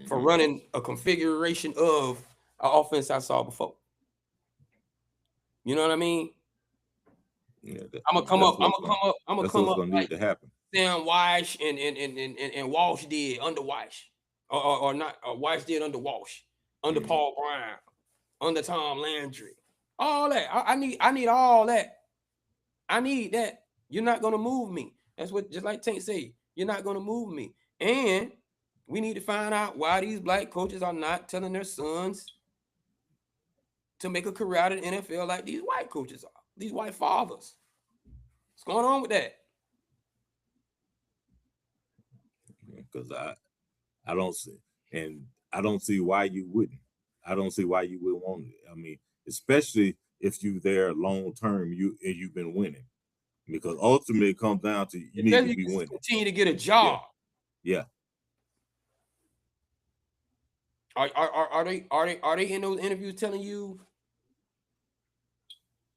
for running a configuration of an offense I saw before. You know what I mean? Yeah, I'm gonna come up need to happen. Sam Walsh and Walsh did under Walsh, or not. Walsh did under Walsh, under Paul Brown, under Tom Landry. All that. I need all that. I need that. You're not gonna move me. That's what, just like Tank said, you're not gonna move me. And we need to find out why these black coaches are not telling their sons to make a career out of the NFL like these white coaches are, these white fathers. What's going on with that? Because I don't see why you wouldn't. I don't see why you would want it. I mean, especially if you there long term, you've been winning, because ultimately it comes down to you need to be winning. Continue to get a job. Yeah. Are they in those interviews telling you,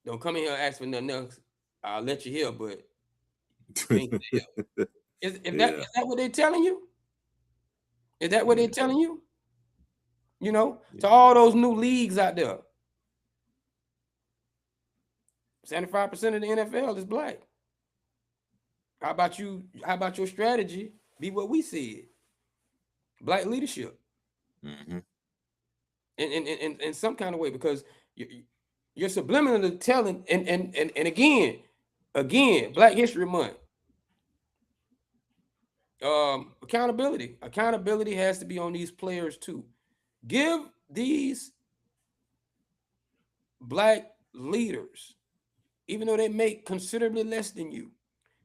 don't come in here and ask for nothing else? I'll let you hear, but is that what they're telling you? Is that what they're telling you? You know, to all those new leagues out there, 75% of the NFL is black. How about you? How about your strategy be what we said? Black leadership. In some kind of way, because you're subliminally telling, and again, Black History Month. Accountability has to be on these players too. Give these black leaders, even though they make considerably less than you,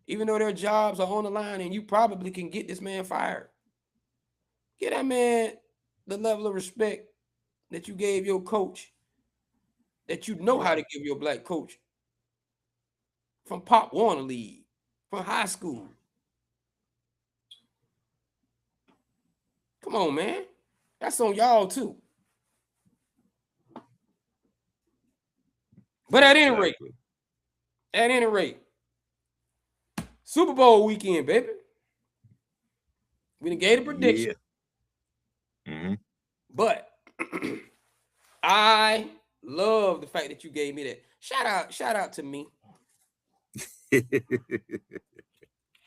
even though their jobs are on the line and you probably can get this man fired, give that man the level of respect that you gave your coach, that you know how to give your black coach from Pop Warner League, from high school. Come on, man. That's on y'all too. But at any rate, Super Bowl weekend, baby. We done gave a prediction. But I love the fact that you gave me that. Shout out to me.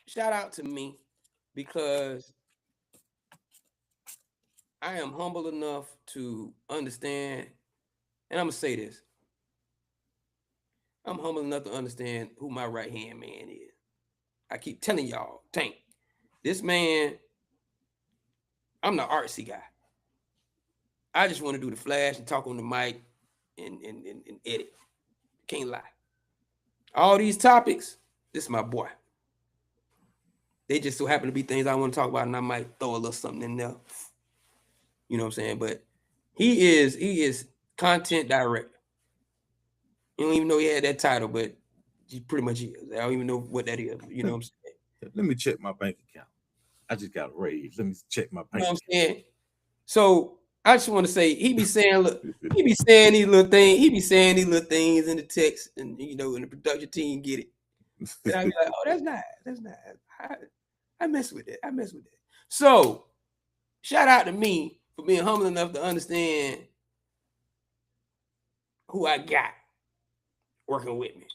Shout out to me, because I am humble enough to understand, and I'm gonna say this. I'm humble enough to understand who my right-hand man is. I keep telling y'all, Tank, this man, I'm the artsy guy. I just want to do the flash and talk on the mic and edit. Can't lie. All these topics, this is my boy. They just so happen to be things I want to talk about, and I might throw a little something in there. You know what I'm saying? But he is content director. You don't even know he had that title, but he pretty much is. I don't even know what that is. You know what I'm saying? Let me check my bank account. I just got a raise. Let me check my bank account. So I just want to say he be saying these little things. He be saying these little things in the text, and and the production team get it. And I be like, oh, that's nice. That's nice. I mess with it. I mess with it. So shout out to me for being humble enough to understand who I got working with me.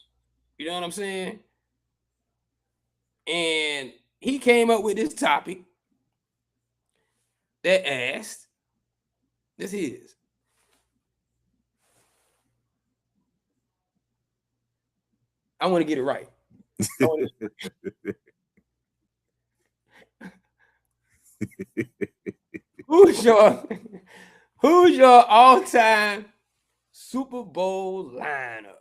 You know what I'm saying? And he came up with this topic that asked, this is, I want to get it right. Who's your all-time Super Bowl lineup?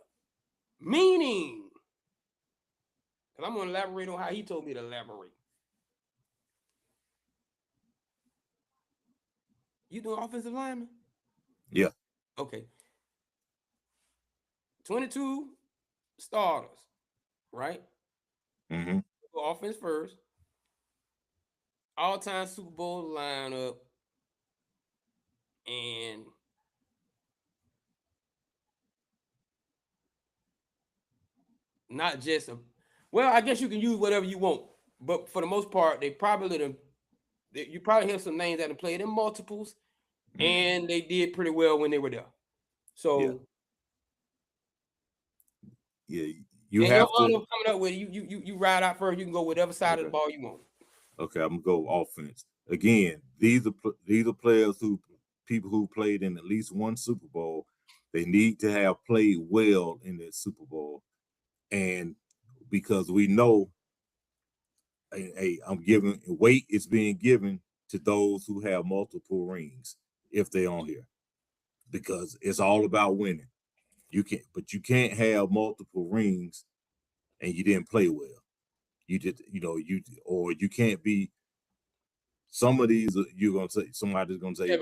Meaning, and I'm going to elaborate on how he told me to elaborate. You doing offensive lineman? Yeah. Okay. 22 starters, right? Mm-hmm. Offense first. All-time Super Bowl lineup. And not just well, I guess you can use whatever you want, but for the most part, you probably have some names that have played in multiples, and they did pretty well when they were there. So yeah, you have to coming up with you ride out first. You can go whatever side of the ball you want. Okay, I'm gonna go offense again. These are players people who played in at least one Super Bowl. They need to have played well in that Super Bowl, and because we know, I'm giving weight is being given to those who have multiple rings if they're on here, because it's all about winning. You can't have multiple rings and you didn't play well. You can't be. Some of these you're gonna say somebody's gonna say,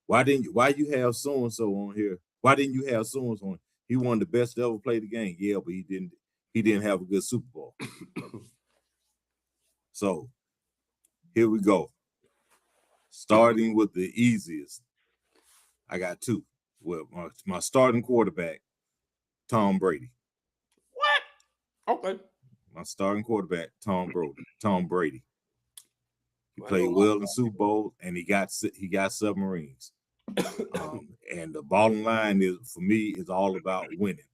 why you have so and so on here? Why didn't you have so and so on? He won the best to ever play the game. Yeah, but he didn't have a good Super Bowl. So here we go. Starting with the easiest. I got two. Well, my starting quarterback, Tom Brady. What? Okay. My starting quarterback, Tom Brady. He played well in Super Bowl, and he got submarines. And the bottom line for me is all about winning.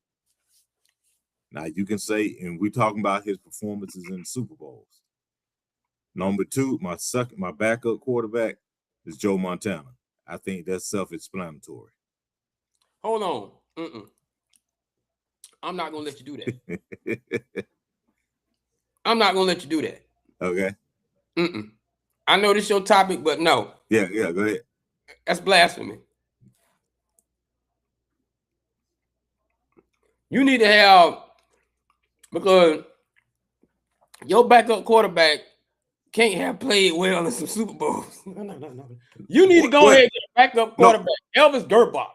Now you can say, and we're talking about his performances in the Super Bowls. Number two, my backup quarterback is Joe Montana. I think that's self-explanatory. Hold on. I'm not gonna let you do that. I'm not gonna let you do that. Okay. I know this is your topic, but no. Yeah, go ahead. That's blasphemy. You need to have, because your backup quarterback can't have played well in some Super Bowls. No. You need to go ahead and get a backup quarterback, Elvis Gerbach.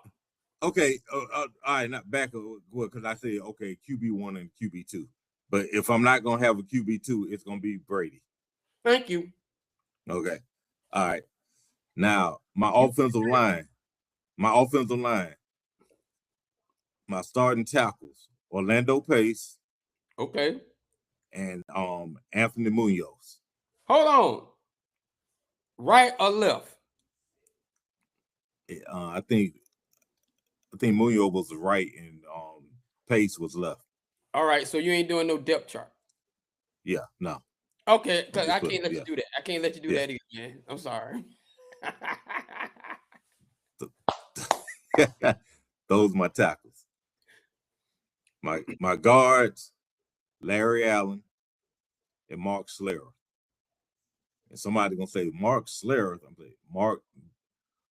Okay, all right, not backup, because I say, okay, QB1 and QB2. But if I'm not going to have a QB2, it's going to be Brady. Thank you. Okay. All right. Now, my offensive line, my starting tackles, Orlando Pace. Okay. And Anthony Munoz. Hold on. Right or left? I think Munoz was right and Pace was left. All right, so you ain't doing no depth chart. Yeah, no. Okay, because I can't let you do that. I can't let you do that either, man. I'm sorry. Those are my tackles. My guards, Larry Allen and Mark Schlereth. And somebody gonna say Mark Schlereth. I'm saying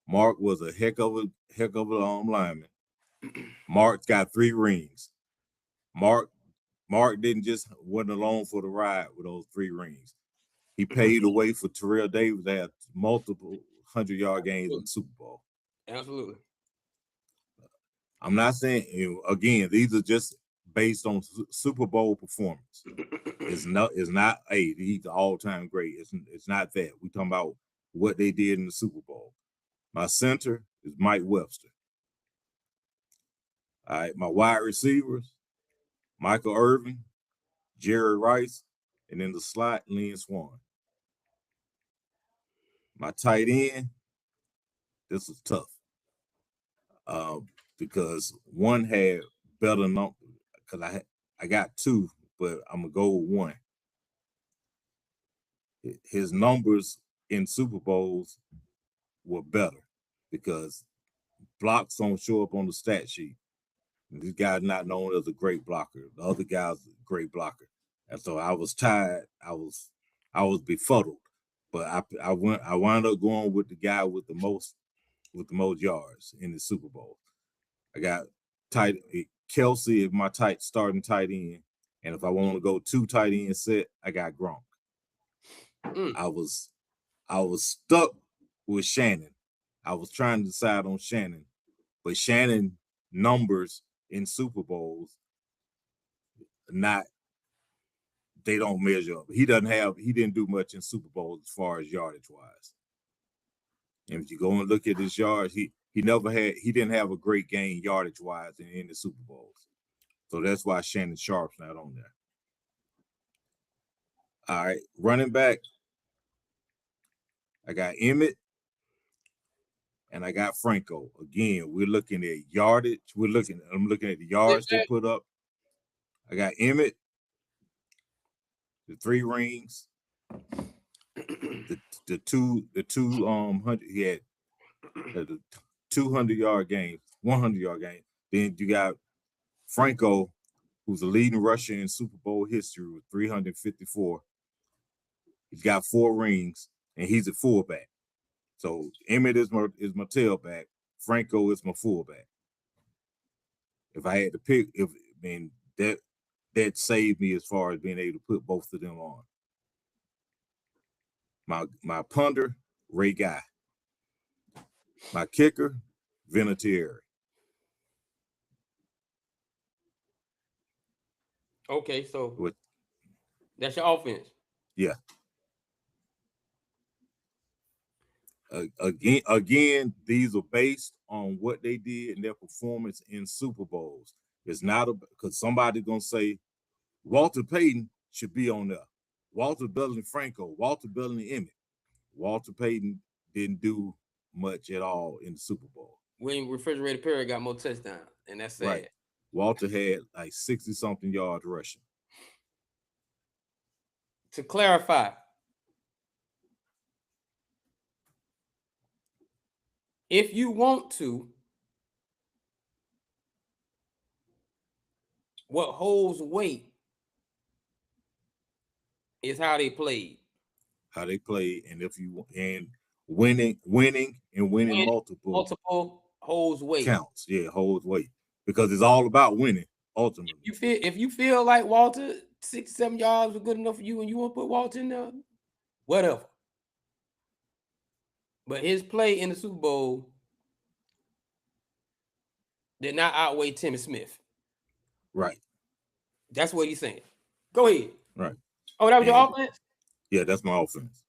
Mark was a heck of a lineman. Mark got 3 rings. Mark wasn't alone for the ride with those 3 rings. He paved the way for Terrell Davis to have multiple 100-yard games in the Super Bowl. Absolutely. I'm not saying, again, these are just based on Super Bowl performance. It's not he's the all-time great. It's not that. We're talking about what they did in the Super Bowl. My center is Mike Webster. All right, my wide receivers, Michael Irvin, Jerry Rice, and in the slot, Lynn Swan. My tight end, this was tough because one had better number because I got two, but I'm gonna go with one. His numbers in Super Bowls were better because blocks don't show up on the stat sheet. This guy's not known as a great blocker. The other guy's a great blocker, and so I was tired. I was befuddled, but I wound up going with the guy with the most yards in the Super Bowl. I got Kelsey is my starting tight end, and if I want to go 2 tight end set, I got Gronk. I was stuck with Shannon. I was trying to decide on Shannon, but Shannon numbers in Super Bowls they don't measure up. He didn't do much in Super Bowls as far as yardage wise. And if you go and look at his yards, he didn't have a great game yardage wise in the Super Bowls. So that's why Shannon Sharp's not on there. All right, running back. I got Emmett and I got Franco. Again, we're looking at yardage. I'm looking at the yards they put up. I got Emmett, the 3 rings, the two he had the 200-yard game, 100-yard game. Then you got Franco, who's the leading rusher in Super Bowl history with 354. He's got 4 rings, and he's a fullback. So Emmett is my tailback. Franco is my fullback. If I had to pick, that saved me as far as being able to put both of them on. My punter, Ray Guy. My kicker, Vinatieri. Okay, so that's your offense. Yeah. Again, these are based on what they did in their performance in Super Bowls. It's not because somebody's gonna say Walter Payton should be on there. Walter Bellamy Franco, Walter Bellamy Emmett. Walter Payton didn't do much at all in the Super Bowl. William Refrigerator Perry got more touchdowns, and that's sad. Right. Walter had like 60-something yards rushing. To clarify, if you want to, what holds weight is how they played. And winning multiple holds weight. Counts, yeah, holds weight because it's all about winning ultimately. If you feel like Walter 6-7 yards was good enough for you and you want to put Walter in there, whatever. But his play in the Super Bowl did not outweigh Timmy Smith. Right. That's what he's saying. Go ahead. Right. Oh, that was your offense? Yeah, that's my offense.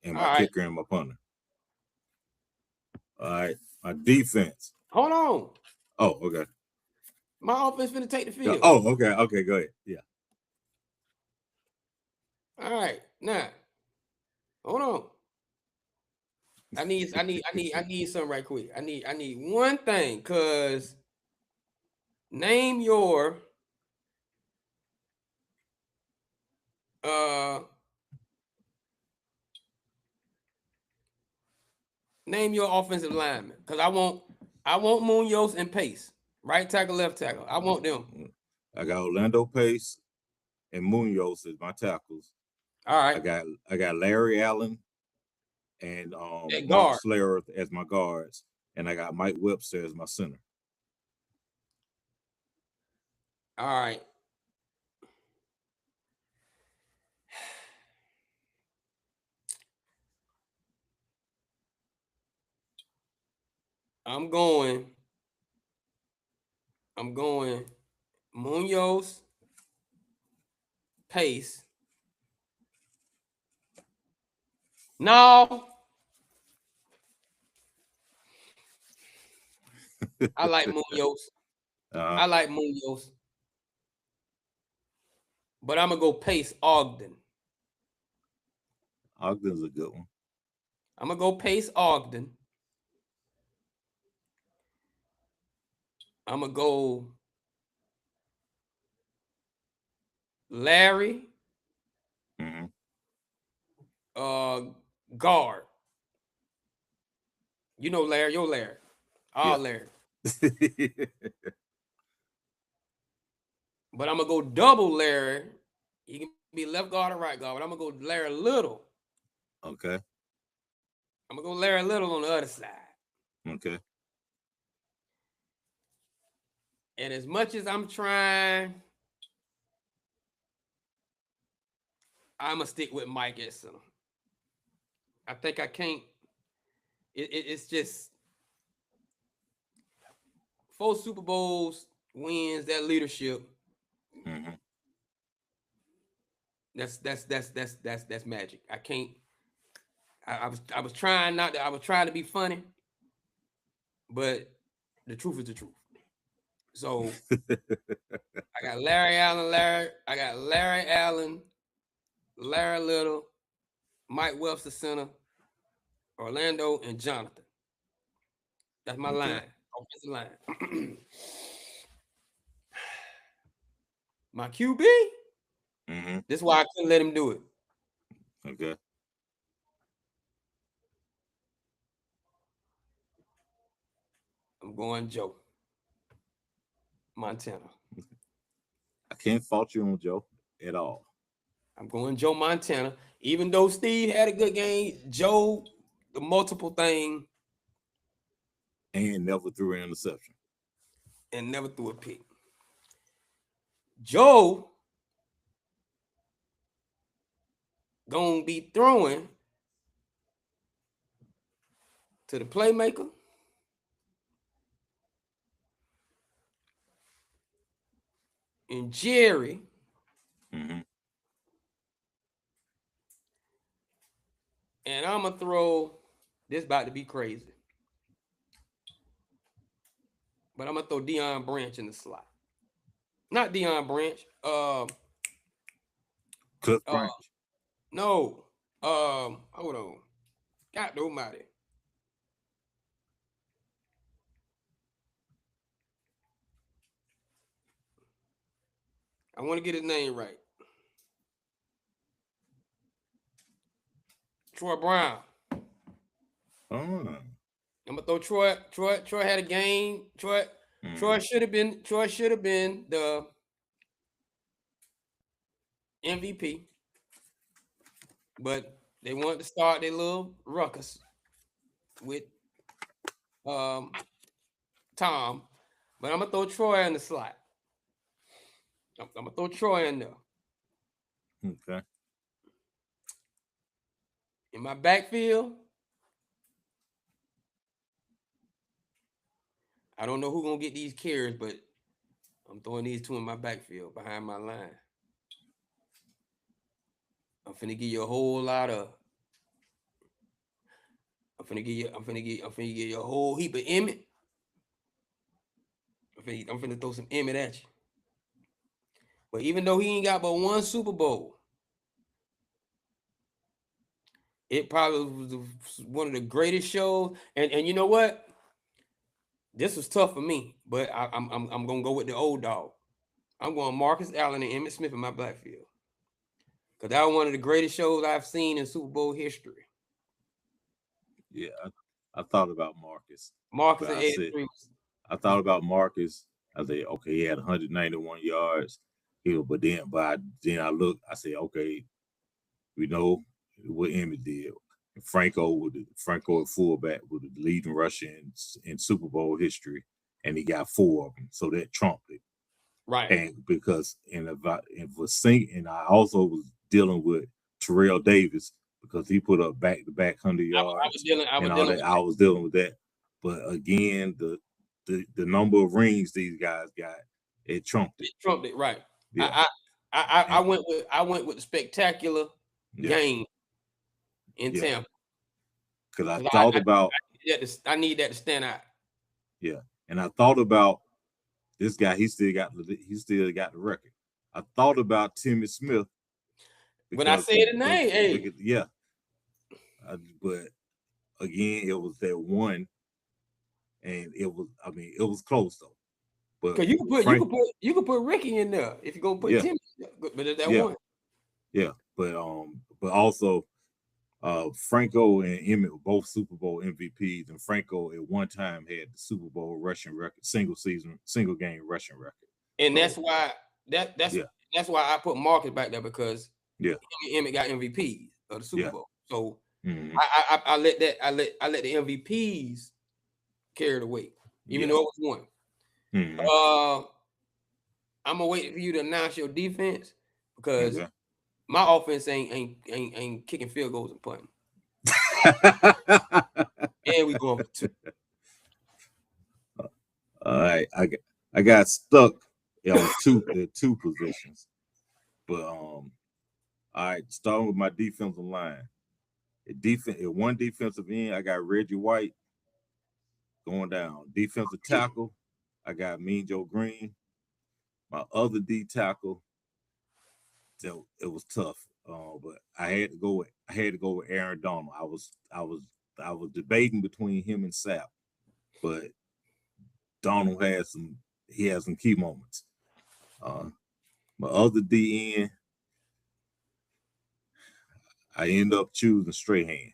And my kicker and my punter. All right. My defense. Hold on. Oh, okay. My offense finna take the field. Oh, okay. Okay, go ahead. Yeah. All right. Now, hold on. I need something right quick. I need one thing, because name your offensive lineman, because I want Munoz and Pace, right tackle, left tackle. I want them. I got Orlando Pace and Munoz as my tackles. All right. I got Larry Allen and Mark Slayer as my guards, and I got Mike Webster as my center. All right. I'm going Munoz, Pace. No. I like Munoz. I like Munoz. But I'm gonna go Pace Ogden. Ogden's a good one. I'm gonna go Pace Ogden. I'm gonna go Larry. Guard. You know Larry, your Larry. Larry. But I'm gonna go double Larry. He can be left guard or right guard, but I'm gonna go Larry Little. Okay. I'm gonna go Larry Little on the other side. Okay. And as much as I'm trying, I'm gonna stick with Mike at center. I think I can't. It's just 4 Super Bowls wins, that leadership. That's magic. I can't. I was trying not to. I was trying to be funny, but the truth is the truth. So I got Larry Allen, I got Larry Allen, Larry Little, Mike Webster center, Orlando, and Jonathan. That's my line, offensive line. My QB. This is why I couldn't let him do it. Okay. I'm going Joe Montana. I can't fault you on Joe at all. I'm going Joe Montana. Even though Steve had a good game, Joe, the multiple thing. And never threw an interception. And never threw a pick. Joe gonna be throwing to the playmaker. And Jerry. And I'm gonna throw this about to be crazy. But I'm gonna throw Deion Branch in the slot. Not Deion Branch. Cliff Branch. No. Hold on. God almighty. I want to get his name right. Troy Brown. I'm gonna throw Troy. Troy had a game. Troy should have been the MVP. But they wanted to start their little ruckus with Tom. But I'm gonna throw Troy in the slot. I'm gonna throw Troy in there. Okay. In my backfield, I don't know who's gonna get these carries, but I'm throwing these 2 in my backfield behind my line. I'm finna give you a whole lot of. I'm finna give you a whole heap of Emmett. I'm finna throw some Emmett at you. But even though he ain't got but 1 Super Bowl, it probably was one of the greatest shows. And you know what? This was tough for me, but I'm gonna go with the old dog. I'm going Marcus Allen and Emmitt Smith in my backfield. Because that was one of the greatest shows I've seen in Super Bowl history. Yeah, I thought about Marcus. Marcus and Ed Reeves. I thought about Marcus. I said, okay, he had 191 yards. But then I looked, I said, okay, we know what Emmitt did. Franco at fullback with the leading rusher in Super Bowl history, and he got 4 of them. So that trumped it. Right. And because and I also was dealing with Terrell Davis because he put up back-to-back 100 yards. I was dealing with that. But again, the number of rings these guys got, it trumped it. It trumped it, right. Yeah. I went with the spectacular game in Tampa. Because I thought about I need that to stand out. Yeah. And I thought about this guy. He still got the record. I thought about Timmy Smith. When I say the name, hey. Yeah. But again, it was that one, and it was close though. But Because you could put Ricky in there if you're gonna put Timmy, but it's that one. Yeah, but also Franco and Emmett were both Super Bowl MVPs, and Franco at one time had the Super Bowl rushing record, single game rushing record. And that's why that's why I put Marcus back there, because Emmett got MVPs of the Super Bowl. So I let the MVPs carry the weight, even though it was one. I'm gonna wait for you to announce your defense, because my offense ain't kicking field goals and punting. And we going for 2. All right, I got stuck on two positions, but all right, starting with my defensive line. At one defensive end, I got Reggie White going down. Defensive tackle, I got Mean Joe Green. My other D tackle, so it was tough, but I had to go with Aaron Donald. I was debating between him and Sapp, but Donald had some key moments. My other D end, I ended up choosing Strahan.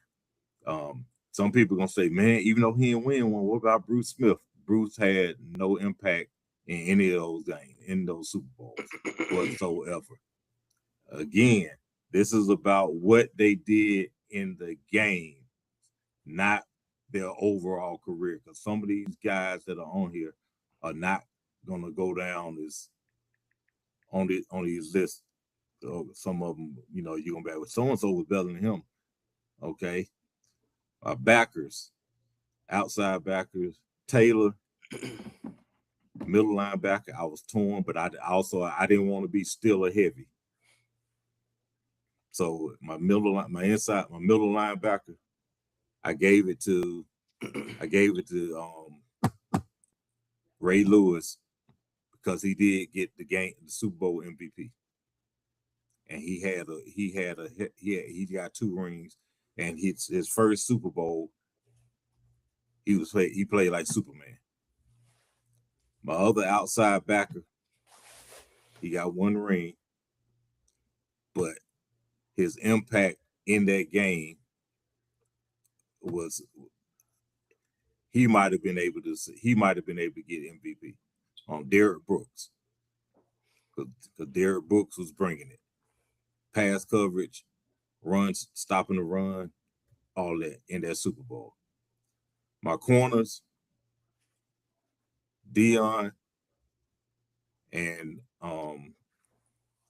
Some people gonna say, man, even though he didn't win one, what about Bruce Smith? Bruce had no impact in any of those games, in those Super Bowls whatsoever. Again, this is about what they did in the game, not their overall career. Because some of these guys that are on here are not gonna go down as on these lists. Some of them, you're gonna be with so and so was better than him. Okay, backers, outside backers, Taylor, middle linebacker. I was torn, but I didn't want to be still a heavy. So my middle linebacker, I gave it to Ray Lewis, because he did get the Super Bowl MVP, and he got 2 rings, and his first Super Bowl, he played like Superman. My other outside backer, he got 1 ring, but his impact in that game was he might have been able to get MVP on Derrick Brooks, because Derrick Brooks was bringing it, pass coverage, runs, stopping the run, all that in that Super Bowl. My corners, Dion and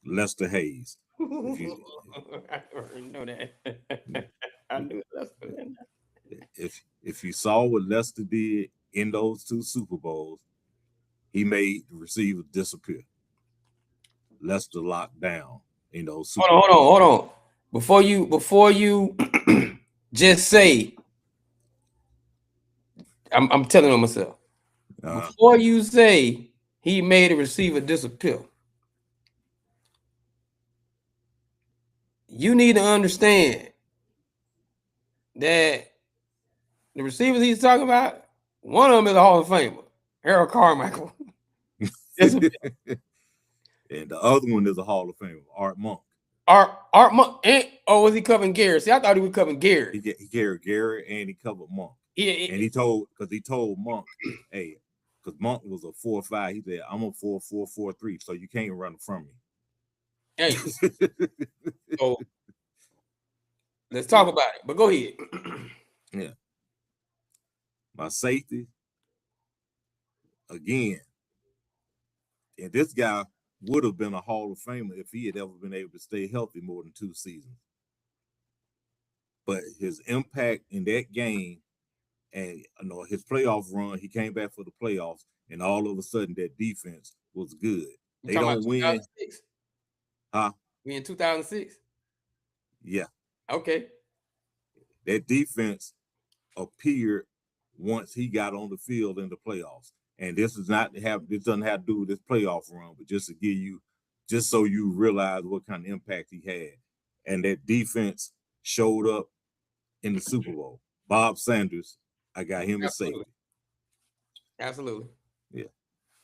Lester Hayes. I already know that. I knew Lester. If you saw what Lester did in those 2 Super Bowls, he made the receiver disappear. Lester locked down in those Super Bowls. Hold on. Before you just say, I'm telling on myself. Before you say he made a receiver disappear, you need to understand that the receivers he's talking about, one of them is a Hall of Famer, Harold Carmichael. And the other one is a Hall of Famer, Art Monk. Art Monk, was he covering Gary? See, I thought he was covering Gary. He carried Gary, and he covered Monk. And he told Monk, hey, because Monk was a 4.5. He said, I'm a 4.4, 4.3, so you can't run from me. Hey, so let's talk about it. But go ahead. Yeah. My safety, again, and this guy would have been a Hall of Famer if he had ever been able to stay healthy more than 2 seasons. But his impact in that game, and his playoff run, he came back for the playoffs, and all of a sudden that defense was good. They don't win. Huh? We in 2006? Yeah. Okay. That defense appeared once he got on the field in the playoffs. And this doesn't have to do with this playoff run, but just to give you, just so you realize what kind of impact he had. And that defense showed up in the Super Bowl. Bob Sanders, I got him as safety. Absolutely. Yeah.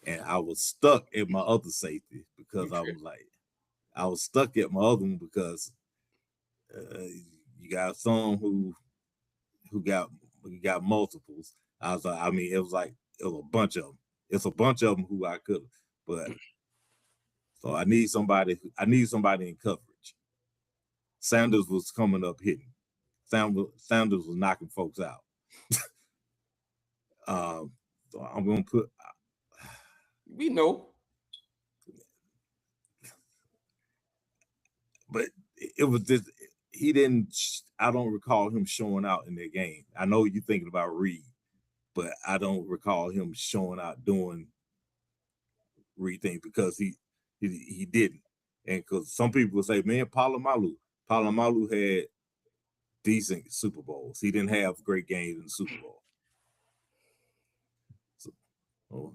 And I was stuck at my other safety because I was stuck at my other one because you got some who got multiples. I was like, I mean, it was a bunch of them. It's a bunch of them who I could have, but so I need somebody in coverage. Sanders was coming up hitting. Sanders was knocking folks out. So I'm gonna put. We know, but it was just he didn't. I don't recall him showing out in that game. I know you're thinking about Reed, but I don't recall him showing out doing Reed things because he didn't. And because some people would say, man, Polamalu had decent Super Bowls. He didn't have great games in the Super Bowl. So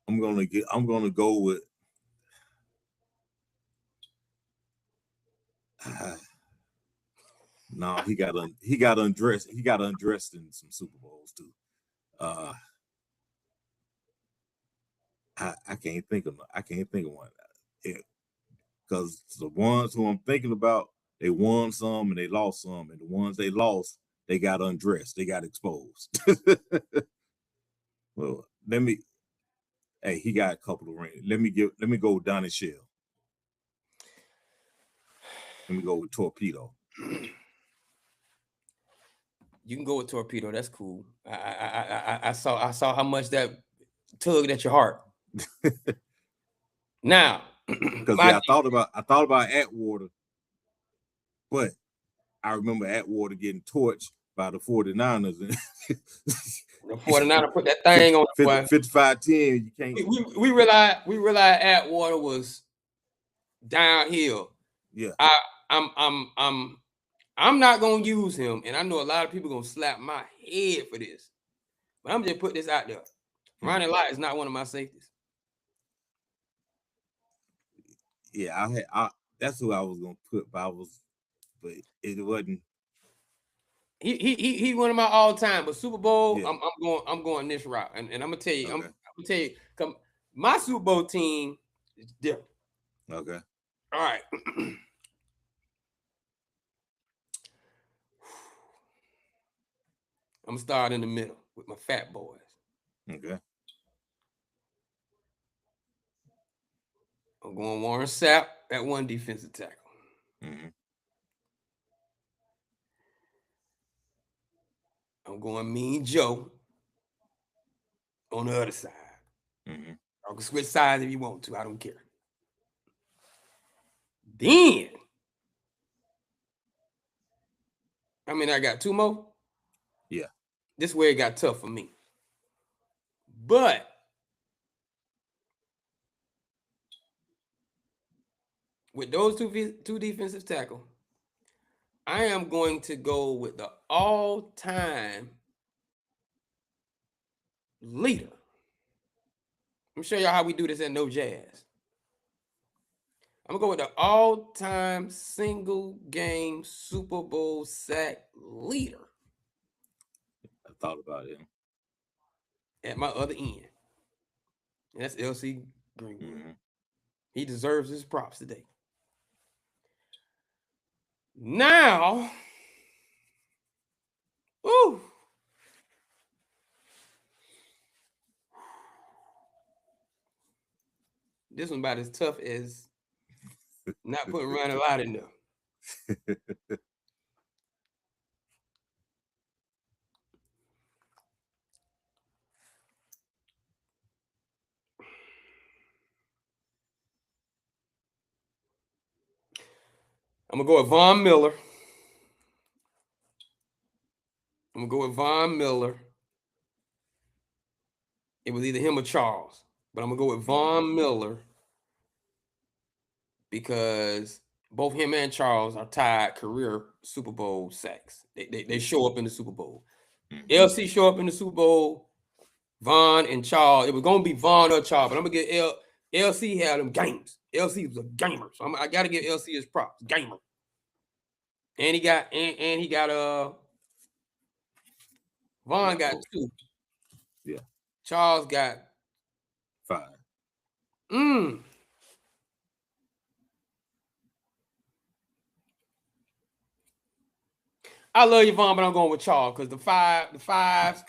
I'm gonna go with no, he got undressed. He got undressed in some Super Bowls too. I can't think of one. Because the ones who I'm thinking about, they won some and they lost some, and the ones they lost, they got undressed, they got exposed. Well, he got a couple of rings. Let me go with Donnie Shell. Let me go with Torpedo. You can go with Torpedo. That's cool. I saw how much that tugged at your heart. Now, because I thought about Atwater, but I remember Atwater getting torched by the 49ers. The 49ers put that thing on 55-10. You can't. We realized Atwater was downhill. Yeah. I'm not gonna use him, and I know a lot of people gonna slap my head for this, but I'm just put this out there. Ronnie Lott is not one of my safeties. Yeah, that's who I was gonna put, but it wasn't. He's one of my all time, but Super Bowl, yeah. I'm going this route, and I'm gonna tell you, okay. I'm gonna tell you, my Super Bowl team is different. Okay. All right. I'm gonna start in the middle with my fat boys. Okay. I'm going Warren Sapp at one defensive tackle. Mm-hmm. I'm going Mean Joe on the other side. Mm-hmm. I can switch sides if you want to. I don't care. Then, I got two more. Yeah. This is where it got tough for me. But with those two defensive tackle, I am going to go with the all-time leader. Let me show y'all how we do this at No Jazz. I'm going to go with the all-time single-game Super Bowl sack leader. I thought about it. At my other end. And that's L.C. Greenwood. Mm-hmm. He deserves his props today. Now, this one about as tough as not putting Ronnie Lott in there. I'm going to go with Von Miller. It was either him or Charles, but I'm going to go with Von Miller because both him and Charles are tied career Super Bowl sacks. They show up in the Super Bowl. LC show up in the Super Bowl Vaughn and Charles. It was gonna be Vaughn or Charles, but I'm gonna get LC had them games. LC was a gamer, so I gotta give LC his props. Gamer. And he got Vaughn got 2. Yeah. Charles got 5. I love you, Vaughn, but I'm going with Charles because the fives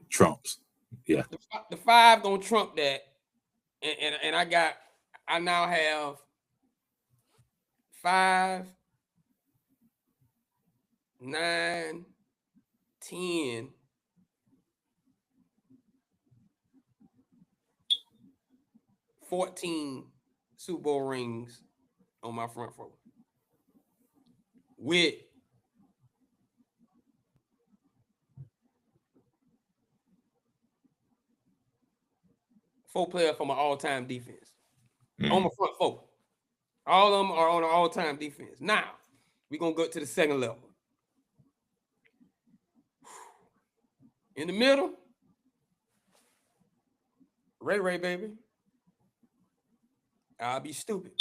trumps. Yeah. The 5 gonna trump that. And I now have 5, 9, 10, 14 Super Bowl rings on my front row with four players from my all-time defense on my front 4. All of them are on an all-time defense. Now, we're going to go to the second level. In the middle, Ray, baby. I'll be stupid.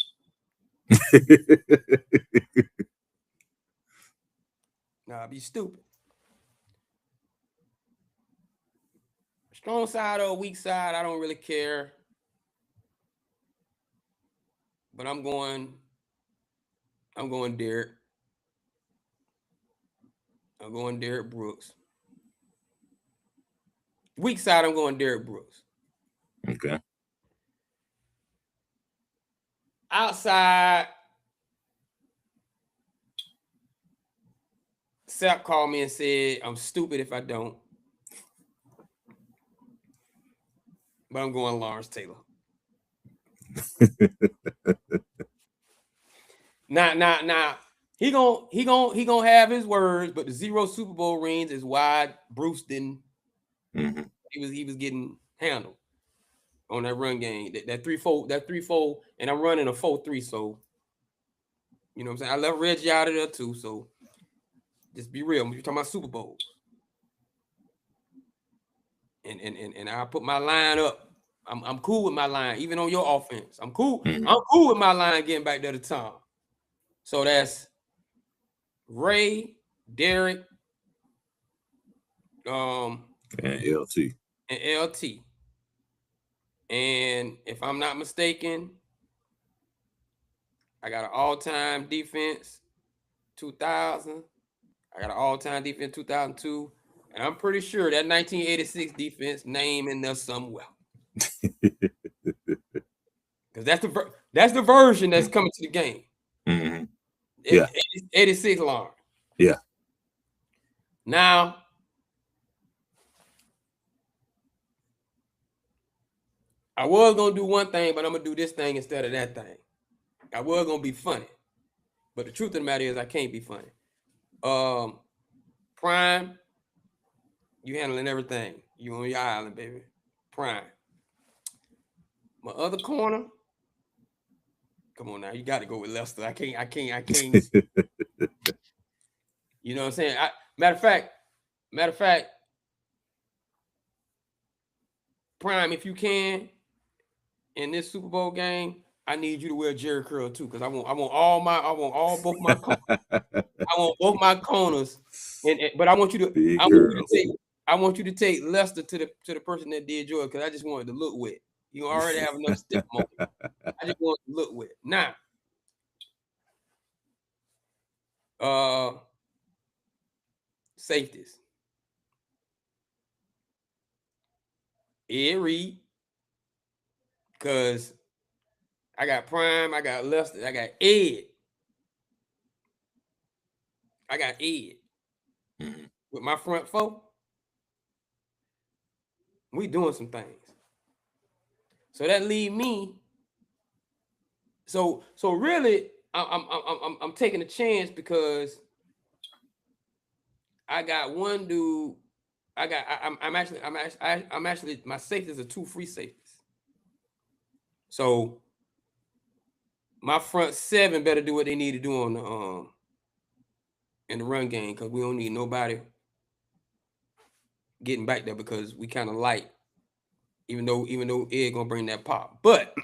I'll be stupid. Strong side or weak side, I don't really care. But I'm going Derek. I'm going Derek Brooks. Weak side, I'm going Derek Brooks. Okay. Outside, Sap called me and said, I'm stupid if I don't. But I'm going Lawrence Taylor. Now, he gonna have his words, but the 0 Super Bowl rings is why Bruce didn't. Mm-hmm. He was getting handled on that run game. That 3-4, and I'm running a 4-3. So you know what I'm saying. I left Reggie out of there too. So just be real. You're talking about Super Bowls, and I put my line up. I'm cool with my line, even on your offense. I'm cool. Mm-hmm. I'm cool with my line getting back there to Tom. So that's Ray, Derek, and LT. And LT. And if I'm not mistaken, I got an all-time defense 2000. I got an all-time defense 2002. And I'm pretty sure that 1986 defense name in there somewhere. Because that's the version that's coming to the game. Mm-hmm. 86 Lawrence. Yeah. Now, I was going to do one thing, but I'm going to do this thing instead of that thing. I was going to be funny. But the truth of the matter is I can't be funny. Prime, you handling everything. You on your island, baby. Prime. My other corner, come on now. You got to go with Lester. I can't. You know what I'm saying? Matter of fact, Prime, if you can, in this Super Bowl game, I need you to wear Jerry curl too, because I want both my corners, but I want you to take Lester to the person that did yours, because I just wanted to look wet. You already have enough stiff moment. I just want to look wet. Now, safeties. Ed Reed, because I got Prime, I got Lester, I got Ed. Mm-hmm. With my front 4. We doing some things. So that leave me. So really, I'm taking a chance because I got one dude. I'm actually my safeties are 2 free safeties. So my front 7 better do what they need to do on the in the run game, because we don't need nobody getting back there, because we kind of light Even though Ed gonna bring that pop, but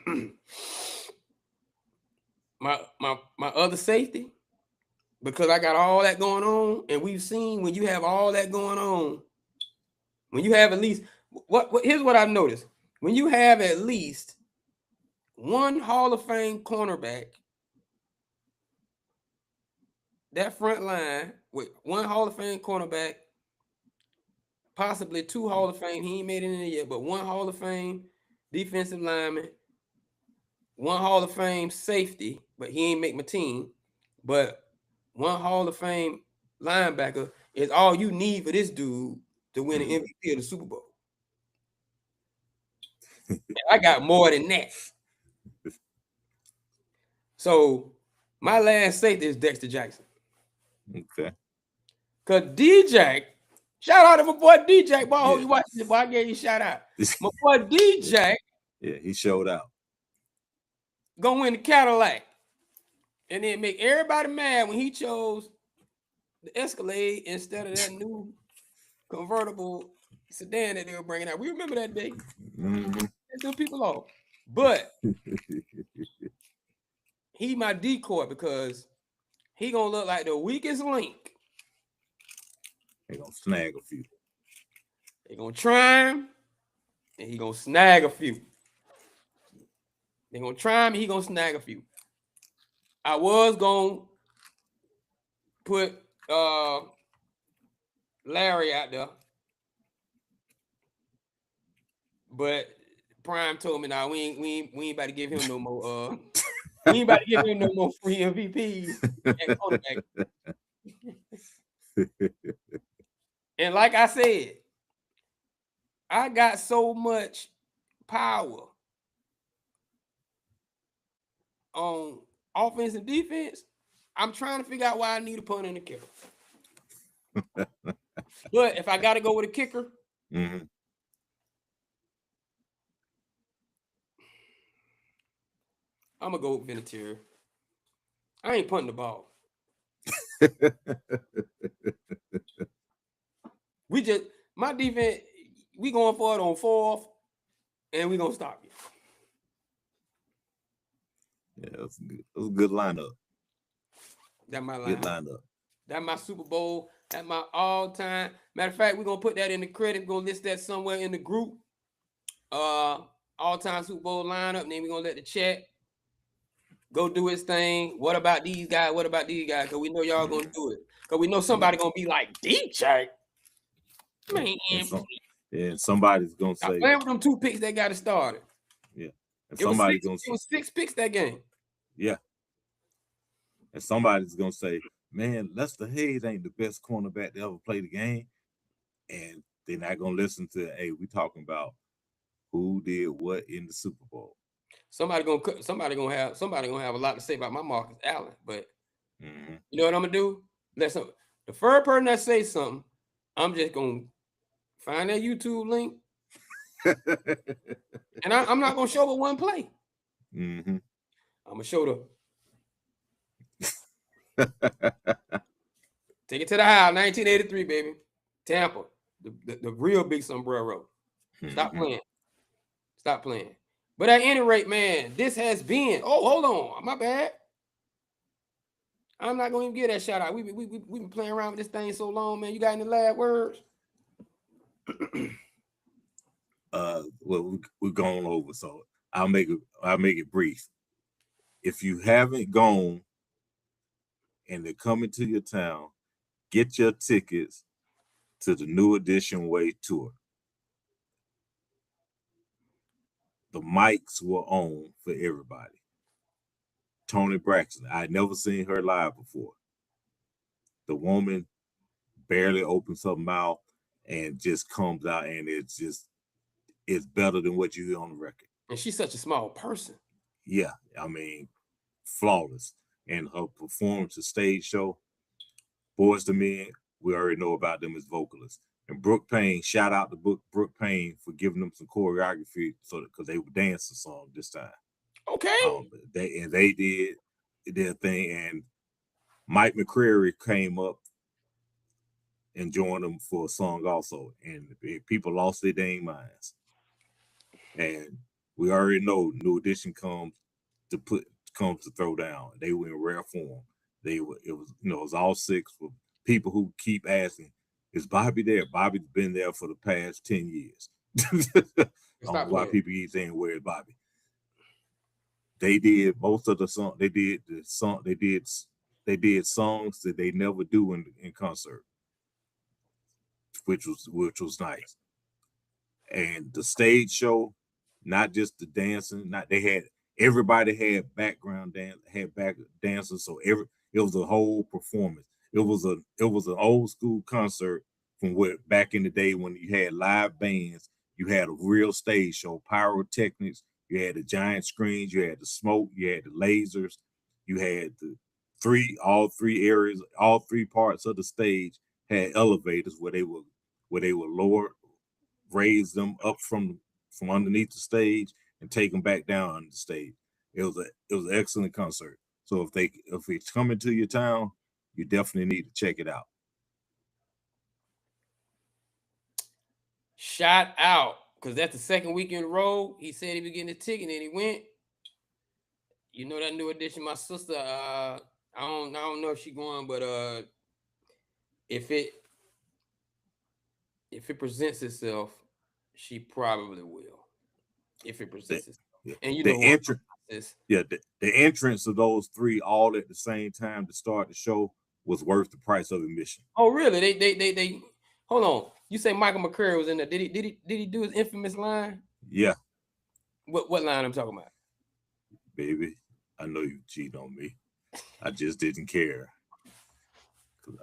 my other safety, because I got all that going on, and we've seen when you have all that going on, when you have at least what here's what I've noticed: when you have at least one Hall of Fame cornerback, that front line with one Hall of Fame cornerback, possibly two Hall of Fame, he ain't made it in there yet, but one Hall of Fame defensive lineman, one Hall of Fame safety, but he ain't make my team, but one Hall of Fame linebacker is all you need for this dude to win an MVP of the Super Bowl. I got more than that. So my last safety is Dexter Jackson. Okay. Cause DJ, shout out to my boy DJ. Boy, I hope you watching this, boy. I gave you a shout out. My boy DJ. Yeah, he showed out. Gonna win the Cadillac. And then make everybody mad when he chose the Escalade instead of that new convertible sedan that they were bringing out. We remember that day. They threw people off. But he my decoy because he gonna look like the weakest link. They gonna snag a few. They gonna try him, and he gonna snag a few. They gonna try him, and he gonna snag a few. I was gonna put Larry out there, but Prime told me, "Nah, we ain't about to give him no more. We ain't about to give him no more free MVPs at quarterback." And like I said, I got so much power on offense and defense. I'm trying to figure out why I need a punter and a kicker. But if I got to go with a kicker, I'm gonna go with Vinatieri. I ain't punting the ball. My defense, we going for it on fourth, and we gonna stop you. Yeah, that's a good lineup. That's my lineup. Good lineup. That's my Super Bowl. That's my all-time. Matter of fact, we're gonna put that in the credit. We're gonna list that somewhere in the group. All-time Super Bowl lineup. And then we're gonna let the chat go do its thing. What about these guys? What about these guys? Because we know y'all gonna do it. Because we know somebody gonna be like, DJ. Man, and somebody's gonna say, playing with them 2 picks they got it started. Yeah. And somebody's gonna say, it was 6 picks that game. Yeah. And somebody's gonna say, man, Lester Hayes ain't the best cornerback to ever play the game. And they're not gonna listen to, hey, we talking about who did what in the Super Bowl. Somebody gonna have a lot to say about my Marcus Allen, but you know what I'm gonna do? The first person that says something, I'm just gonna find that YouTube link, and I'm not gonna show but one play. I'm gonna show take it to the house, 1983, baby, Tampa, the real big sombrero. Stop playing. But at any rate, man, this has been. Oh, hold on, my bad. I'm not gonna even give that shout out. We've been playing around with this thing so long, man. You got any last words? Well, we're going over, so I'll make it brief. If you haven't gone and they're coming to your town, get your tickets to the New Edition Way tour. The mics were on for everybody. Toni Braxton, I'd never seen her live before. The woman barely opens her mouth and just comes out, and it's better than what you hear on the record. And she's such a small person. Yeah, I mean, flawless. And her performance, the stage show, Boyz II Men, we already know about them as vocalists. And Brooke Payne, shout out to Brooke Payne for giving them some choreography because they were dancing song this time. Okay. They did their thing, and Mike McCreary came up and joined them for a song also, and people lost their dang minds. And we already know New Edition comes to throw down. They were in rare form. It was all six for people who keep asking, is Bobby there? Bobby's been there for the past 10 years. I don't know why people keep saying, where's Bobby? They did most of the song. They did songs that they never do in concert, which was nice. And the stage show, not just the dancing, everybody had background dancers, so it was a whole performance. It was an old school concert from what back in the day when you had live bands, you had a real stage show, pyrotechnics, you had the giant screens, you had the smoke, you had the lasers, you had all three parts of the stage had elevators where they would raise them up from underneath the stage and take them back down on the stage. It was an excellent concert. So if it's coming to your town, you definitely need to check it out. Shout out, because that's the second week in a row. He said he was getting a ticket and he went. You know that New Edition, my sister. I don't know if she's going, but if it presents itself, she probably will. If it presents itself. Yeah. And you the know entrance, the entrance of those three all at the same time to start the show was worth the price of admission. Oh, really? They hold on. You say Michael McCurry was in there. Did he do his infamous line? Yeah. What line I'm talking about? Baby, I know you cheat on me. I just didn't care.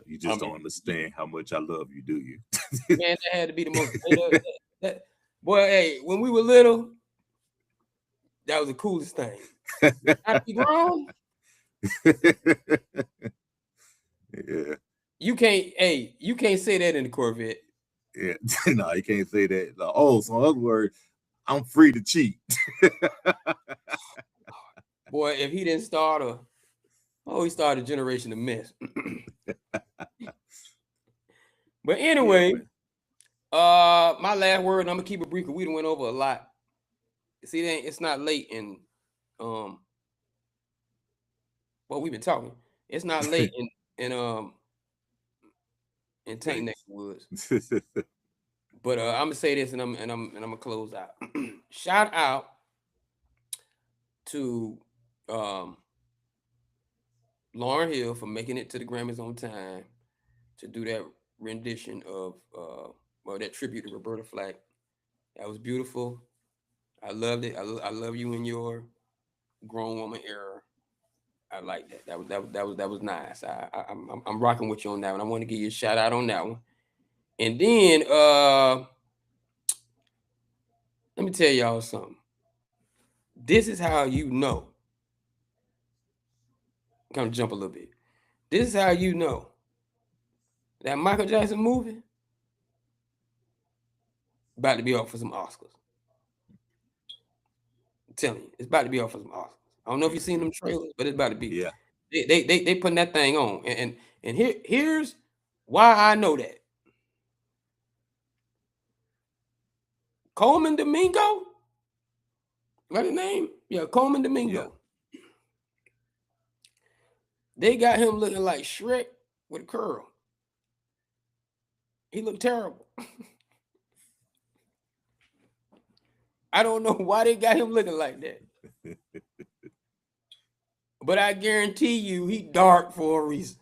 You just don't understand how much I love you, do you? Man, that had to be the most. Boy, hey, when we were little, that was the coolest thing. Not be grown. Yeah. You can't say that in the Corvette. Yeah, no, you can't say that. So in other words, I'm free to cheat. Boy, if he didn't start he started a generation of mess. But anyway, my last word, and I'm gonna keep it brief because we done went over a lot. See, it's not late in we've been talking. It's not late in Tank Neck Woods. But I'm gonna say this, and I'm gonna close out. Shout out to Lauryn Hill for making it to the Grammys on time to do that rendition of that tribute to Roberta Flack. That was beautiful. I loved it. I love you in your grown woman era. I like that. That was nice. I'm rocking with you on that one. I want to give you a shout out on that one. And then let me tell y'all something. This is how you know. Kind of jump a little bit. This is how you know that Michael Jackson movie about to be off for some Oscars. I'm telling you, it's about to be off for some Oscars. I don't know if you've seen them trailers, but it's about to be. Yeah. They putting that thing on. And here's why I know that. Coleman Domingo? What his name? Yeah, Coleman Domingo. Yeah. They got him looking like Shrek with a curl. He looked terrible. I don't know why they got him looking like that. But I guarantee you he dark for a reason.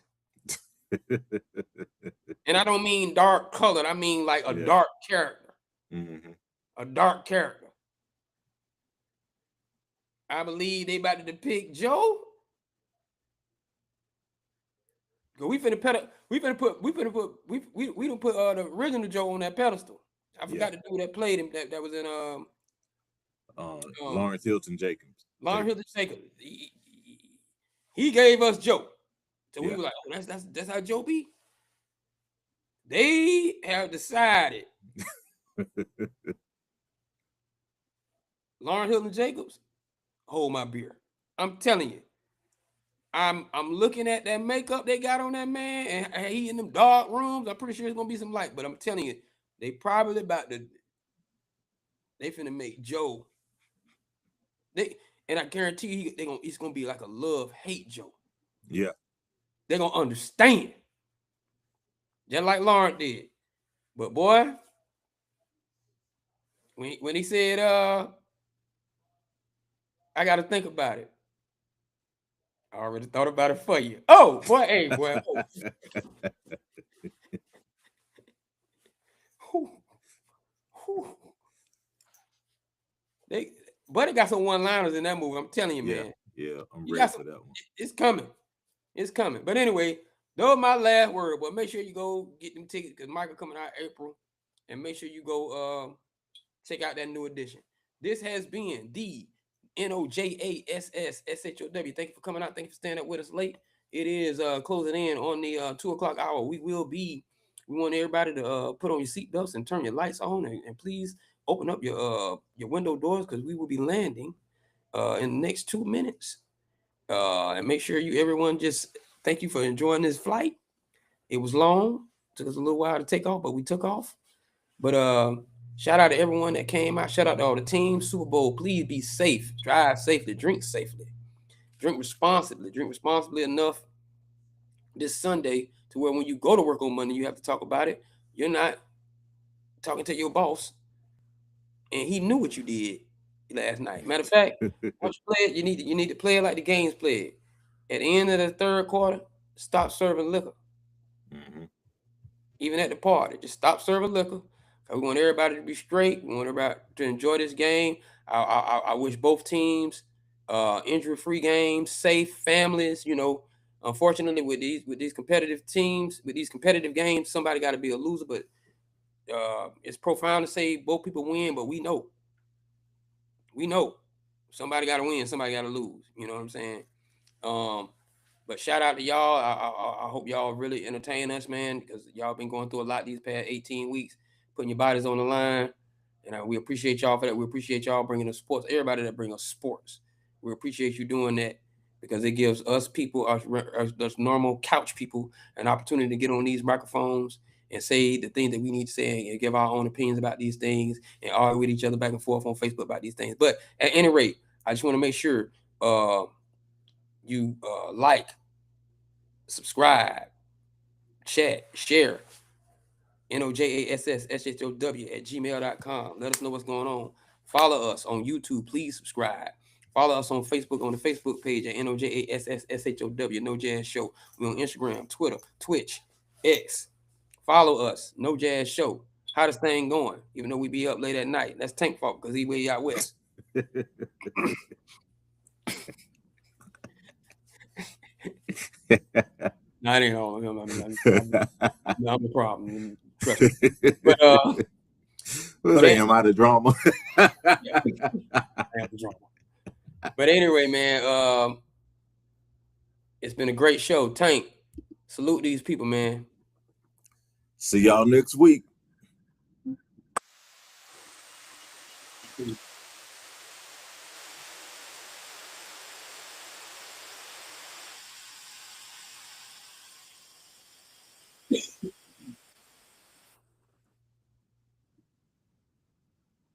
And I don't mean dark colored. I mean like a dark character. Mm-hmm. A dark character. I believe they about to depict Joe. We done put the original Joe on that pedestal. I forgot to do that play that was in Lawrence Hilton Jacobs. Lawrence Hilton Jacobs. He gave us Joe. So we were like, oh, that's how Joe be. They have decided Lawrence Hilton Jacobs, hold my beer. I'm telling you. I'm looking at that makeup they got on that man, and he in them dark rooms. I'm pretty sure it's gonna be some light, but I'm telling you, they probably about to They finna make Joe. And I guarantee you, it's gonna be like a love-hate Joe. Yeah. They're gonna understand. Just like Lauren did. But boy, when he said, I gotta think about it. I already thought about it for you. Oh, boy, hey, boy. Buddy got some one-liners in that movie. I'm telling you, man. Yeah, I'm ready for that one. It's coming. It's coming. But anyway, those are my last word. But make sure you go get them tickets because Michael coming out April. And make sure you go check out that new edition. This has been the NOJASSSHOW. Thank you for coming out. Thank you for staying up with us late. It is closing in on the 2:00 hour. We want everybody to put on your seatbelts and turn your lights on and please open up your window doors because we will be landing in the next 2 minutes. And make sure everyone just thank you for enjoying this flight. It was long, took us a little while to take off, but we took off. But shout out to everyone that came out. Shout out to all the teams. Super Bowl, please be safe. Drive safely. Drink safely. Drink responsibly. Drink responsibly enough this Sunday to where when you go to work on Monday, you have to talk about it. You're not talking to your boss, and he knew what you did last night. Matter of fact, once you play it, you need to play it like the game's played. At the end of the third quarter, stop serving liquor. Mm-hmm. Even at the party, just stop serving liquor. We want everybody to be straight. We want everybody to enjoy this game. I wish both teams injury-free games, safe families. Unfortunately, with these competitive teams, with these competitive games, somebody got to be a loser. But it's profound to say both people win, but we know somebody got to win, somebody got to lose. You know what I'm saying? But shout out to y'all. I hope y'all really entertain us, man, because y'all been going through a lot these past 18 weeks, putting your bodies on the line. And we appreciate y'all for that. We appreciate y'all bringing us sports. Everybody that bring us sports, we appreciate you doing that because it gives us people, us normal couch people, an opportunity to get on these microphones and say the things that we need to say and give our own opinions about these things and argue with each other back and forth on Facebook about these things. But at any rate, I just want to make sure you like, subscribe, chat, share, NOJASSSHOW@gmail.com. Let us know what's going on. Follow us on YouTube. Please subscribe. Follow us on Facebook on the Facebook page at NOJASSSHOW, No Jazz Show. We're on Instagram, Twitter, Twitch, X. Follow us, No Jazz Show. How this thing going? Even though we be up late at night. That's Tank fault because he way out west. No, it ain't all. I'm the problem. Trust me. But am I the drama? I have the drama. But anyway, man, it's been a great show. Tank, salute these people, man. See y'all next week.